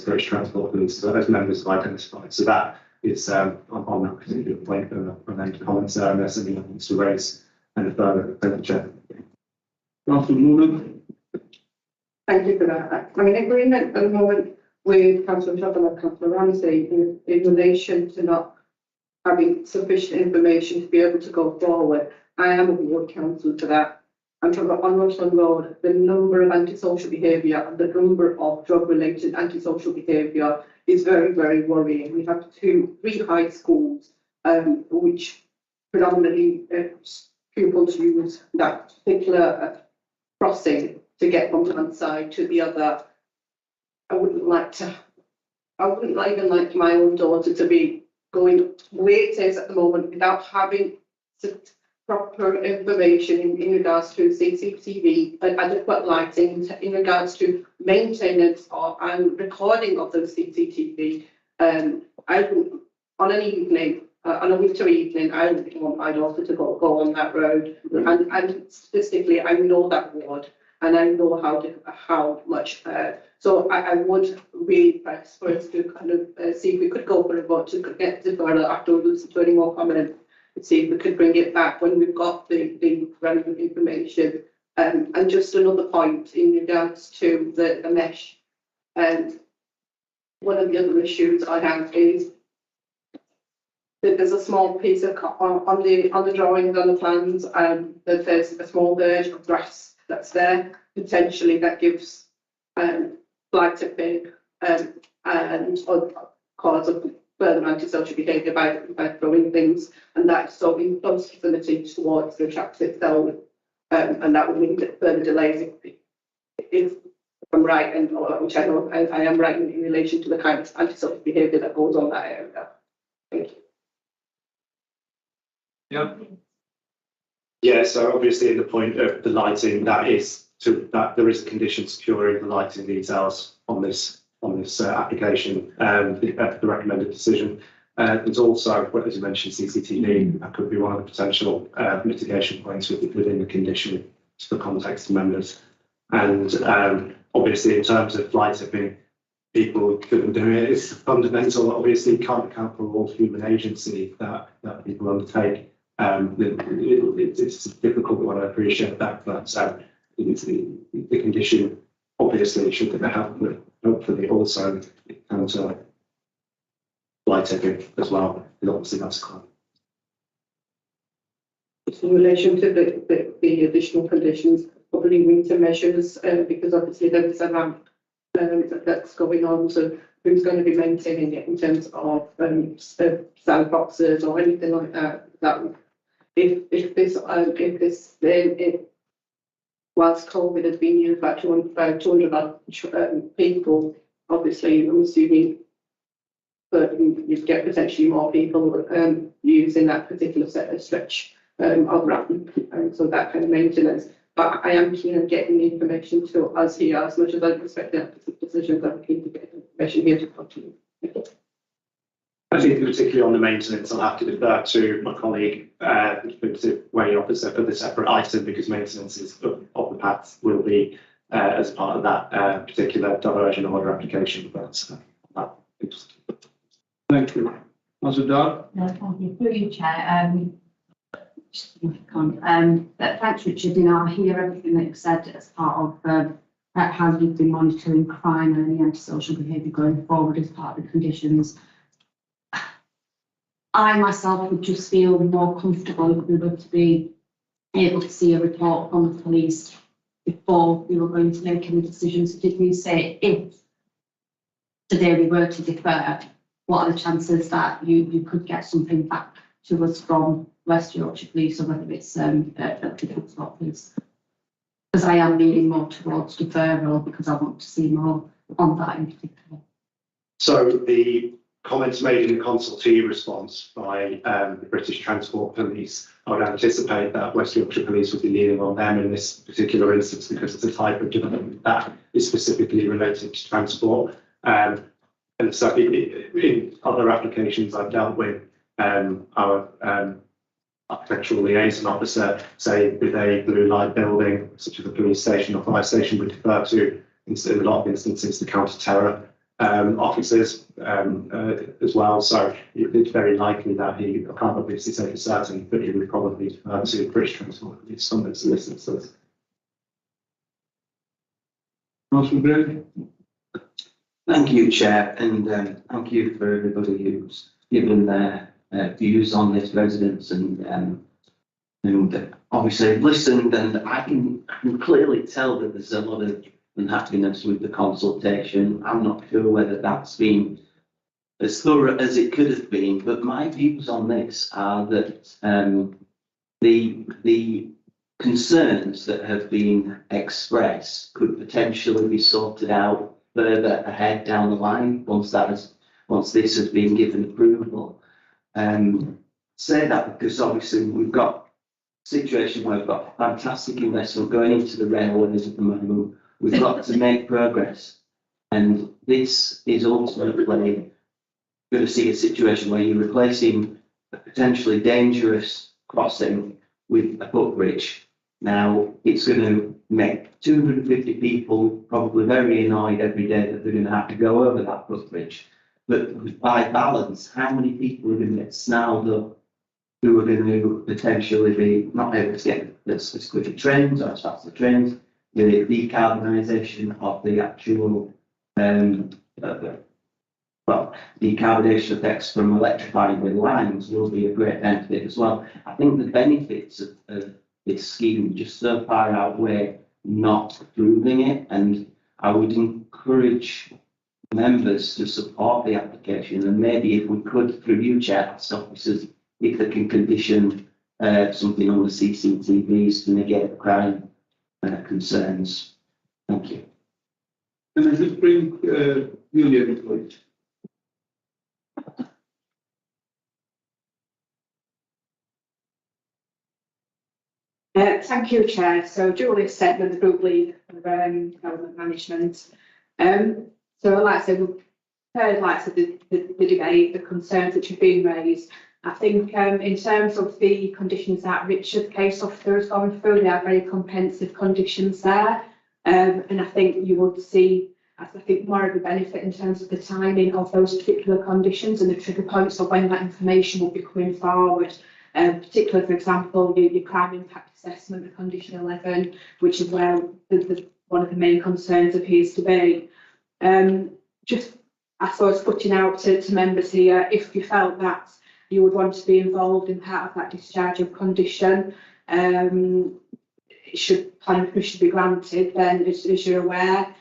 British Transport Police, as members have identified. So that is on that particular point, and then comments there unless anyone wants to raise any further. Councillor Woollen. Thank you for that. I'm in agreement at the moment with Councillor Shotton and Councillor Ramsey in relation to not having sufficient information to be able to go forward. I am a ward councillor for that. I'm talking about on Rushland Road, the number of antisocial behaviour and the number of drug-related antisocial behaviour is very, very worrying. We have 3 high schools, which predominantly pupils use that particular crossing to get from one side to the other. I wouldn't even like my own daughter to be going the way it is at the moment without having proper information in regards to CCTV, adequate lighting, in regards to maintenance and recording of those CCTV. On an evening, on a winter evening, I wouldn't want my daughter to go on that road. And statistically, I know that ward, and I know how much. So I would really press for us to kind of see if we could go for a vote to get deferral after we listen to any more comments. See if we could bring it back when we've got the relevant information. And just another point in regards to the mesh. One of the other issues I have is that there's a small piece of on the drawings, on the plans, that there's a small verge of grass that's there. Potentially that gives flight to pig and cause of further antisocial behaviour by throwing things, and that's so in close vicinity towards the tracks itself, and that would mean further delays if I'm right, and which I know I am right in relation to the kind of antisocial behaviour that goes on that area. Thank you. Yeah. Yeah, so obviously in the point of the lighting, that there is a condition securing the lighting details on this application, the recommended decision. There's also, as you mentioned, CCTV. That could be one of the potential mitigation points within the condition for context to members. And obviously, in terms of flight tipping, people couldn't do it. It's fundamental. Obviously, you can't account for all human agency that people undertake. It's a difficult one. I appreciate that, but the condition obviously should help with. Hopefully also counter flight tipping as well, and obviously that's crime. In relation to the additional conditions, probably winter measures, because obviously there is a ramp that's going on, so who's going to be maintaining it in terms of sandboxes or anything like that? That if whilst COVID has been used by 200 people, obviously I'm assuming that you'd get potentially more people using that particular stretch of ramp, and so that kind of maintenance. But I am keen on getting the information to us here, as much as I respect the decisions. I'm keen to get information here to continue. I think particularly on the maintenance, I'll have to defer to my colleague, the weighing officer for the separate item, because maintenance of the path will be as part of that particular diversion order application. But thank you. Councillor Dodd. No, thank you. Through you, Chair. Thanks, Richard. I hear everything that you've said as part of how you've been monitoring crime and any antisocial behaviour going forward as part of the conditions. I myself would just feel more comfortable if we were to be able to see a report from the police before we were going to make any decisions. Did you say if today we were to defer, what are the chances that you could get something back to us from West Yorkshire Police, or whether it's the Transport Police? Because I am leaning more towards deferral, because I want to see more on that in particular. So the comments made in the consultee response by the British Transport Police, I would anticipate that West Yorkshire Police would be leaning on them in this particular instance because it's a type of development that is specifically related to transport. And so in other applications I've dealt with, our architectural liaison officer, say with a blue light building, such as a police station or fire station, would refer to, in a lot of instances, the counter-terror officers as well. So it's very likely that he, I can't obviously say for certain, but he would probably refer to British Transport in some instances. Thank you, Chair, and thank you for everybody who's given their views on this residence and obviously listened, and I can clearly tell that there's a lot of unhappiness with the consultation. I'm not sure whether that's been as thorough as it could have been, but my views on this are that the concerns that have been expressed could potentially be sorted out further ahead down the line once this has been given approval. Say that because obviously we've got a situation where we've got fantastic investment going into the railways at the moment. We've got to make progress, and this is ultimately going to see a situation where you're replacing a potentially dangerous crossing with a footbridge. Now, it's going to make 250 people probably very annoyed every day that they're going to have to go over that footbridge. But by balance, how many people are going to get snarled up who are going to potentially be not able to get as quick a trains or as fast as trains? The decarbonisation of the actual, decarbonisation effects from electrifying the lines will be a great benefit as well. I think the benefits of this scheme just so far outweigh not approving it, and I would encourage members to support the application, and maybe if we could, through you, Chair, officers, if they can condition something on the CCTVs to negate the crime concerns. Thank you. Can I just bring Julia into it? Thank you, Chair. So Julia Sedman, the Group Lead for Development Management. So like I said, we've heard the debate, the concerns which have been raised. I think in terms of the conditions that Richard, case officer, has gone through, they are very comprehensive conditions there. And I think you would see, I think, more of a benefit in terms of the timing of those particular conditions and the trigger points of when that information will be coming forward. Particularly, for example, your crime impact assessment, the condition 11, which is where one of the main concerns appears to be. Just, I suppose, putting out to members here, if you felt that you would want to be involved in part of that discharge of condition, should planning permission be granted, then as you're aware,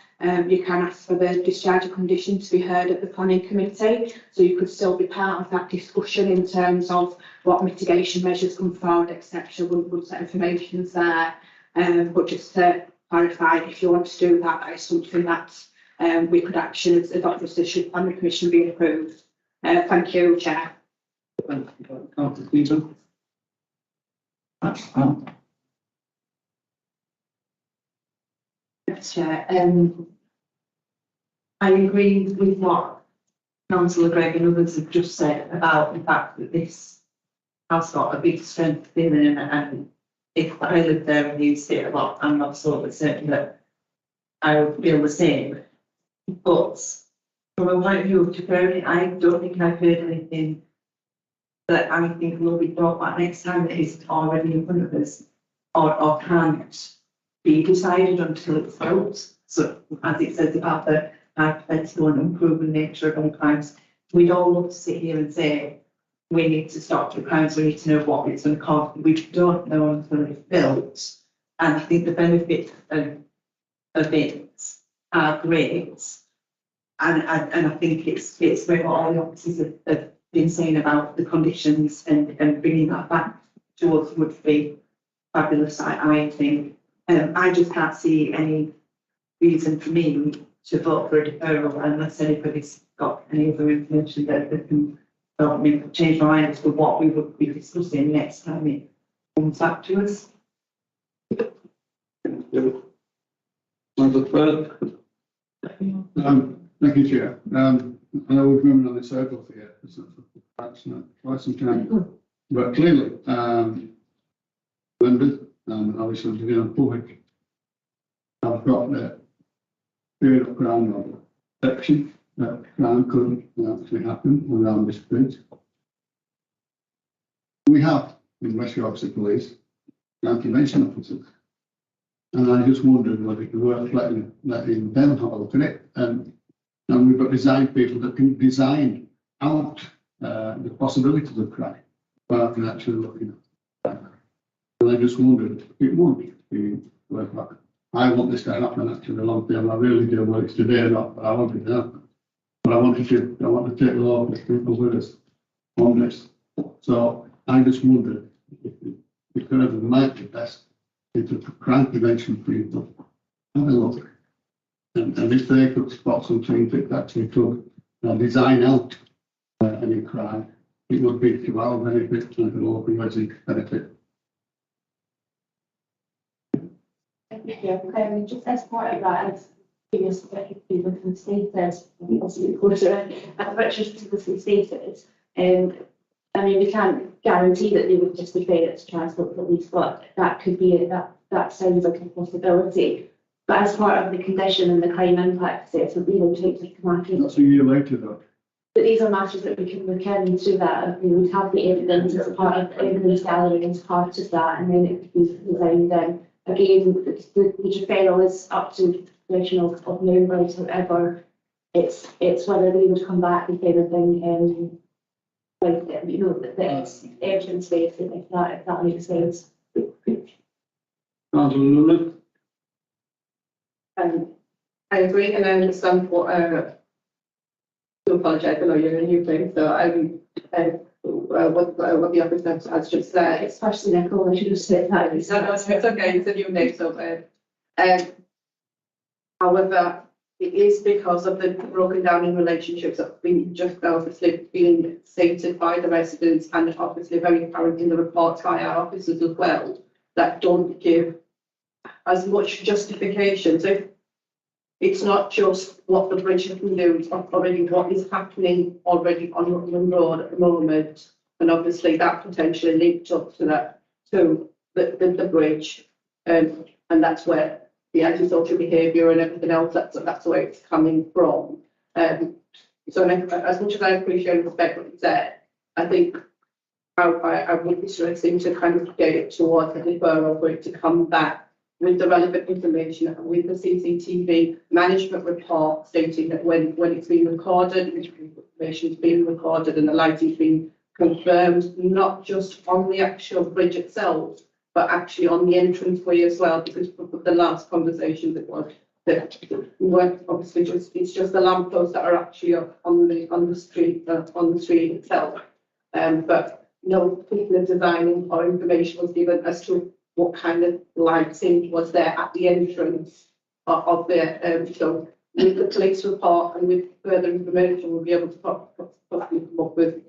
you can ask for the discharge of condition to be heard at the planning committee. So you could still be part of that discussion in terms of what mitigation measures come forward, etc. Once that information is there. But just to clarify, if you want to do that, that is something that we could action as officers should planning permission be approved. Thank you, Chair. Thank you, Councillor Cleveland. Chair, I agree with what Councillor Gregg and others have just said about the fact that this has got a big strength in it, and if I lived there and used it a lot, I'm not absolutely certain that I would feel the same. But from a point of view of deferring, I don't think I've heard anything that I think will be brought back next time that isn't already in front of us or can't be decided until it's built. So as it says about the hypothetical and unproven nature of all crimes, we'd all love to sit here and say we need to stop the crimes, we need to know what it's going to cost. We don't know until it's built. And I think the benefits of it are great. And I think it's what all the officers have been saying about the conditions and bringing that back to us would be fabulous, I think. I just can't see any reason for me to vote for a deferral unless anybody's got any other information that they can help me change my mind as to what we would be discussing next time it comes back to us. Thank you, Chair. I know we've been on this circle for years, perhaps not quite some time, but clearly, members, obviously, the public have got the period of ground on protection that crime could actually happen around this bridge. We have in West Yorkshire Police anti-mention officers, and I just wondered whether it was worth letting them have a look at it. And we've got design people that can design out the possibilities of crime rather than actually looking at that. And I just wondered if it would be worth it. I want this to happen actually a long time. I really do, whether it's today or not, but I want it to happen. But I want to take the law with people with us on this. So I just wondered if we could have might be best into crime prevention people. Have a look. And if they could spot something that actually could design out any crime, it would be to our benefit and the local resident benefit. Just as part of that, as previously people stated, obviously closer, as Richard previously stated, I mean, we can't guarantee that they would just defer it to Transport Police, but that could be that sounds like a possibility. But as part of the condition and the crime impact assessment, we will take to come after. That's a year later, though. But these are matters that we can look into that. We would have the evidence as part of the evidence gathering as part of that, and then it could be designed in. Again, the deferral is up to the question of members, however, it's whether they would come back with anything, like, you know, that it's evidence based, if that makes sense. I agree, and I understand what, to apologise, I know you're a new thing, so what the officer has just said. Especially Nicole, I should have said that. It's okay, it's a new name, so, however, it is because of the broken down in relationships that have been just obviously being stated by the residents and obviously very apparent in the reports by our officers as well, that don't give as much justification. So it's not just what the bridge can do, it's already what is happening already on Woollen Road at the moment. And obviously that potentially linked up to that, to the bridge. And that's where the antisocial behaviour and everything else, that's where it's coming from. So as much as I appreciate and respect what you said, I think I would be stressing to kind of get it towards a deferral for it to come back with the relevant information and with the CCTV management report stating that when it's been recorded, which information is being recorded and the lighting's been confirmed, not just on the actual bridge itself, but actually on the entranceway as well, because of the last conversation that was that we weren't obviously it's just the lampposts that are actually up on the street itself. But no particular design or information was given as to what kind of lighting was there at the entrance of the so with the police report and with further information we'll be able to possibly come up with.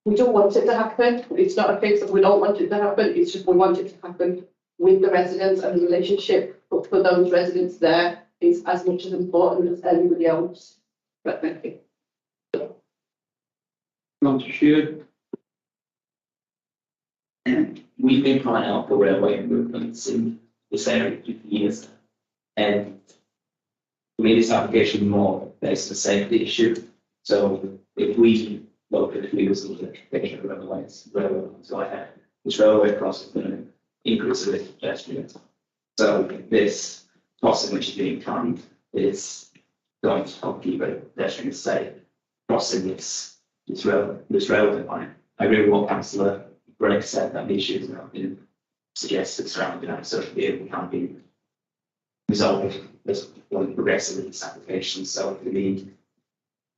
We don't want it to happen. It's not a case of we don't want it to happen. It's just we want it to happen with the residents, and the relationship for those residents there is as much as important as anybody else. But thank you. Want to share? We've been trying out for railway improvements in this area for years, and we made this application more based on a safety issue. So if we look at the was looking at railway, so I had this railway crossing is going to increase the risk of pedestrians. So this crossing which is being planned is going to help keep pedestrians safe crossing this railway line. I agree with what Councillor Greg said, that the issues that have been suggested surrounding that social vehicle can be resolved as we progress in this application. So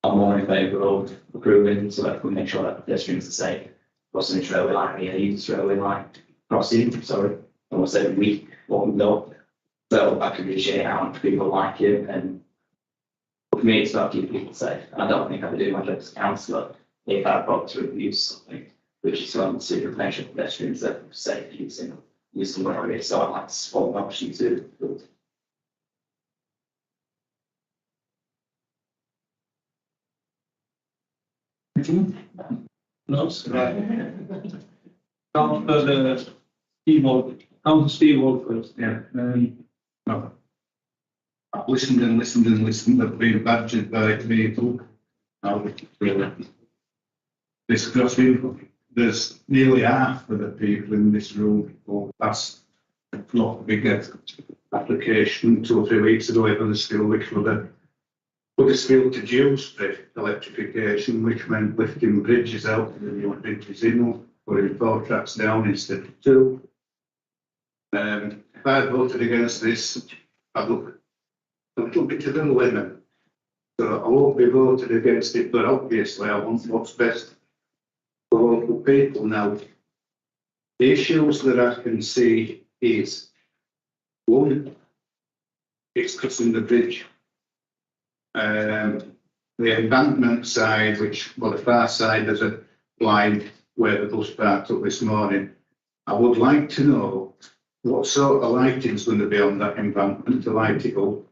I'm more in favour of approving so that we make sure that pedestrians are safe crossing this railway line. Yeah, use this railway line crossing, sorry, almost every week, what we know. So I can appreciate how much people like it, and For me, it's about keeping people safe. I don't think I would do my job as a councillor if I brought to review something which is on the information pedestrians that are safe using the area. So I'd like to support the option to. No, Councillor Steve first. Yeah. No. I've listened and listened and listened. I've been badgered by people. Discussing. There's nearly half of the people in this room who passed a lot bigger application 2 or 3 weeks ago for the skill which were the skill to use the electrification, which meant lifting bridges out and the new bridges in, putting 4 tracks down instead of 2. If I voted against this, I'd look a little bit to the limit. So I won't be voted against it, but obviously I want what's best for local people. Now, the issues that I can see is, one, it's crossing the bridge. The embankment side, the far side, there's a blind where the bus parked up this morning. I would like to know what sort of lighting is going to be on that embankment to light it up.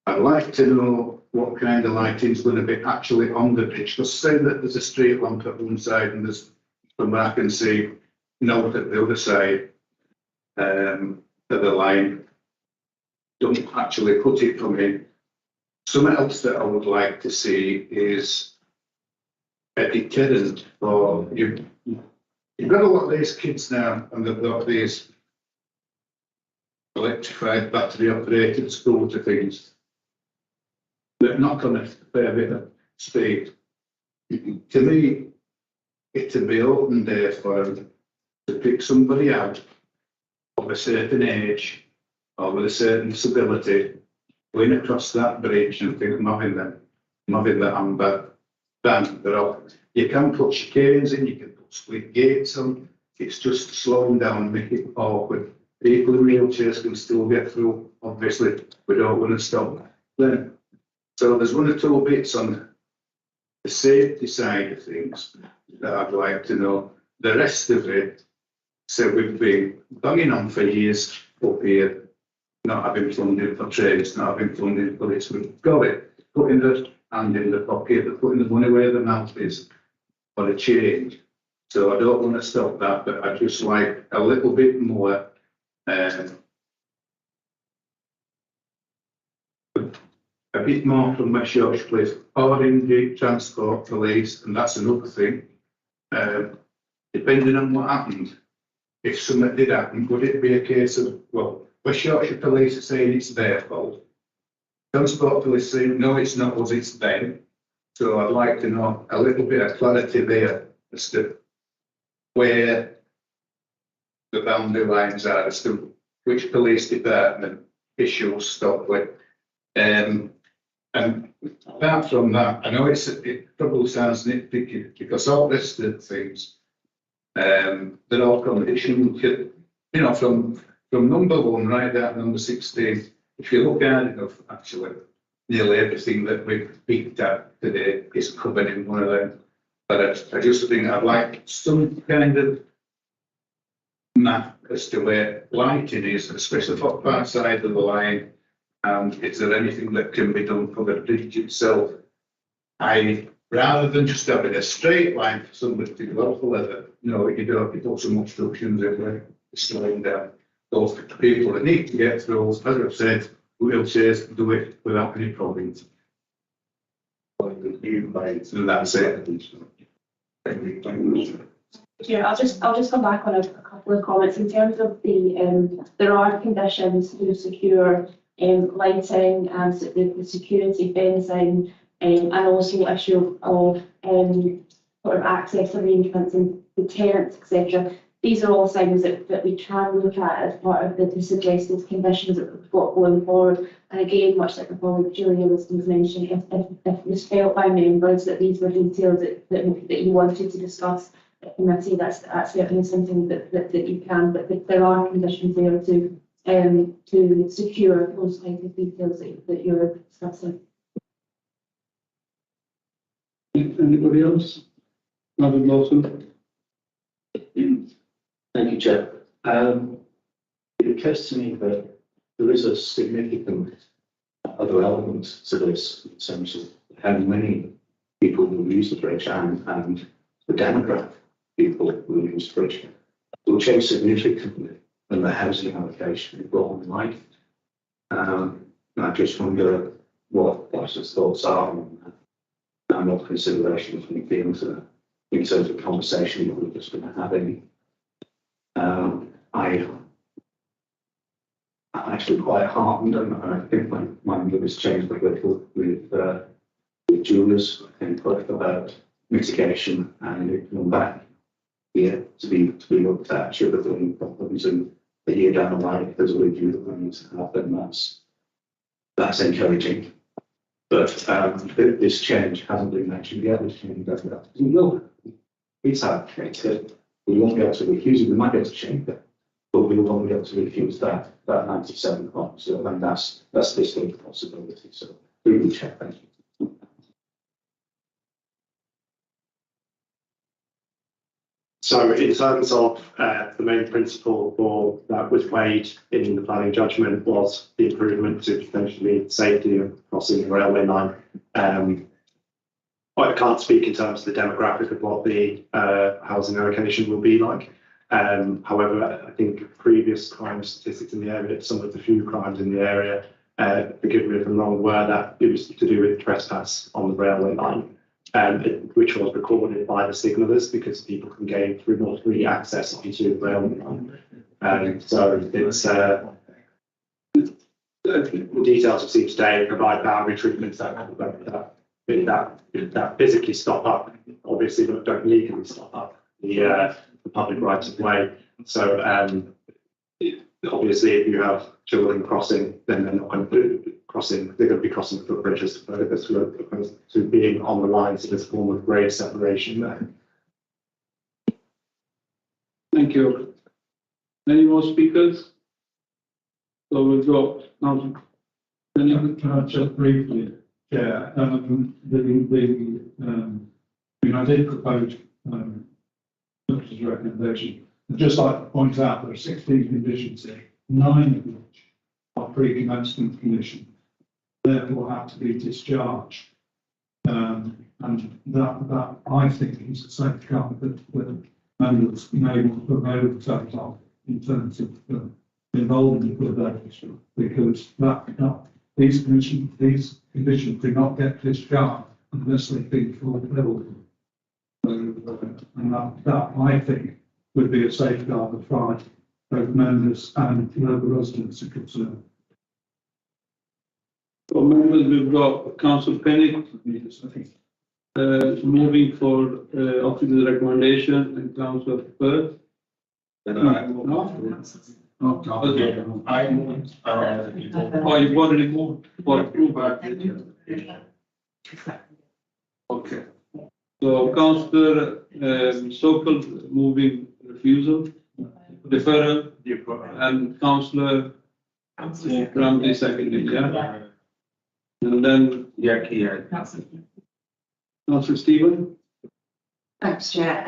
I'd like to know what kind of lighting is going to be actually on the bridge. Because say that there's a street lamp at one side and there's, from what I can see, no at the other side of the line. Don't actually put it from in. Something else that I would like to see is a deterrent for you. You've got a lot of these kids now, and they've got these electrified battery operated scooter things that knock on a fair bit of speed. To me, it'd be open day for them to pick somebody out of a certain age or with a certain disability, going across that bridge and think I'm having the amber band. You can put chicanes in, you can put split gates on. It's just to slow them down and make it awkward. People in wheelchairs can still get through. Obviously, we don't want to stop them. So there's 1 or 2 bits on the safety side of things that I'd like to know. The rest of it, so we've been banging on for years up here, not having funding for trades, not having funding for this. We've got it, putting the hand in the pocket, putting the money where the mouth is for a change. So I don't want to stop that, but I just like a little bit more a bit more from West Yorkshire Police or indeed Transport Police, and that's another thing. Depending on what happened, if something did happen, would it be a case of, well, West Yorkshire Police are saying it's their fault, Transport Police saying no, it's not us, it's them. So I'd like to know a little bit of clarity there as to where the boundary lines are, as to which police department issues stop with. And apart from that, I know it probably sounds nitpicky because all this things, they're all conditioned, from number 1 right down to number 16. If you look hard enough, actually, nearly everything that we've picked at today is covered in one of them. But I just think I'd like some kind of map as to where lighting is, especially for far side of the line. And is there anything that can be done for the bridge itself? Rather than just having a straight line for somebody to go off the leather, you don't put some obstructions in there, slowing down. Those people that need to get through, as I've said, wheelchairs do it without any problems. And that's it. Yeah, I'll just come back on a couple of comments in terms of the there are conditions to secure lighting and the security fencing and also issue of sort of access arrangements and deterrents, etc. These are all things that we can look at as part of the suggested conditions that we've got going forward. And again, much like my colleague Julia was mentioning, if it was felt by members that these were details that you wanted to discuss at committee, that's certainly something that you can, but there are conditions there to secure those type of details that you're discussing. Anybody else? Madam Lawson? Thank you, Chair. It occurs to me that there is a significant other element to this in terms of how many people will use the bridge and the demographic people will use the bridge will change significantly when the housing allocation is brought online. I just wonder what Boss's thoughts are on that and what considerations and things in terms of conversation that we're just going to have any. I'm actually quite heartened, and I think my mood has changed a little with Julia's input about mitigation and it coming back here to be looked at should there be any problems in a year down the line if there's a review that we need to have, then that's encouraging. But this change hasn't been mentioned yet. This change doesn't know. It's hard to change it. We won't be able to refuse it. We might be able to change it, but we won't be able to refuse that 97 point. So and that's this big possibility. So we will check. Thank you. So in terms of the main principle for that was weighed in the planning judgment was the improvement to potentially safety of crossing the railway line. I can't speak in terms of the demographic of what the housing allocation will be like. However, I think previous crime statistics in the area, some of the few crimes in the area, forgive me if I'm wrong, were that it was to do with trespass on the railway line. Which was recorded by the signallers because people can gain remotely access onto the railway line. So it's the details you've seen today provide boundary treatments that physically stop up, obviously, but don't legally stop up the public rights of way. So obviously, if you have children crossing, then they're not going to crossing. They're going to be crossing the footbridge as opposed to being on the line. So there's a form of grade separation there. Thank you. Any more speakers? So we'll go now. Just briefly, yeah, I did propose Doctor's recommendation. I'd just like to point out there are 16 conditions here, 9 of which are pre-commencement conditions, therefore have to be discharged. And that I think is a safeguard that members may want to avail themselves of in terms of involvement with those, because these conditions do not get discharged unless they've been fulfilled. And that I think would be a safeguard as far as both members and local residents are concerned. For members, we've got Councillor Pennick moving for officer's recommendation and Councillor Firth. Then I will afterwards. I moved. Oh, you've already moved for approval. Okay. So Councillor Sokol moving refusal, deferral, and Councillor Ramsey seconding, yeah? And then Councillor Stephen? Thanks, Chair.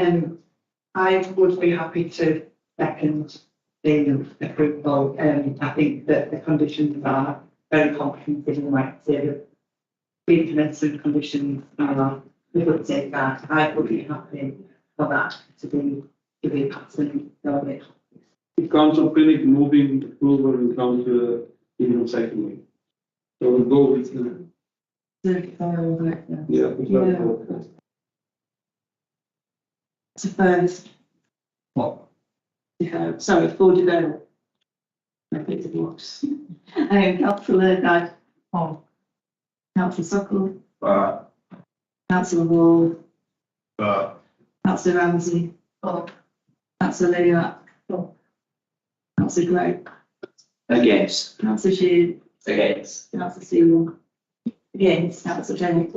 I would be happy to second the approval. I think that the conditions are very comprehensive, and like I say, the pre-commencement conditions are a good safeguard. I would be happy for that to be passed and going. Councillor Pinnick moving approval and Councillor Stephen seconding. So we'll go with yeah. So first. What? Sorry, for development. I picked the blocks. Councillor Dad. Councillor Sokol. Councillor Wall. Councillor Ramsey. Councillor Liliac. Councillor Gray. Against. Councillor Sheard. Against. Councillor Seymour. Against. Councillor Jenny.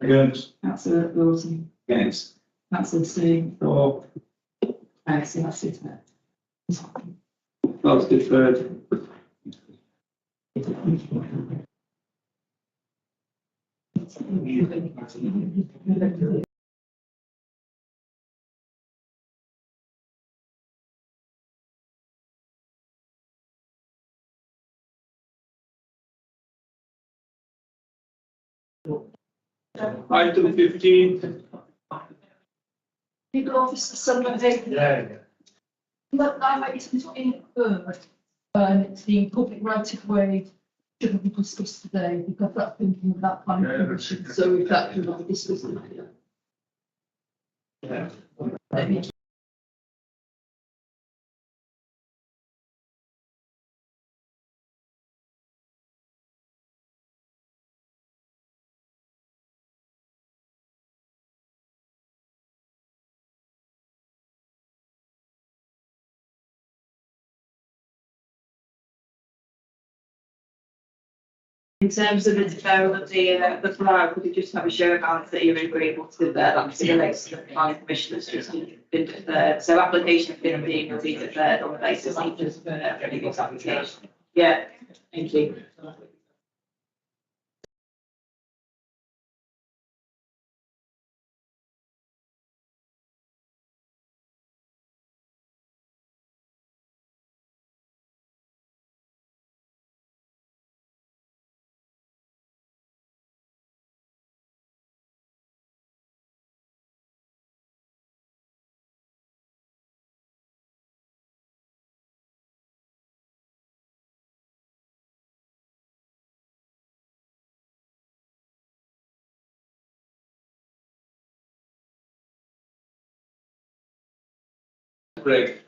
Against. Councillor Lawson. Against. Councillor Steen. That's it. That's deferred. Item 15, Legal officer supplementary. Yeah. Look, it's in third, and it's the public right of way shouldn't be discussed today because that's thinking of that planning commission, so if that can be discussed. Yeah. Let me In terms of the deferral of the flower, could you just have a show of hands that you're agreeable to that relates to the planning commission that's just been deferred? So application 15 will be deferred on the basis of just previous application. Yeah, thank you. Greg.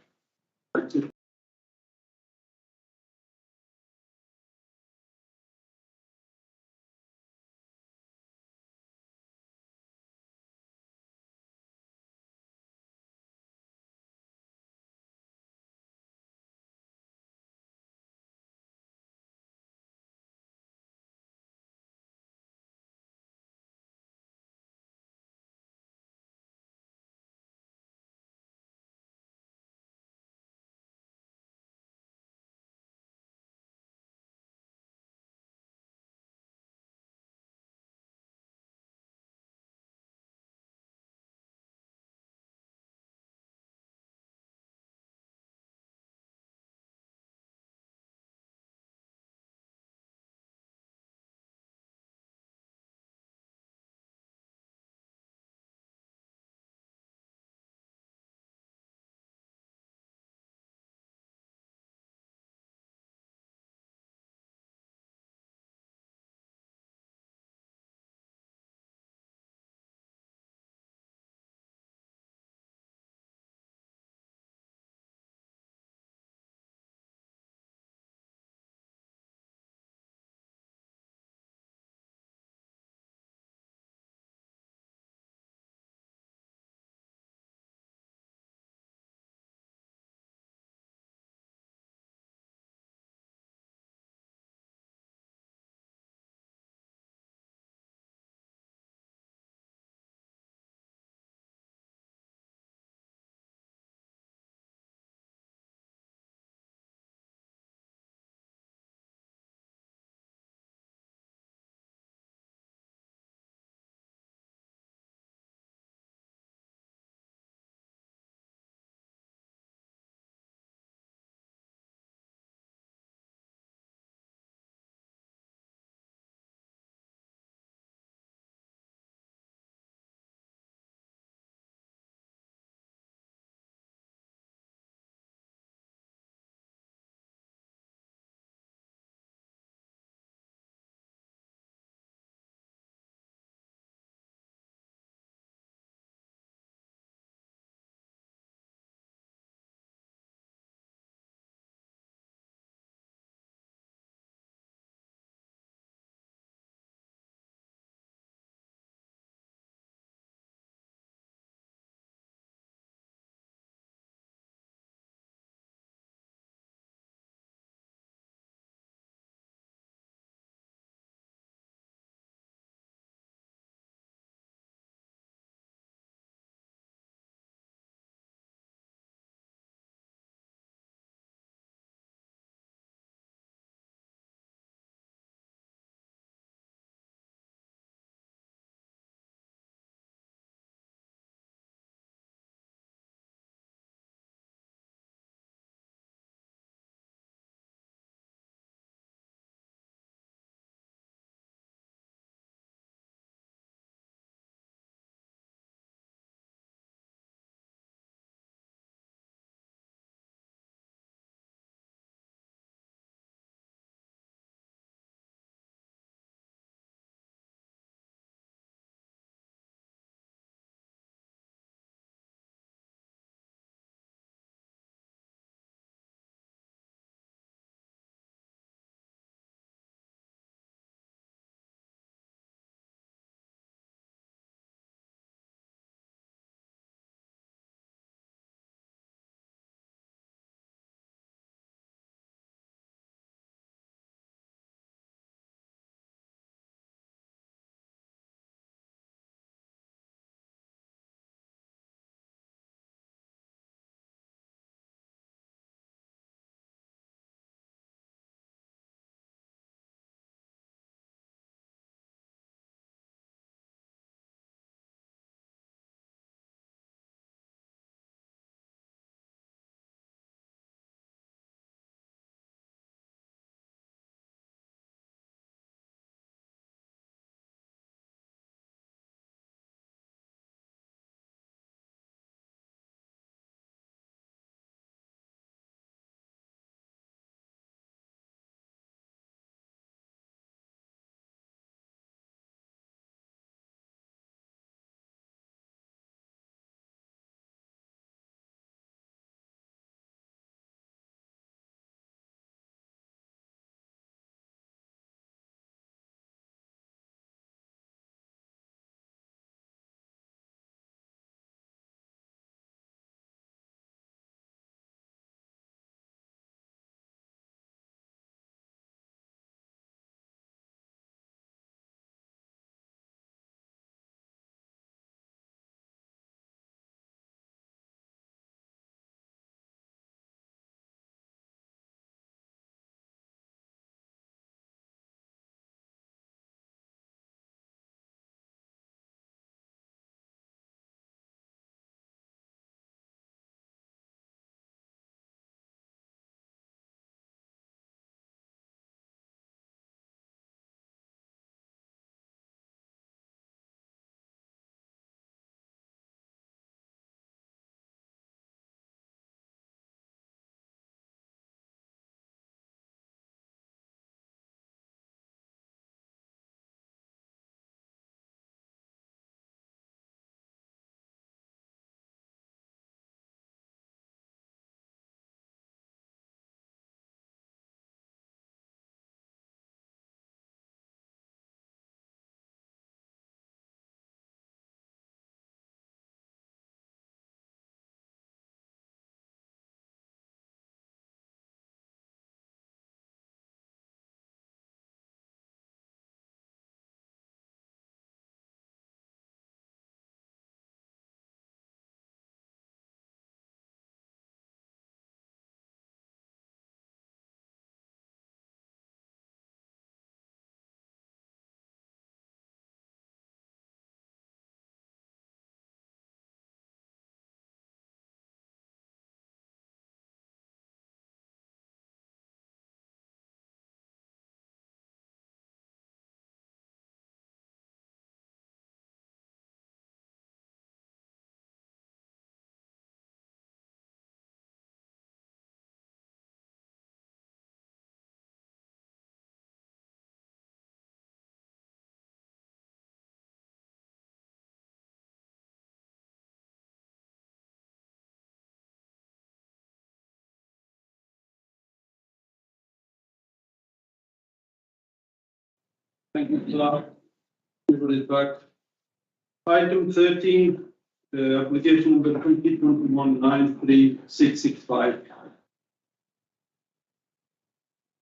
Thank you, Clark. Everybody's back. Item 13, application number 2021-93665.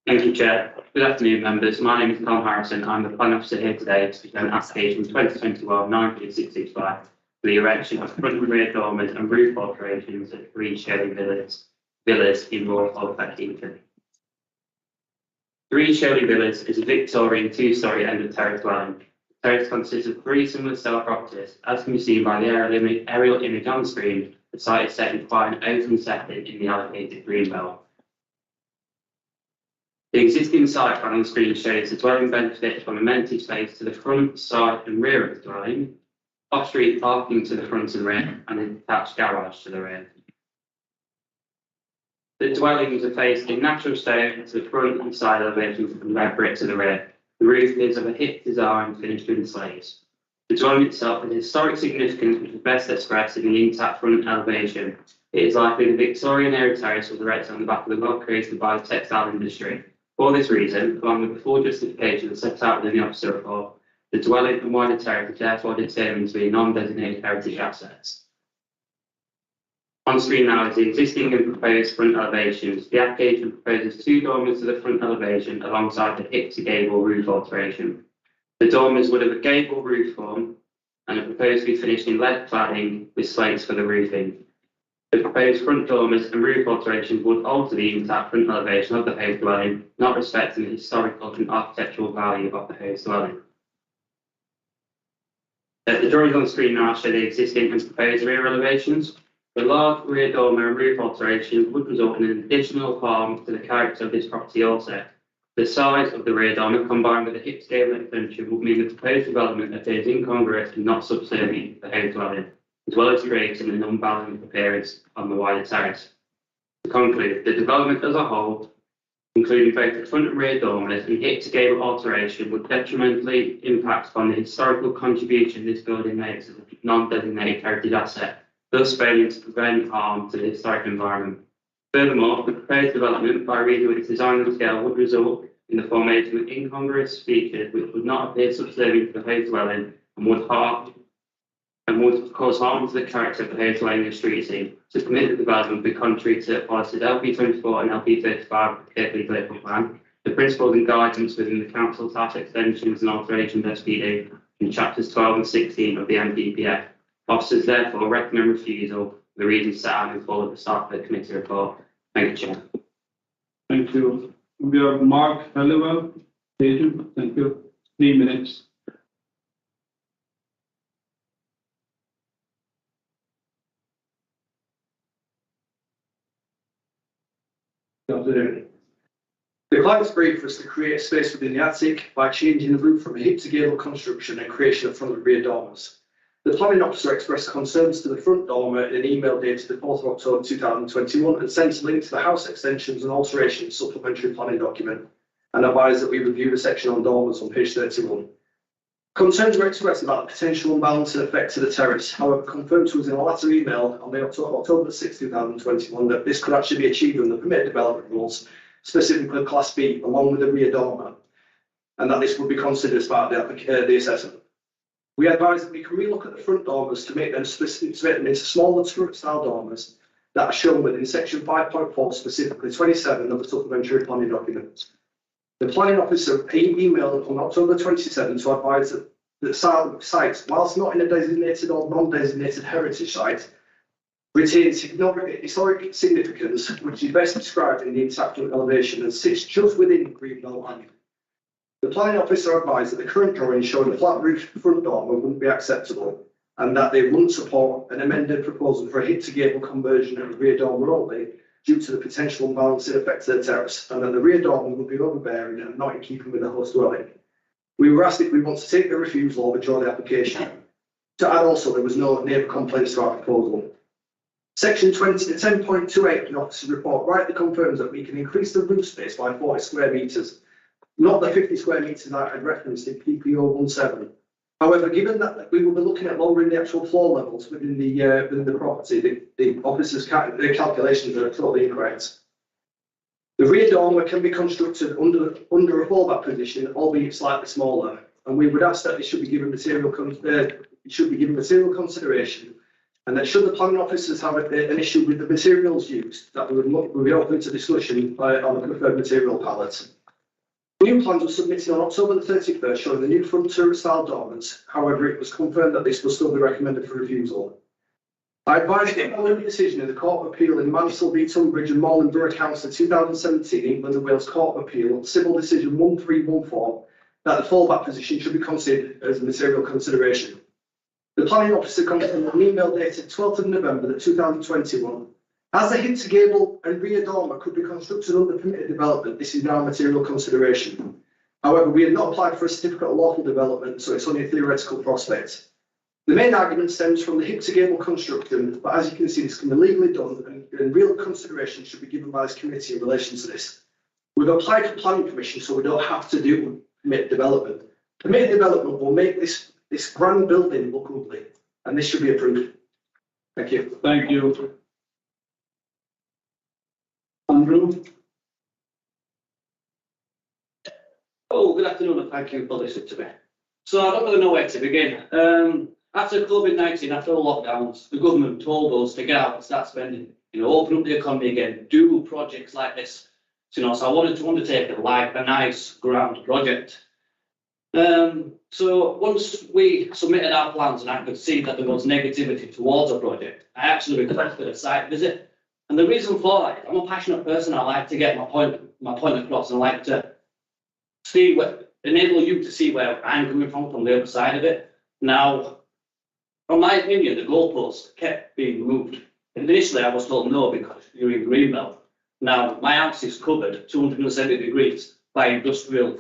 Thank you, Chair. Good afternoon, members. My name is Tom Harrison. I'm the Plan Officer here today to present application 2021-93665 for the erection of front and rear dormers and roof alterations at 3 Shirley Villas in Rawthorpe, Bedington. 3 Shirley Villas is a Victorian 2-storey end of terrace dwelling. The terrace consists of 3 similar style properties. As can be seen by the aerial image on screen, the site is set in quite an open setting in the allocated green belt. The existing site plan on the screen shows the dwelling benefits from amenity space to the front, side and rear of the dwelling, off-street parking to the front and rear, and a detached garage to the rear. The dwellings are faced in natural stone to the front and side elevations and red brick to the rear. The roof is of a hip design finished in slates. The dwelling itself has historic significance which is best expressed in the intact front elevation. It is likely the Victorian era terrace was erected on the back of the well created by the textile industry. For this reason, along with the full justification set out within the officer report, the dwelling and wider terrace is therefore determined to be non-designated heritage assets. On screen now is the existing and proposed front elevations. The application proposes 2 dormers to the front elevation alongside the hip to gable roof alteration. The dormers would have a gable roof form and are proposed to be finished in lead cladding with slates for the roofing. The proposed front dormers and roof alterations would alter the intact front elevation of the host dwelling, not respecting the historical and architectural value of the host dwelling. The drawings on the screen now show the existing and proposed rear elevations. The large rear dormer and roof alterations would result in an additional harm to the character of this property also. The size of the rear dormer combined with the hip gable extension would mean the proposed development appears incongruous and not subservient to the host dwelling, as well as creating an unbalanced appearance on the wider terrace. To conclude, the development as a whole, including both the front and rear dormers and hip to gable alteration, would detrimentally impact on the historical contribution this building makes as a non-designated heritage asset, thus failing to prevent harm to the historic environment. Furthermore, the proposed development, by reason of its design and scale, would result in the formation of incongruous features which would not appear subservient to the host dwelling and would cause harm to the character of the host dwelling in the street scene. To permit the development would be contrary to policies LP24 and LP35 of the Kirklees local plan, the principles and guidance within the council task extensions and alterations SPD in chapters 12 and 16 of the MPPF. Officers therefore recommend refusal for the reasons set out in full at the start of the committee report. Thank you, Chair. Thank you. We have Mark Halliwell, agent. Thank you. 3 minutes. The client's brief was to create space within the attic by changing the roof from a hip to gable construction and creation of front and rear dormers. The planning officer expressed concerns to the front dormer in an email dated the 4th of October 2021 and sent a link to the house extensions and alterations supplementary planning document and advised that we review the section on dormers on page 31. Concerns were expressed about the potential unbalancing effect to the terrace, however confirmed to us in a latter email on the October 6, 2021 that this could actually be achieved under the permitted development rules, specifically Class B, along with the rear dormer, and that this would be considered as part of the assessment. We advise that we can relook at the front dormers to make them into smaller style dormers that are shown within section 5.4, specifically 27 of the supplementary planning document. The planning officer emailed on October 27 to advise that the site, whilst not in a designated or non-designated heritage site, retains historic significance, which is best described in the intact elevation and sits just within the green belt line. The planning officer advised that the current drawing showing a flat roof front dormer wouldn't be acceptable and that they wouldn't support an amended proposal for a hip to gable conversion of the rear dormer only due to the potential unbalancing effect of the terrace, and that the rear dormer would be overbearing and not in keeping with the host dwelling. We were asked if we want to take the refusal or withdraw the application. To add also, there was no neighbour complaints to our proposal. Section 10.28 of the officer's report rightly confirms that we can increase the roof space by 40 square metres, not the 50 square metres that I referenced in PPO 17. However, given that we will be looking at lowering the actual floor levels within the property, the officer's calculations are totally incorrect. The rear dormer can be constructed under a fallback position, albeit slightly smaller, and we would ask that it should be given material consideration, and that should the planning officers have an issue with the materials used, that we would be open to discussion on the preferred material palette. New plans were submitted on October the 31st showing the new front turret style dormers. However, it was confirmed that this will still be recommended for refusal. I advised the following decision in the Court of Appeal in Mansell v Tunbridge and Morland Borough Council 2017, England and Wales Court of Appeal, Civil Decision 1314, that the fallback position should be considered as a material consideration. The planning officer confirmed an email dated 12th of November 2021. As the hip to gable and rear dormer could be constructed under permitted development, this is now a material consideration. However, we have not applied for a certificate of lawful development, so it's only a theoretical prospect. The main argument stems from the hip to gable construction, but as you can see, this can be legally done and real consideration should be given by this committee in relation to this. We've applied for planning permission, so we don't have to do permitted development. Permitted development will make this grand building look ugly, and this should be approved. Thank you. Thank you. Andrew? Oh, good afternoon and thank you for listening to me. So I don't really know where to begin. After COVID-19, after the lockdowns, the government told us to get out and start spending, open up the economy again, do projects like this. So I wanted to undertake a nice grand project. So once we submitted our plans and I could see that there was negativity towards the project, I actually requested a site visit. And the reason for that, I'm a passionate person. I like to get my point across, and I like to enable you to see where I'm coming from the other side of it. Now, from my opinion, the goalposts kept being moved. Initially, I was told no because you're in Greenbelt. Now, my house is covered 270 degrees by industrial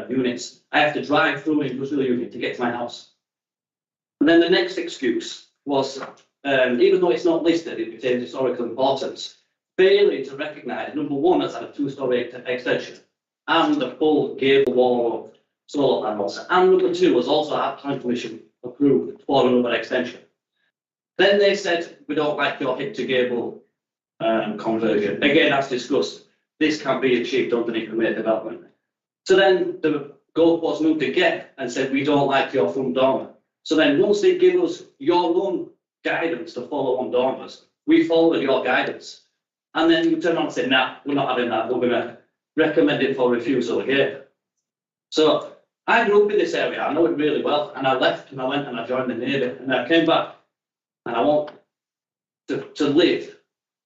units. I have to drive through an industrial unit to get to my house. And then the next excuse was, even though it's not listed, it retains historical importance, failing to recognise, number one, has had a 2-story extension and the full gable wall of solar panels, and number two, has also had planning permission approved for another extension. Then they said, we don't like your hip to gable conversion. Again, as discussed, this can be achieved underneath permitted development. So then the goalpost moved again and said, we don't like your front dormer. So then once they give us your own guidance to follow on dormers, we followed your guidance. And then you turn around and say, nah, we're not having that. We're going to recommend it for refusal again. So I grew up in this area. I know it really well. And I left and I went and I joined the Navy. And I came back and I want to live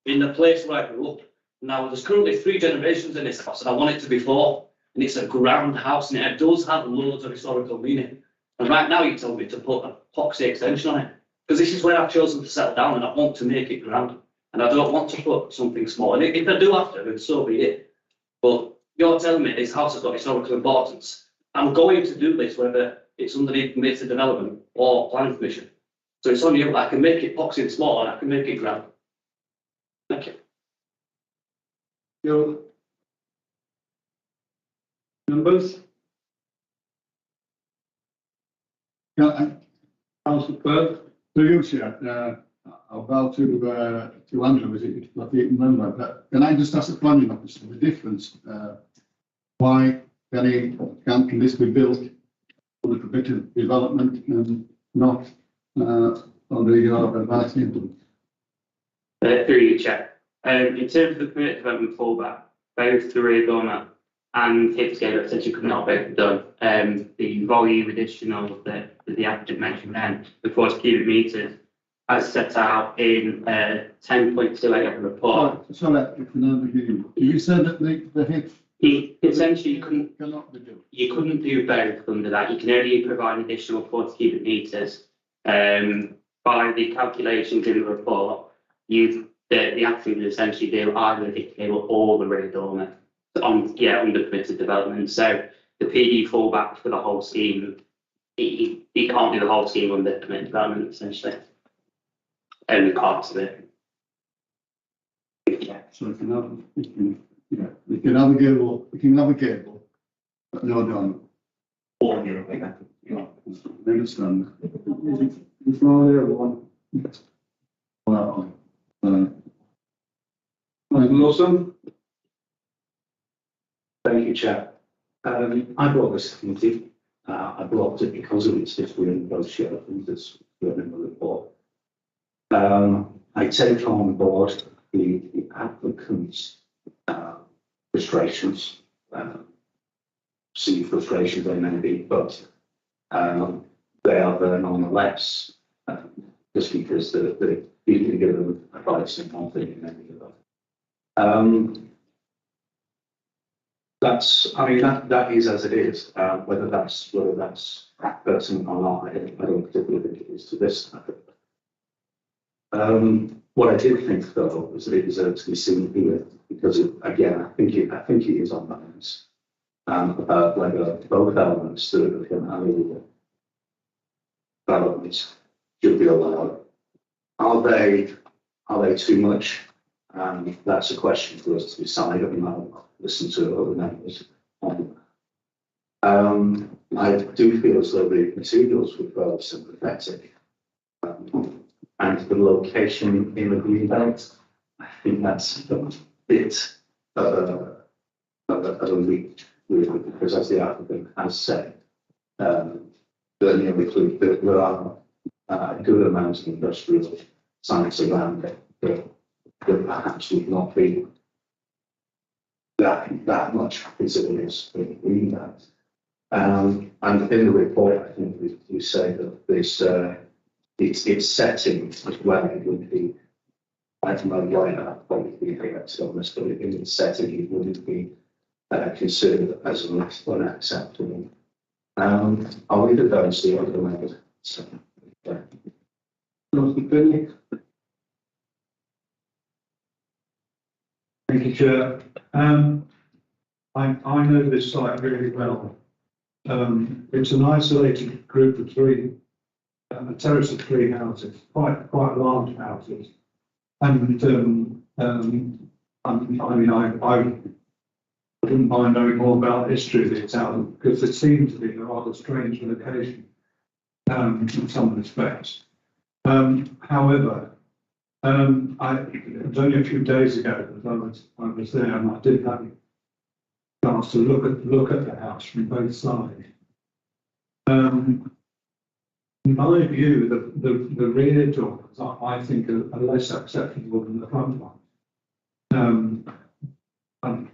in the place where I grew up. Now, there's currently 3 generations in this house and I want it to be 4. And it's a grand house and it does have loads of historical meaning. And right now you told me to put an epoxy extension on it. Because this is where I've chosen to settle down and I want to make it grand. And I don't want to put something small. And if I do have to, then so be it. But you're telling me this house has got historical importance. I'm going to do this whether it's underneath permitted development or planning permission. So it's on you. I can make it epoxy small and I can make it grand. Thank you. Your members? Yeah, Councillor Perth? to you, Chair. I'll bow to Andrew, as it not even remember, but can I just ask the planning officer the difference? Why can this be built for the permitted development and not on the advising? Through you, Chair. In terms of the permitted development fallback, both the rear dormer and hip scale essentially could not both be done. The volume additional that the applicant mentioned then, the 40 cubic metres, as set out in 10.28 of the report. Sorry, you said that the hip essentially cannot be done. You couldn't do both under that. You can only provide an additional 40 cubic metres. By the calculations in the report, the applicant would essentially do either the hip cable or the rear dormer under permitted development. So the PD fallback for the whole scheme, he can't do the whole scheme under permitted development essentially. Only parts of it. Yeah. So it can have a gable, but no dormer. Or I understand. It's not the other one. Well, Michael Lawson? Thank you, Chair. I brought this committee. I brought it because of its history and negotiations that's written in the report. I take on board the applicant's frustrations, see frustrations they may be, but they are there nonetheless, just because you can give them advice in one thing and then the other. That is as it is. Whether that's person or not, I don't particularly think it is to this matter. What I did think though was that it deserves to be seen here because again, I think it is on balance. About whether both elements that are within our developments should be allowed. Are they too much? That's a question for us to decide, and I'll listen to other members. I do feel as though the materials were fairly sympathetic, and the location in the greenbelt, I think that's a bit of a reach, really, because as the applicant has said, there are a good amount of industrial sites around it that perhaps would not be that much considered as greenbelt. And in the report, I think we say that this its setting as well, it would be, I don't know why that probably be correct on this, but in its setting, it wouldn't be considered as unacceptable. I'll leave it there and see what the members say. Thank you, Chair. I know this site really well. It's an isolated group of three, a terrace of three houses, quite large houses. And I wouldn't mind knowing more about the history of the town because it seems to be a rather strange location in some respects. However, it was only a few days ago that I was there, and I did have a chance to look at the house from both sides. In my view, the rear doors, I think, are less acceptable than the front one.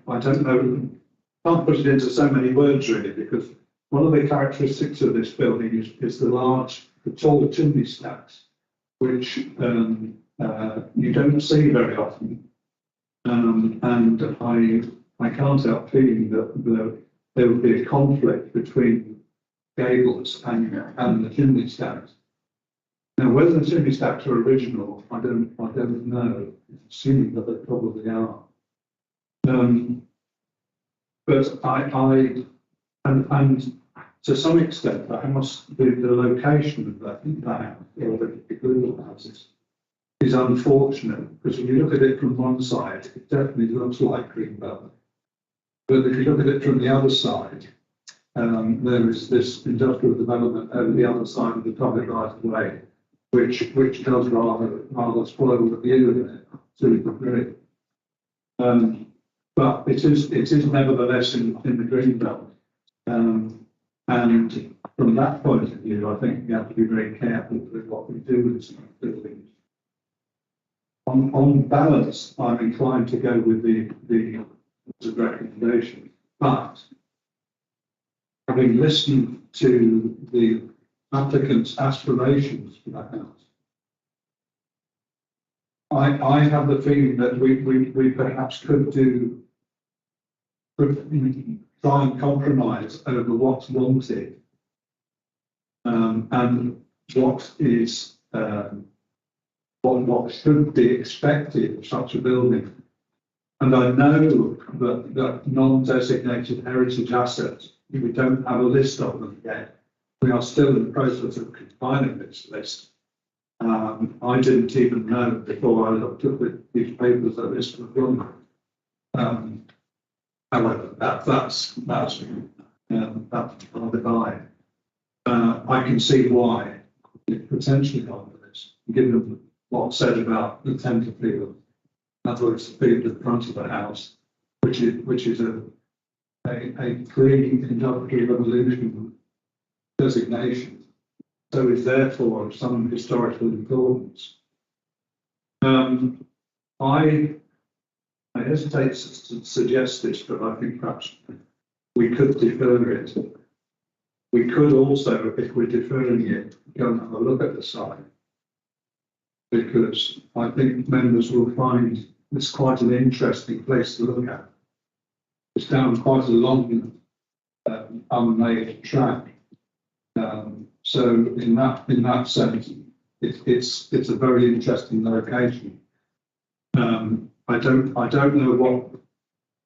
I don't know, can't put it into so many words really, because one of the characteristics of this building is the tall chimney stacks, which you don't see very often. And I can't help feeling that there would be a conflict between gables and the chimney stacks. Now, whether the chimney stacks are original, I don't know, assuming that they probably are. But and to some extent, the house, the location of the house, or the group of houses, is unfortunate because when you look at it from one side, it definitely looks like Greenbelt. But if you look at it from the other side, there is this industrial development over the other side of the public right of way, which does rather spoil the view of it to a degree. But it is nevertheless in the Greenbelt. And from that point of view, I think we have to be very careful with what we do with these buildings. On balance, I'm inclined to go with the recommendation, but having listened to the applicant's aspirations for that house, I have the feeling that we perhaps could try and compromise over what's wanted and what is what should be expected of such a building. And I know that non-designated heritage assets, we don't have a list of them yet. We are still in the process of compiling this list. I didn't even know before I looked at these papers that this was done. However, that's by the by. I can see why it potentially got this, given what's said about the tender field. In other words, the field at the front of the house, which is a a green industrial revolution designation, so is therefore of some historical importance. I hesitate to suggest this, but I think perhaps we could defer it. We could also, if we're deferring it, go and have a look at the site, because I think members will find it's quite an interesting place to look at. It's down quite a long unmade track. So in that sense, it's a very interesting location. I don't know what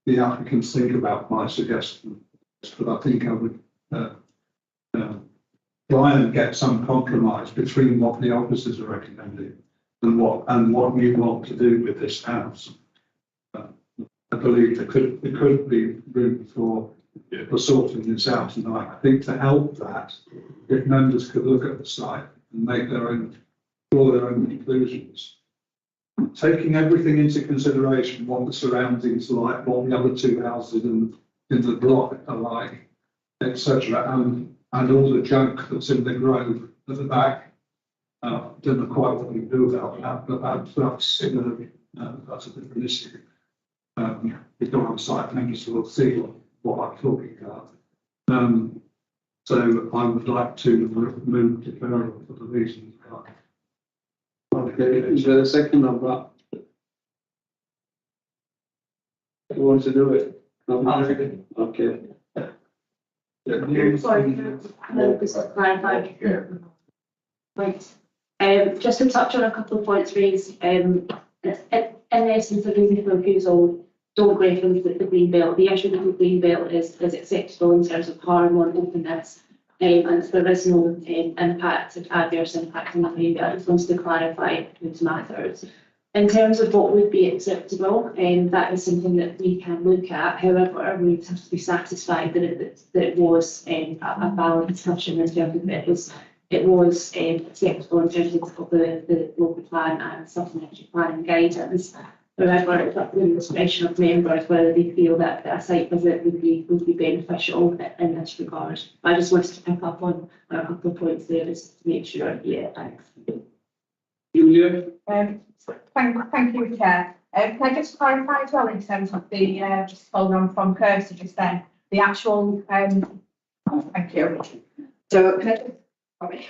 the applicants think about my suggestion, but I think I would try and get some compromise between what the officers are recommending and what you want to do with this house. I believe there could be room for sorting this out, and I think to help that, if members could look at the site and draw their own conclusions, taking everything into consideration, what the surroundings are like, what the other two houses in the block are like, etc., and all the junk that's in the grove at the back. Don't know quite what you do about that, but that's a different issue. If you're on site, members will see what I'm talking about. So I would like to move deferral for the reasons. Okay, is there a second on that? Who wants to do it? Okay. Sorry, this is clarified. Right. Just to touch on a couple of points raised, in essence, the reason for refusal don't reference the green belt. The issue with the green belt is acceptable in terms of harm on openness, and there is no adverse impact on the green belt. I just wanted to clarify those matters. In terms of what would be acceptable, that is something that we can look at. However, we have to be satisfied that it was a valid discussion in terms of it was acceptable in terms of the local plan and supplementary planning guidance. However, it's up to the discretion of members whether they feel that a site visit would be beneficial in this regard. I just wanted to pick up on a couple of points there just to make sure. Yeah, thanks. Julia? Thank you, Chair. Can I just clarify as well in terms of the, just following on from Kirsty just then, the actual, thank you. So can I just, sorry.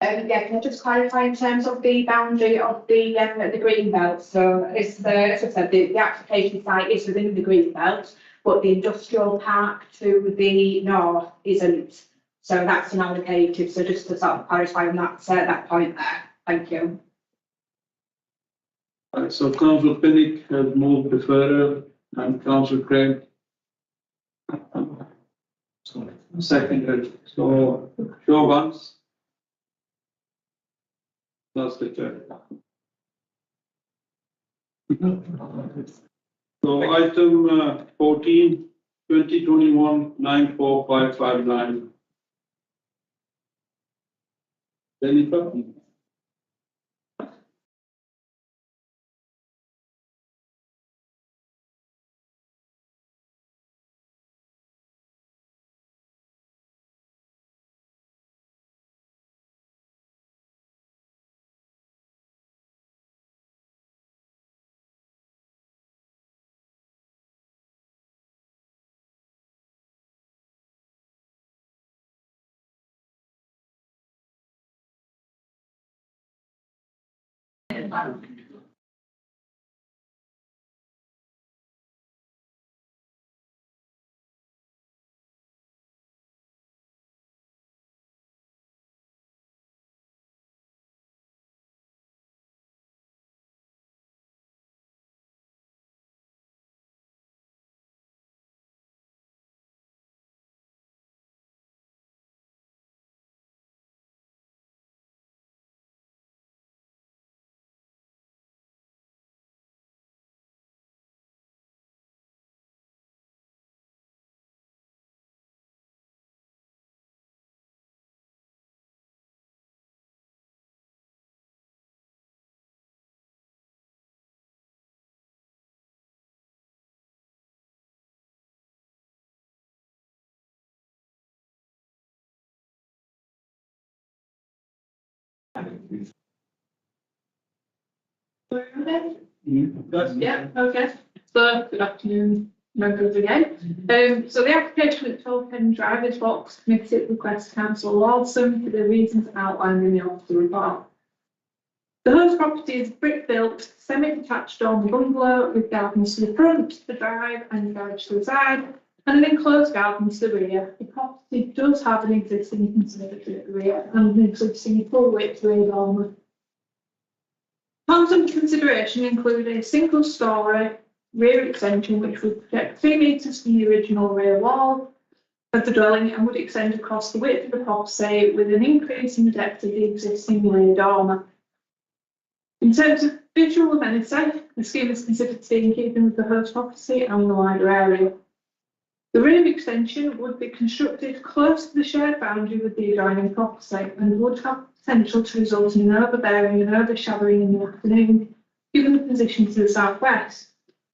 Yeah, can I just clarify in terms of the boundary of the green belt? So as I said, the application site is within the green belt, but the industrial park to the north isn't. So that's unallocated. So just to sort of clarify on that point there. Thank you. Right, so Councillor Pinnick has moved deferral and Councillor Craig seconded. So show once. That's the chair. So item 14, 2021 94559. Jennifer? Yeah, okay. So, good afternoon, members again. So the application at 12 Penn Drive is Box Committee requests Council Lawson for the reasons outlined in the officer report. The host property is brick-built, semi-detached dormer bungalow with gardens to the front, the drive and garage to the side, and an enclosed garden to the rear. The property does have an existing conservatory at the rear and an existing full-width rear dormer. Plans under consideration include a single-storey rear extension which would project 3 metres from the original rear wall of the dwelling and would extend across the width of the property with an increase in the depth of the existing rear dormer. In terms of visual amenity, the scheme is considered to be in keeping with the host property and the wider area. The rear extension would be constructed close to the shared boundary with the adjoining property and would have potential to result in an overbearing and overshadowing in the afternoon, given the position to the southwest.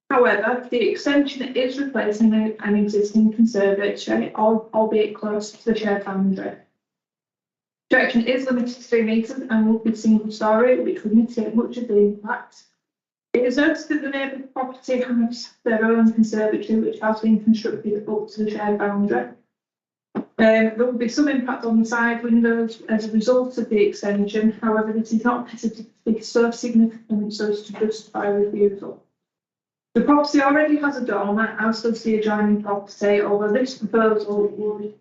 However, the extension is replacing an existing conservatory, albeit close to the shared boundary. Projection is limited to 3 metres and will be single storey, which would mitigate much of the impact. It is noted that the neighbouring property has their own conservatory, which has been constructed up to the shared boundary. There will be some impact on the side windows as a result of the extension. However, this is not considered to be so significant so as to justify refusal. The property already has a dormer, as does the adjoining property, although this proposal would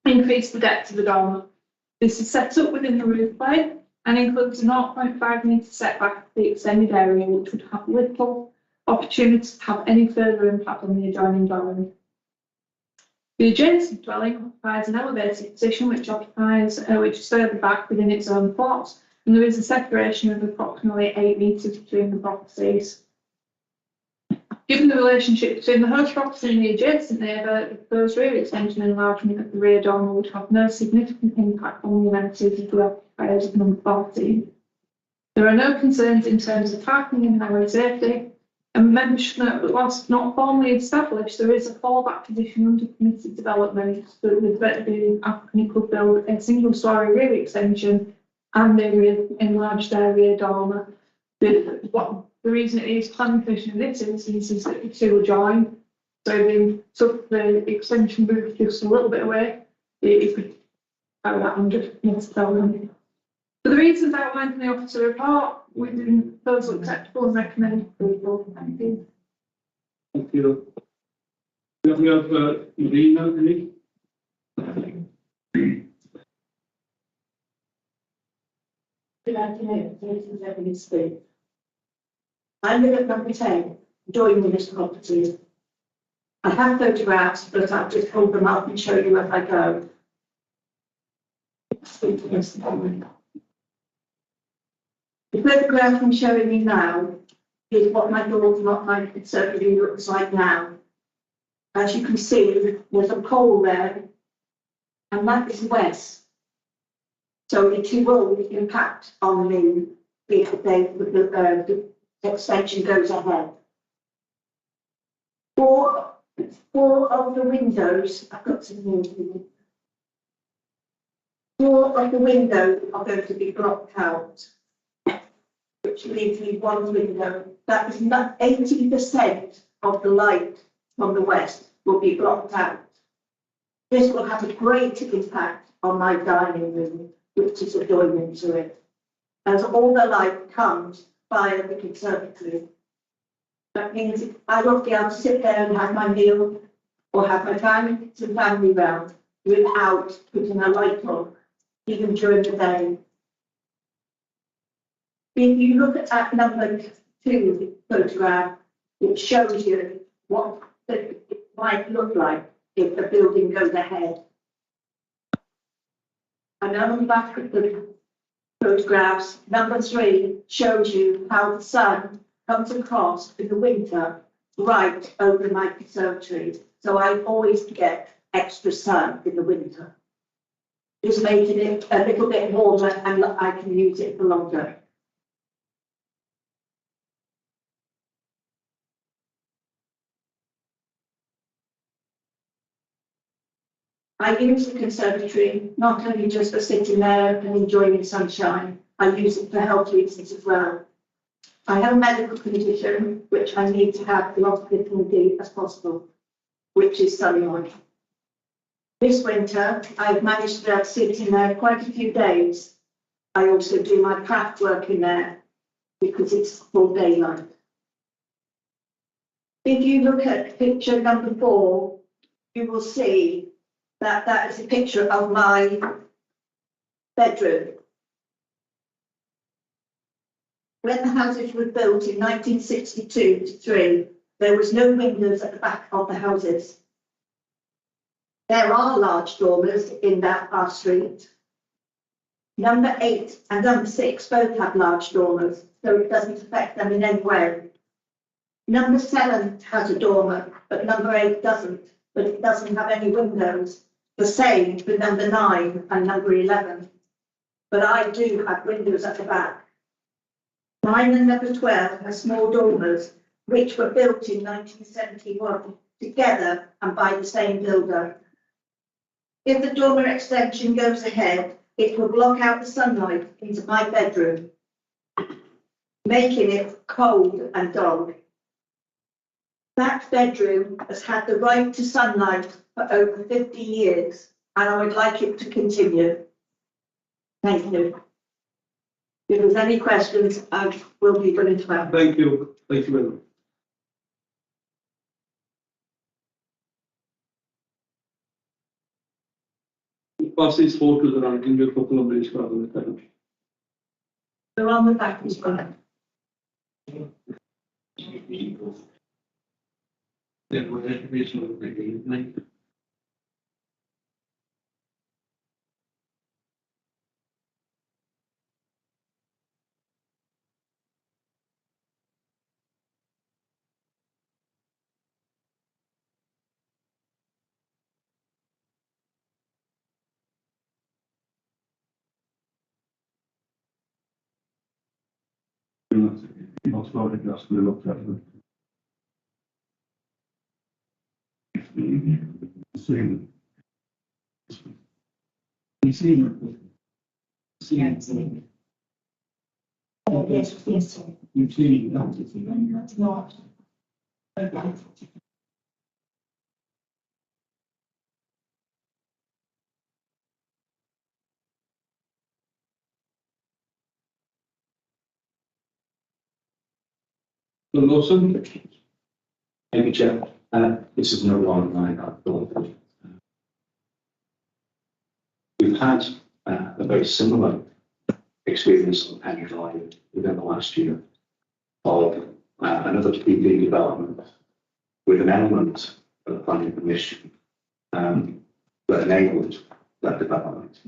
increase the depth of the dormer. This is set up within the roof plane and includes a 0.5 metre setback of the extended area, which would have little opportunity to have any further impact on the adjoining dwelling. The adjacent dwelling occupies an elevated position which is further back within its own plot, and there is a separation of approximately 8 metres between the properties. Given the relationship between the host property and the adjacent neighbour, the proposed rear extension enlargement of the rear dormer would have no significant impact on the amenities of the occupiers of number 14. There are no concerns in terms of parking and highway safety, and members should note that whilst not formally established, there is a fallback position under permitted development that the applicant could build a single-storey rear extension and they enlarge their rear dormer. The reason it is planning permission in this instance is that the two will join. So if we took the extension roof just a little bit away, it could have that under permitted development. For the reasons outlined in the officer report, we didn't proposal acceptable and recommend approval. Thank you. Thank you. We have Irina, any? Good afternoon, ladies and gentlemen. I live at number 10, joining this property. I have photographs, but I'll just hold them up and show you as I go. The photograph I'm showing you now is what my conservatory looks like now. As you can see, there's a pole there, and that is west. So it will impact on the extension goes ahead. Four of the windows, I've got some more. 4 of the windows are going to be blocked out, which leaves me 1 window. That is not 80% of the light from the west will be blocked out. This will have a great impact on my dining room, which is adjoining to it, as all the light comes via the conservatory. That means I won't be able to sit there and have my meal or have my family round without putting a light on, even during the day. If you look at number 2 photograph, it shows you what it might look like if the building goes ahead. And on the back of the photographs, number 3 shows you how the sun comes across in the winter right over my conservatory. So I always get extra sun in the winter. It's making it a little bit warmer and I can use it for longer. I use the conservatory not only just for sitting there and enjoying the sunshine, I use it for health reasons as well. I have a medical condition which I need to have the most vitamin D as possible, which is sunlight. This winter, I've managed to sit in there quite a few days. I also do my craft work in there because it's full daylight. If you look at picture number 4, you will see that that is a picture of my bedroom. When the houses were built in 1962 to 3, there was no windows at the back of the houses. There are large dormers in that our street. Number 8 and number 6 both have large dormers, so it doesn't affect them in any way. Number 7 has a dormer, but number 8 doesn't, but it doesn't have any windows. The same for number 9 and number 11. But I do have windows at the back. 9 and number 12 have small dormers, which were built in 1971 together and by the same builder. If the dormer extension goes ahead, it will block out the sunlight into my bedroom, making it cold and dull. That bedroom has had the right to sunlight for over 50 years, and I would like it to continue. Thank you. If there's any questions, I will be willing to answer. Thank you. Thank you very much. Pass these photos around, give you a couple of minutes rather than time. They're on the back as well. Not photographs, we looked at them. See. You see. See. Oh, yes, yes. You see. That's not. So Lawson? Thank you, Chair. This is no longer line I thought. We've had a very similar experience on Penny Drive within the last year of another PP development with an element of the planning permission that enabled that development.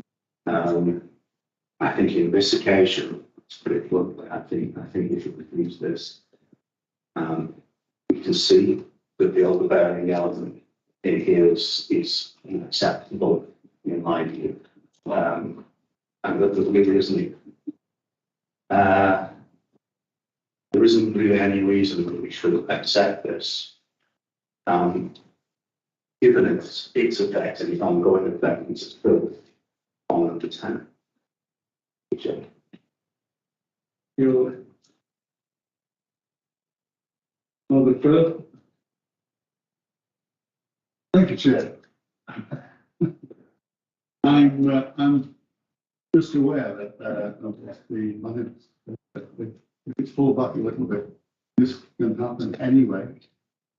I think in this occasion, to put it bluntly, I think if we use this, we can see that the overbearing element in here is acceptable in my view, and that there really isn't really any reason that we should accept this, given its effect and its ongoing effect, it's still on under 10. You. Number 12. Thank you, Chair. I'm just aware that of the money, if it's fall back a little bit, this can happen anyway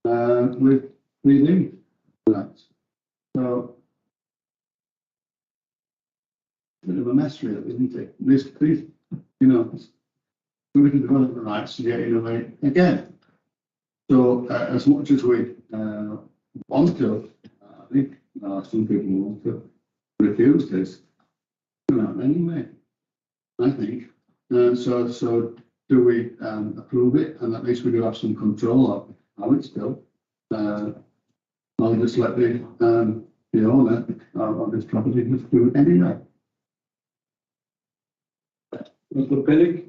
with reading that. So a bit of a mess, really, isn't it? These, we can develop the rights to get in away again. So as much as we want to, I think some people want to refuse this. Anyway, I think. So do we approve it, and at least we do have some control of how it's built? I'll just let the owner of this property just do it anyway. Mr. Pellick?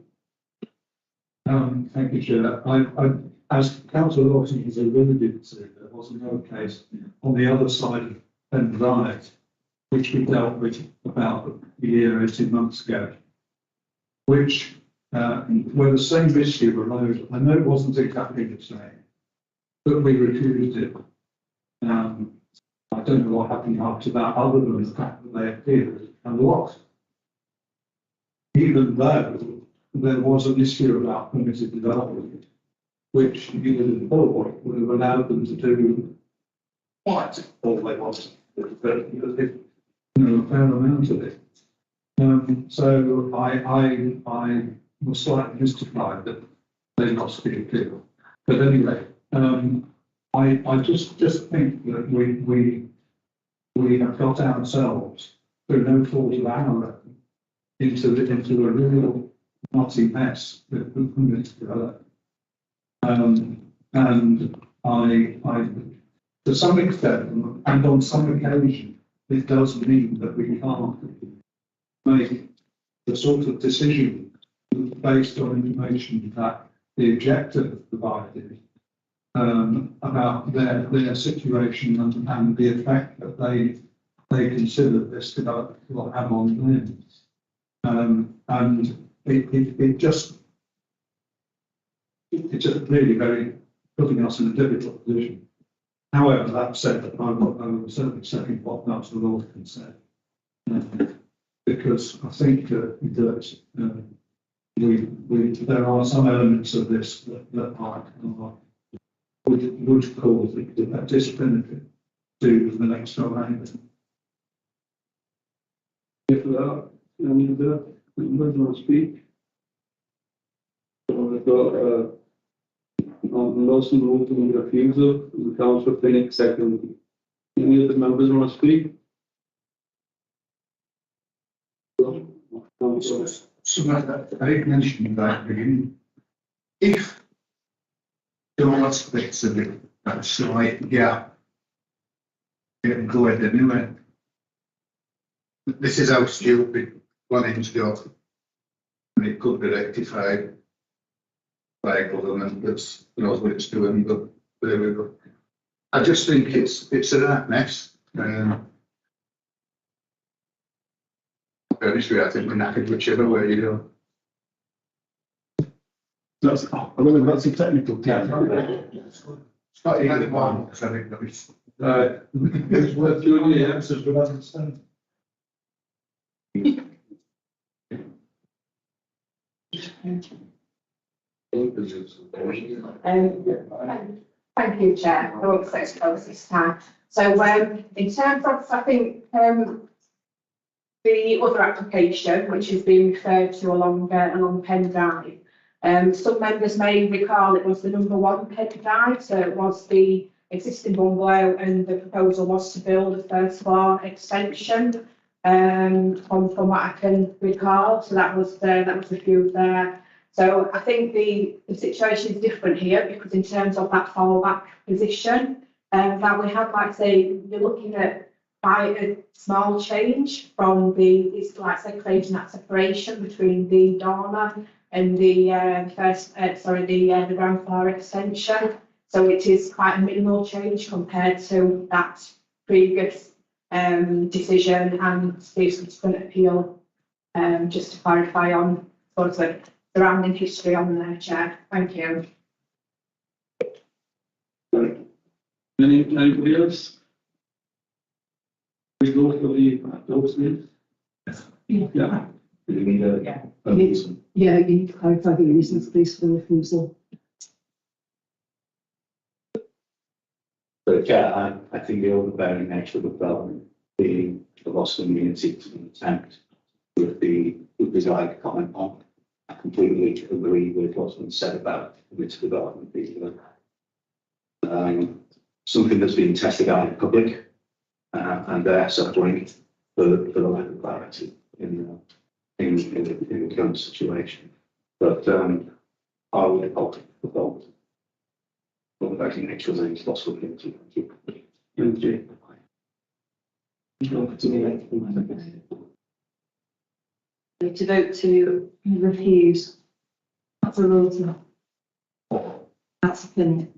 Thank you, Chair. As Councillor Lawson has alluded to, there was another case on the other side of Penn Drive which we dealt with about a year, 18 months ago, which, where the same issue arose. I know it wasn't exactly the same, but we refused it. I don't know what happened after that, other than the fact that they appeared and lost. Even though there was an issue about permitted development, which you would have thought would have allowed them to do quite all they wanted, but a fair amount of it. So I was slightly mystified that they lost the appeal. But anyway, I just think that we have got ourselves, through no fault of our own, into a real knotty mess with permitted development. And I, to some extent, and on some occasion, it does mean that we can't make the sort of decision based on information that the objector provided about their situation and the effect that they consider this development will have on them. And it's just really very putting us in a difficult position. However, that said, I will certainly second what Councillor Lawson said, because I think that there are some elements of this that would cause a disbenefit to the next door neighbour. If there are any other members want to speak, we've got Lawson moved in refusal, the Councillor Pinnock second. Any other members want to speak? So I mentioned that beginning. If there are aspects of it that's slight gap, you can go ahead anyway. This is how stupid planning's got, and it could be rectified by a government that knows what it's doing, but there we go. I just think it's a right mess. To be honest with you, I think we're knackered whichever way you go. That's, I don't know if that's a technical term. It's not even one, because I think that it's. It's worth doing the answers, but I understand. Thank you, Chair. I won't say close this time. So, in terms of, I think, the other application, which has been referred to along Pen Drive, some members may recall it was the number 1 Pen Drive, so it was the existing bungalow, and the proposal was to build a first floor extension. From what I can recall, so that was the view there. So I think the situation is different here, because in terms of that fallback position, that we have, like say, you're looking at quite a small change from it's like say creating that separation between the dormer and the the ground floor extension. So it is quite a minimal change compared to that previous decision and the subsequent appeal. Just to clarify on sort of the surrounding history on there, Chair. Thank you. Anybody else? We go for the announcement. Yeah. Yeah, you need to clarify the reasons, please, for the refusal. So, Chair, I think the overbearing nature of the development, the loss of immunity to the attempt would be like comment on. I completely agree with what's been said about permitted development being something that's been tested out in public, and they're suffering for the lack of clarity in the current situation. But I would hope the vote. Well, I think nature is loss of immunity. To vote to refuse. That's a vote. That's a Pinnock.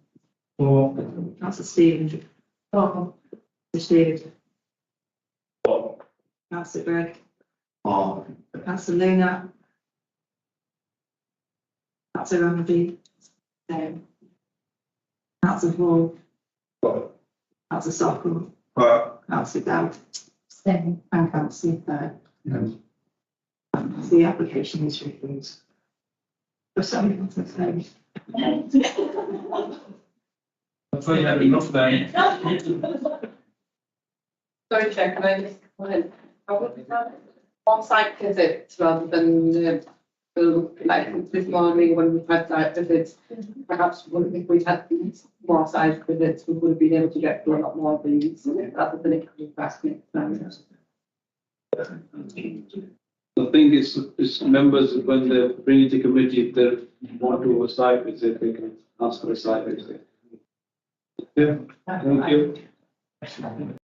That's a Stephen. Stephen. Councillor Gregg. Or Councillor Luna. Councillor Ramsey. No. Councillor Hall. Councillor Sockel. Councillor Dowd. Same. And Councillor Third. No. The application is refused. For some reason, it's I thought you had enough there. Sorry, Chair, can I just, I would have on-site visits rather than, like this morning when we've had site visits. Perhaps if we'd had more site visits, we would have been able to get through a lot more of these, rather than it coming back next time. The thing is members, when they bring it to committee, if they want to have a site visit, they can ask for a site visit. Yeah, thank you.